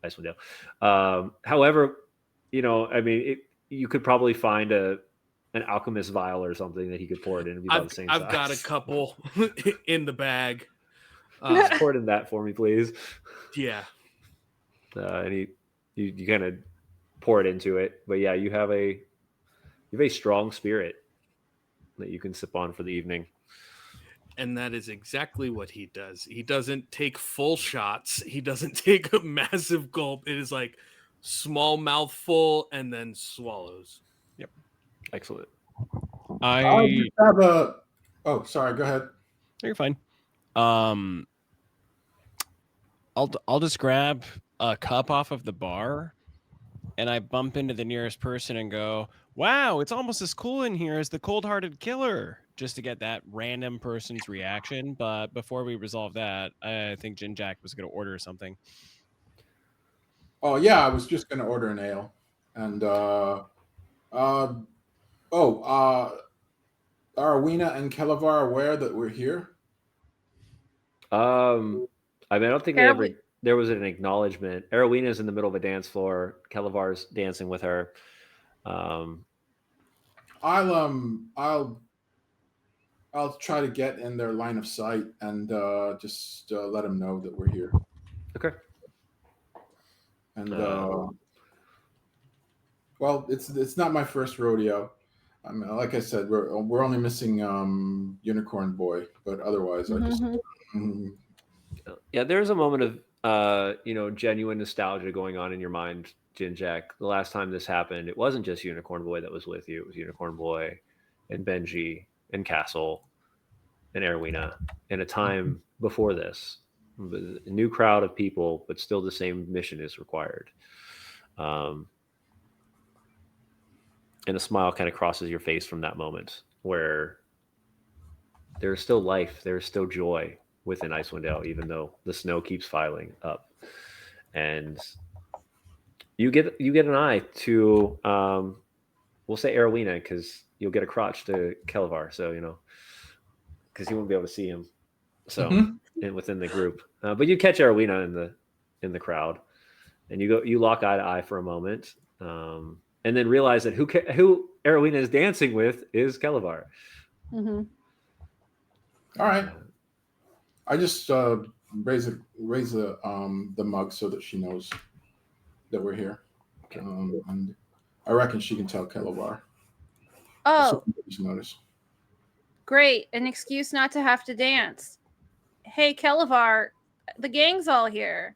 Icewind Dale. However, I mean, you could probably find an alchemist vial or something that he could pour it in and be about the same size. I've got a couple in the bag. Just pour it in that for me, please. Yeah. And you kind of pour it into it, but yeah, you have a strong spirit that you can sip on for the evening. And that is exactly what he does. He doesn't take full shots. He doesn't take a massive gulp. It is like small mouthful and then swallows. Yep. Excellent. I just have a. Oh, sorry. Go ahead. You're fine. I'll just grab a cup off of the bar, and I bump into the nearest person and go, "Wow, it's almost as cool in here as the Cold-Hearted Killer," just to get that random person's reaction. But before we resolve that, I think Jin Jack was going to order something. Oh yeah, I was just gonna order an ale, and are Arwina and Kelavar aware that we're here? I mean, I don't think there was an acknowledgement. Arowina's in the middle of a dance floor. Kelavar's dancing with her. I'll try to get in their line of sight and just let them know that we're here. Okay. And well, it's not my first rodeo. I mean, like I said, we're only missing Unicorn Boy, but otherwise, I just. Yeah, there's a moment of genuine nostalgia going on in your mind, Jin Jack. The last time this happened, it wasn't just Unicorn Boy that was with you. It was Unicorn Boy and Benji and Castle and Erwina in a time before this. A new crowd of people, but still the same mission is required. And a smile kind of crosses your face from that moment where there's still life, there's still joy within Icewind Dale, even though the snow keeps piling up. And you get an eye to we'll say Erwina, because you'll get a crotch to Kelavar, so because you won't be able to see him. So and within the group. But you catch Erwina in the crowd, and you lock eye to eye for a moment. And then realize that who Erwina is dancing with is Kelavar. Mm-hmm. All right. I just raise the mug so that she knows that we're here, and I reckon she can tell Kelavar. Oh, notice. Great! An excuse not to have to dance. Hey, Kelavar, the gang's all here.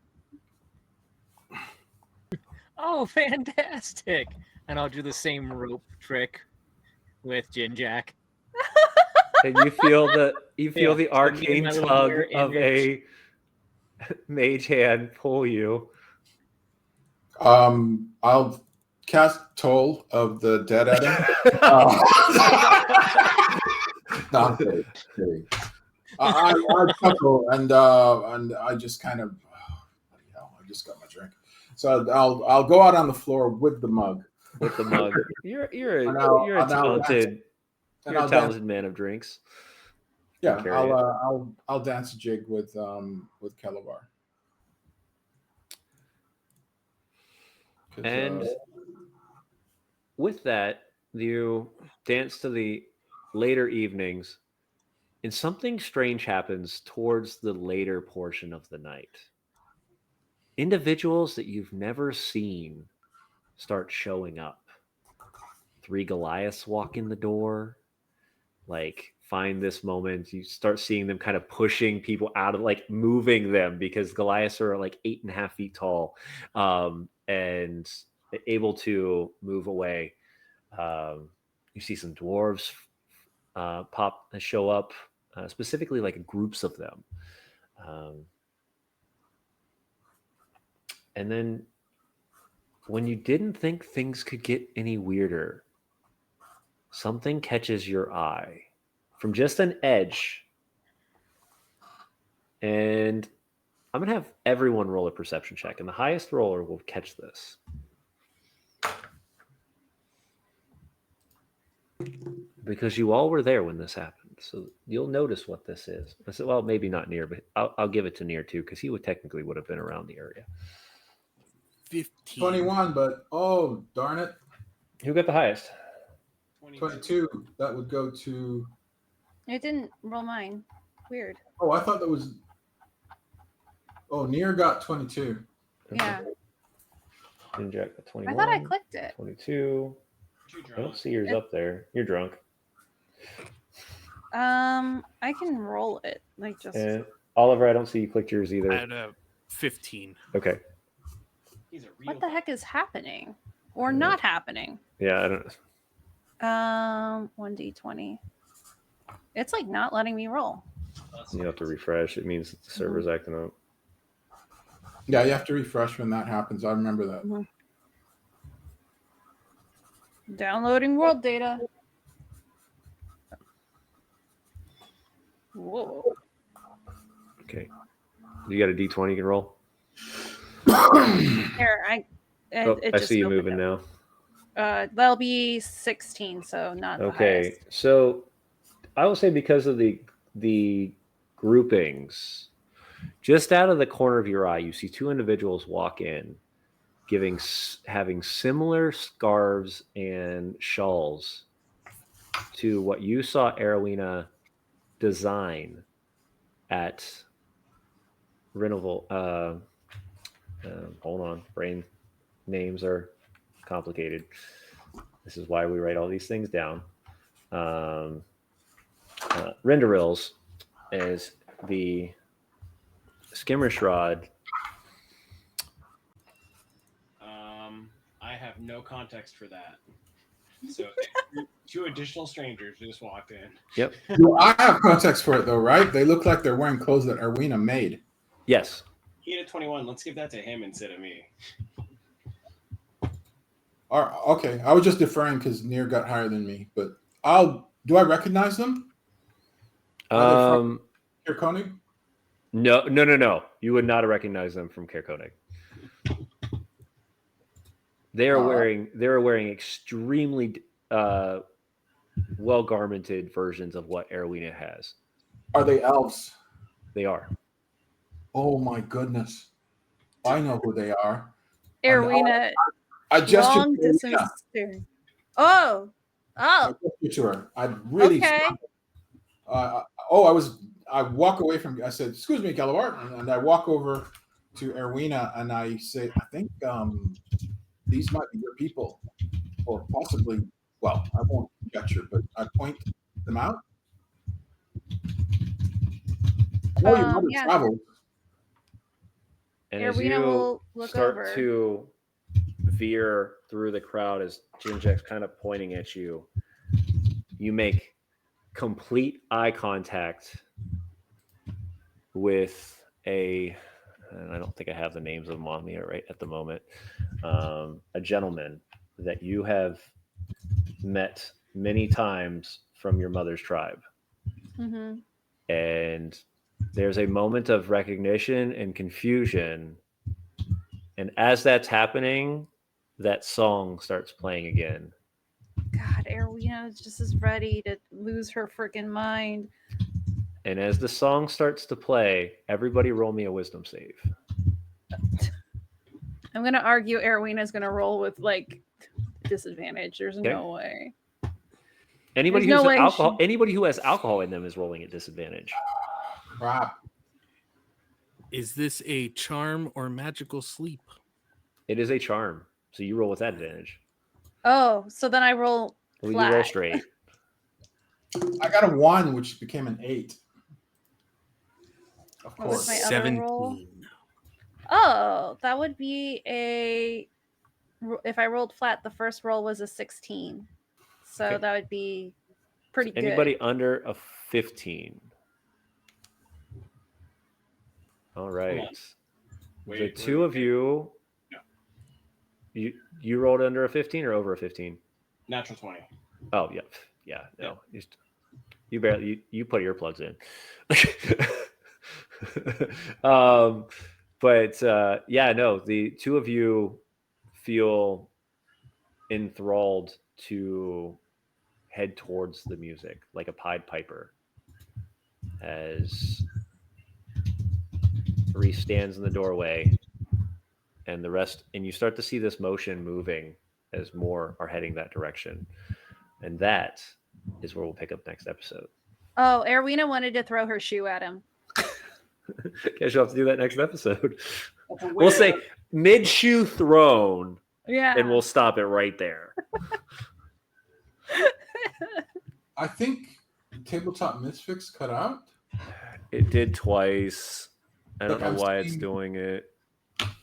Oh, fantastic! And I'll do the same rope trick with Jin Jack. And you feel the arcane tug of a mage hand pull you. I'll cast Toll of the Dead at him. No, I'm kidding. I chuckle and I just kind of, I just got my drink. So I'll go out on the floor with the mug. With the mug, you're a talented man of drinks. Yeah, I'll dance a jig with Kelavar. And with that, you dance to the later evenings, and something strange happens towards the later portion of the night. Individuals that you've never seen start showing up. 3 Goliaths walk in the door. like find this moment. You start seeing them kind of pushing people out of, like moving them, because Goliaths are like 8.5 feet tall, and able to move away. You see some dwarves show up, specifically like groups of them. And then when you didn't think things could get any weirder, something catches your eye from just an edge. And I'm going to have everyone roll a perception check, and the highest roller will catch this. Because you all were there when this happened. So you'll notice what this is. I said, well, maybe not Near, but I'll give it to Near too, because he would have been around the area. 15. 21, but oh, darn it. Who got the highest? 22. That would go to. It didn't roll mine. Weird. Oh, I thought that was. Oh, Near got 22. Yeah. Jack got 21. I thought I clicked it. 22. I don't see yours up there. You're drunk. I can roll it. Like just. And Oliver, I don't see you clicked yours either. I had a 15. Okay. What the heck is happening? Or not happening? Yeah, I don't. 1d20. It's like not letting me roll. You have to refresh. It means that the server's acting up. Yeah, you have to refresh when that happens. I remember that. Mm-hmm. Downloading world data. Whoa. Okay. You got a D20 you can roll? Here, I see you moving now. That'll be 16, so not the highest. So I will say, because of the groupings, just out of the corner of your eye, you see two individuals walk in, having similar scarves and shawls to what you saw Arowina design at Renoval. Hold on, brain names are complicated. This is why we write all these things down. Renderils is the Skimmershroud. I have no context for that. So two additional strangers just walked in. Yep. Well, I have context for it though, right? They look like they're wearing clothes that Arwina made. Yes. He had a 21. Let's give that to him instead of me. Okay, I was just deferring because Near got higher than me, but do I recognize them? Are they from Kirkonig? No. You would not recognize them from Kirkonig. They are wearing extremely well garmented versions of what Arowina has. Are they elves? They are. Oh my goodness. I know who they are. Arowina. I just long distance steering. Oh. I gestured to her. I really okay. I walk away from. I said, "Excuse me, Calabar," and I walk over to Arwina and I say, "I think these might be your people, or possibly." Well, I won't conjecture, but I point them out. Oh, your mother traveled. And Arwina as you will look start over. to veer through the crowd, as Jinjak's kind of pointing at you, you make complete eye contact with and I don't think I have the names of them on me right at the moment, a gentleman that you have met many times from your mother's tribe. Mm-hmm. And there's a moment of recognition and confusion. And as that's happening, that song starts playing again. God, Arowina is just as ready to lose her freaking mind. And as the song starts to play, everybody roll me a wisdom save. I'm going to argue Arowina is going to roll with like disadvantage. There's no way. Anybody who has alcohol in them is rolling at disadvantage. Crap. Is this a charm or magical sleep? It is a charm, so you roll with that advantage. Oh, so then I roll Well, flat. you roll straight. I got a 1, which became an 8. Of What was course. my other roll? 17. Oh, that would be if I rolled flat, the first roll was a 16. So Okay. that would be pretty good. Anybody under a 15? All right. The two of you. You rolled under a 15 or over a 15? Natural 20. Oh, yeah. Yeah, no. You barely you put earplugs in. But yeah, no, the two of you feel enthralled to head towards the music like a Pied Piper as Reese stands in the doorway and you start to see this motion moving as more are heading that direction. And that is where we'll pick up next episode. Oh, Erwina wanted to throw her shoe at him. Guess you'll have to do that next episode. We'll say mid-shoe thrown, Yeah. and we'll stop it right there. I think Tabletop Misfits cut out. It did twice. I don't Look, know I'm why it's seeing- doing it.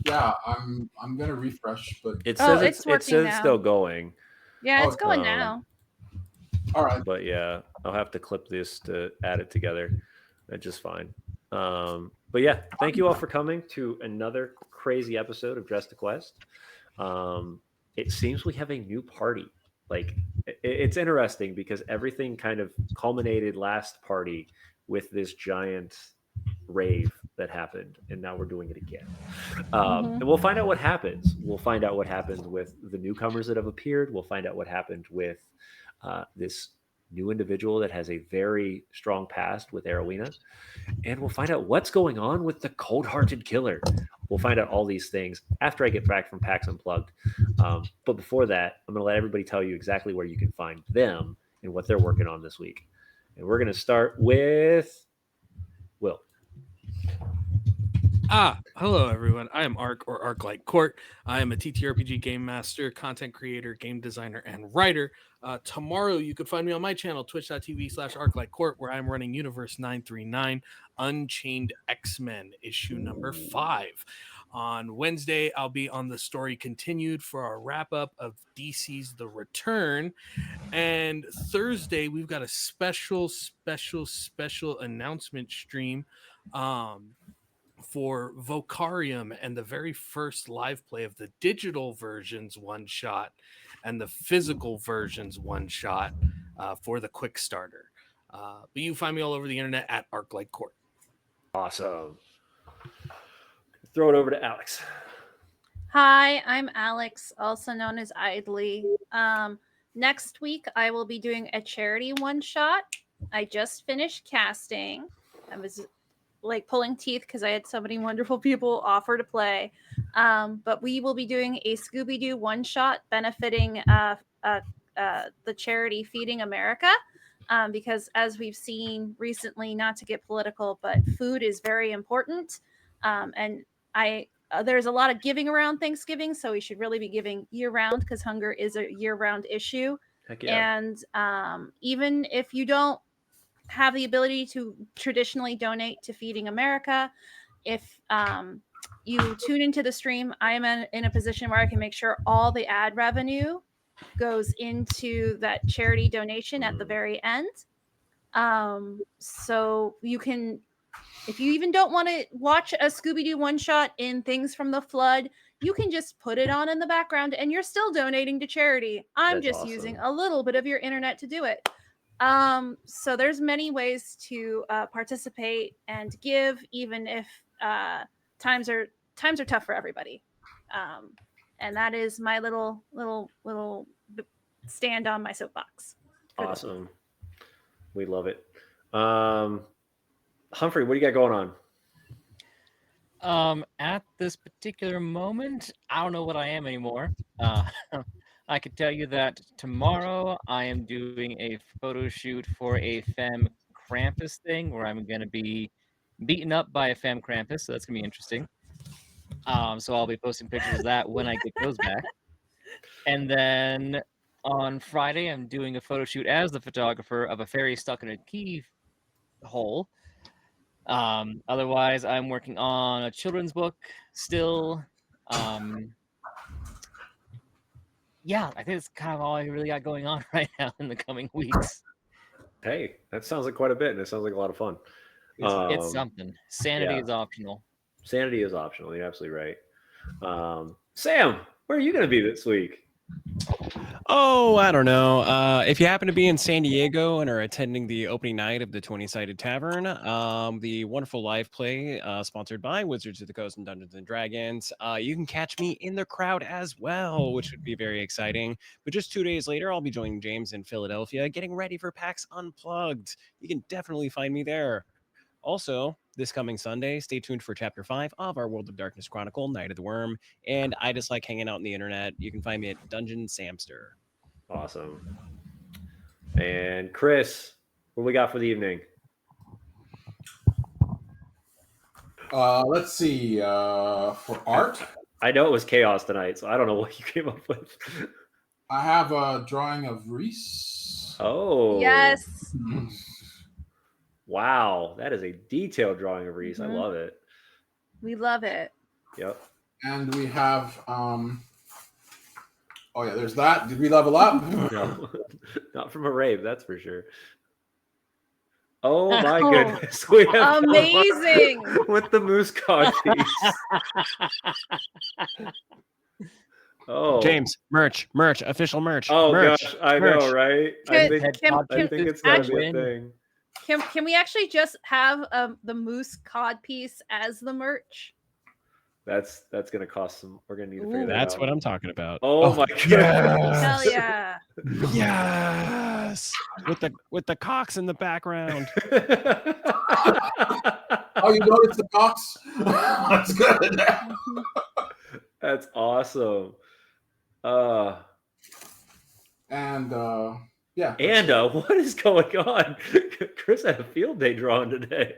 Yeah, I'm gonna refresh, but It Oh, says it's it working says now. it's still going. Yeah, it's going Um, now. all right. But yeah, I'll have to clip this to add it together. That's just fine. But yeah, thank you all for coming to another crazy episode of Dress to Quest. It seems we have a new party. Like it's interesting because everything kind of culminated last party with this giant rave that happened, and now we're doing it again. And we'll find out what happens. We'll find out what happens with the newcomers that have appeared. We'll find out what happened with this new individual that has a very strong past with Erowina. And we'll find out what's going on with the cold-hearted killer. We'll find out all these things after I get back from PAX Unplugged. But before that, I'm going to let everybody tell you exactly where you can find them and what they're working on this week. And we're going to start with Will. Hello everyone. I am Ark or Ark Like Court. I am a TTRPG game master, content creator, game designer, and writer. Tomorrow you could find me on my channel, twitch.tv/Ark Like Court, where I'm running Universe 939 Unchained X-Men issue number 5. On Wednesday, I'll be on the story continued for our wrap up of DC's The Return. And Thursday, we've got a special announcement stream for Vocarium and the very first live play of the digital versions one shot and the physical versions one shot for the Kickstarter. But you can find me all over the internet at Ark Like Court. Awesome. Throw it over to Alex. Hi, I'm Alex, also known as Idly. Next week, I will be doing a charity one shot. I just finished casting. I was like pulling teeth because I had so many wonderful people offer to play. But we will be doing a Scooby-Doo one shot benefiting the charity Feeding America. Because as we've seen recently, not to get political, but food is very important. And there's a lot of giving around Thanksgiving, so we should really be giving year-round because hunger is a year-round issue. Heck yeah. And even if you don't have the ability to traditionally donate to Feeding America, if you tune into the stream, I am in a position where I can make sure all the ad revenue goes into that charity donation at the very end. So you can, if you even don't want to watch a Scooby-Doo one-shot in Things from the Flood, you can just put it on in the background and you're still donating to charity. I'm That's just awesome. using a little bit of your internet to do it. So there's many ways to participate and give, even if times are tough for everybody. And that is my little stand on my soapbox. Awesome. We love it. Humphrey, what do you got going on? At this particular moment, I don't know what I am anymore. I could tell you that tomorrow I am doing a photo shoot for a Femme Krampus thing where I'm going to be beaten up by a Femme Krampus, so that's going to be interesting. So I'll be posting pictures of that when I get those back. And then On Friday, I'm doing a photo shoot as the photographer of a fairy stuck in a keyhole. Otherwise, I'm working on a children's book still. Yeah, I think it's kind of all I really got going on right now in the coming weeks. Hey, that sounds like quite a bit, and it sounds like a lot of fun. It's something. Sanity yeah. is optional. Sanity is optional. You're absolutely right. Sam, where are you going to be this week? Oh, I don't know. If you happen to be in San Diego and are attending the opening night of the 20-Sided Tavern, the wonderful live play sponsored by Wizards of the Coast and Dungeons and Dragons, you can catch me in the crowd as well, which would be very exciting. But just 2 days later, I'll be joining James in Philadelphia, getting ready for PAX Unplugged. You can definitely find me there. Also, this coming Sunday, stay tuned for Chapter 5 of our World of Darkness Chronicle, Night of the Worm. And I just like hanging out on the internet. You can find me at Dungeon Samster. Awesome. And Chris, what we got for the evening? Let's see. For art, I know it was chaos tonight, so I don't know what you came up with. I have a drawing of Reese. Oh. Yes. Wow. That is a detailed drawing of Reese. I love it. We love it. Yep. And we have oh yeah, there's that. Did we level up? No, not from a rave, that's for sure. Oh my goodness. We have amazing with the moose cod piece. Oh, James, merch, official merch. Oh merch, gosh, I merch. know, right? I think it's gotta be a thing. Can we actually just have the moose cod piece as the merch? That's gonna cost some. We're gonna need to figure that out. That's what I'm talking about. Oh my goodness. Yes. Hell yeah. Yes. With the cocks in the background. Oh, you noticed the cocks? That's good. That's awesome. And yeah. And what is going on? Chris had a field day drawing today.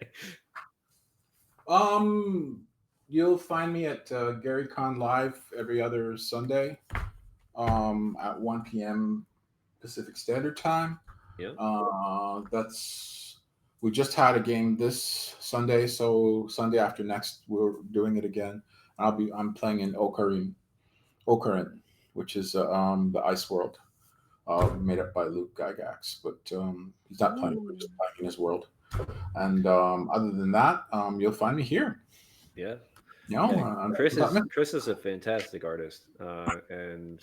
You'll find me at GaryCon Live every other Sunday at 1 p.m. Pacific Standard Time. Yeah. We just had a game this Sunday, so Sunday after next we're doing it again. I'm playing in Ocarin, which is the ice world, made up by Luke Gygax, but he's not playing; we're just playing in his world. And other than that, you'll find me here. Yeah. No, Chris is a fantastic artist, and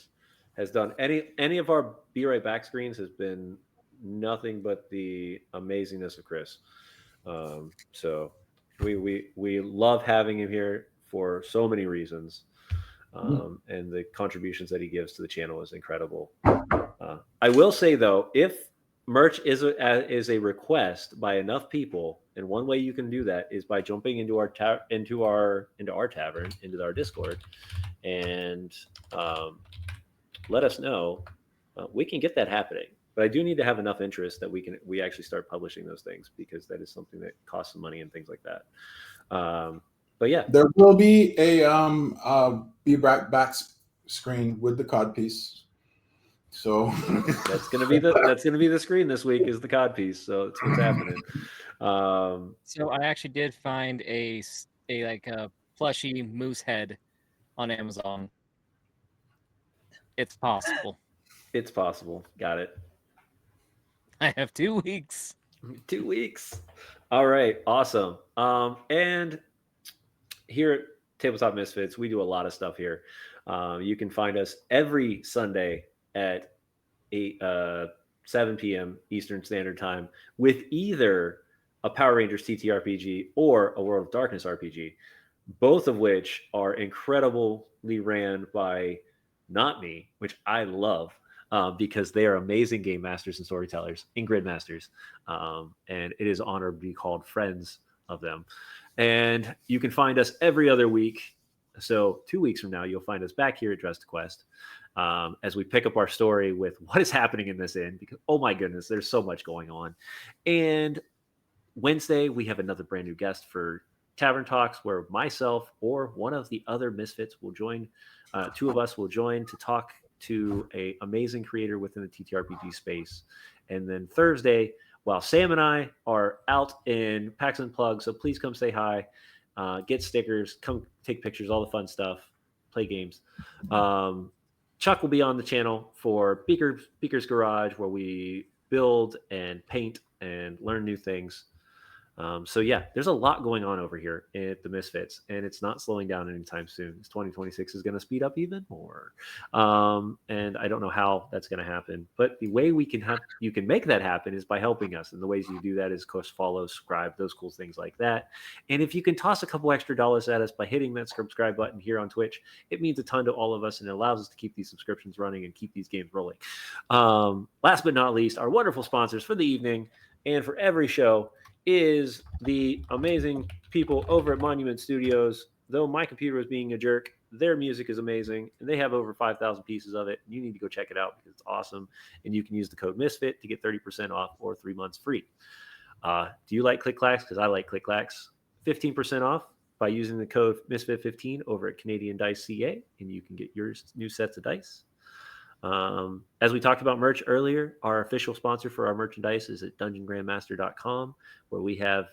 has done any of our Be Right Back screens has been nothing but the amazingness of Chris. So we love having him here for so many reasons, and the contributions that he gives to the channel is incredible. I will say though, if merch is a request by enough people, and one way you can do that is by jumping into our tavern, into our Discord, and let us know. We can get that happening, but I do need to have enough interest that we actually start publishing those things, because that is something that costs some money and things like that. But yeah, there will be a Be Right Back screen with the cod piece. So that's gonna be the screen this week, is the cod piece. So that's what's happening. So I actually did find a plushy moose head on Amazon. It's possible. It's possible. Got it. I have 2 weeks. 2 weeks. All right. Awesome. And here at Tabletop Misfits, we do a lot of stuff here. You can find us every Sunday at 7 p.m. Eastern Standard Time with either a Power Rangers TTRPG or a World of Darkness RPG, both of which are incredibly ran by not me, which I love, because they are amazing game masters and storytellers and grid masters, and it is an honor to be called friends of them. And you can find us every other week. So 2 weeks from now, you'll find us back here at Dress to Quest, as we pick up our story with what is happening in this inn, because oh my goodness, there's so much going on. And Wednesday, we have another brand new guest for Tavern Talks, where myself or one of the other Misfits will join. 2 of us will join to talk to a amazing creator within the TTRPG space. And then Thursday, while Sam and I are out in Packs and Plugs, so please come say hi, get stickers, come take pictures, all the fun stuff, play games. Chuck will be on the channel for Beaker's Garage, where we build and paint and learn new things. So yeah, there's a lot going on over here at the Misfits, and it's not slowing down anytime soon. 2026 is going to speed up even more, and I don't know how that's going to happen. But the way you can make that happen is by helping us, and the ways you do that is, of course, follow, subscribe, those cool things like that. And if you can toss a couple extra dollars at us by hitting that subscribe button here on Twitch, it means a ton to all of us, and it allows us to keep these subscriptions running and keep these games rolling. Last but not least, our wonderful sponsors for the evening and for every show is the amazing people over at Monument Studios. Though my computer was being a jerk, their music is amazing, and they have over 5,000 pieces of it. You need to go check it out because it's awesome, and you can use the code MISFIT to get 30% off or 3 months free. Do you like Click Clacks? Because I like Click Clacks. 15% off by using the code MISFIT15 over at Canadian Dice CA, and you can get your new sets of dice. As we talked about merch earlier, our official sponsor for our merchandise is at dungeongrandmaster.com, where we have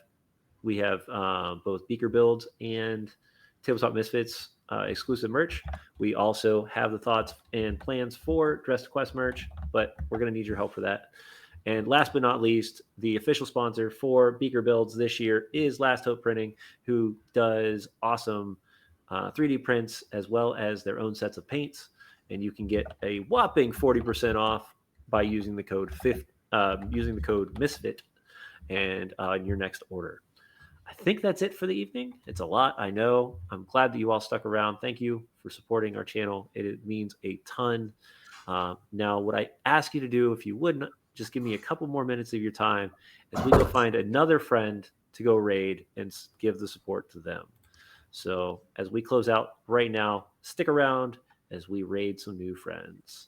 both Beaker Builds and Tabletop Misfits exclusive merch. We also have the thoughts and plans for Dress to Quest merch, but we're going to need your help for that. And last but not least, the official sponsor for Beaker Builds this year is Last Hope Printing, who does awesome 3D prints as well as their own sets of paints. And you can get a whopping 40% off by using the code MISFIT and in your next order. I think that's it for the evening. It's a lot, I know. I'm glad that you all stuck around. Thank you for supporting our channel. It means a ton. Now, what I ask you to do, if you wouldn't, just give me a couple more minutes of your time as we go find another friend to go raid and give the support to them. So as we close out right now, stick around as we raid some new friends.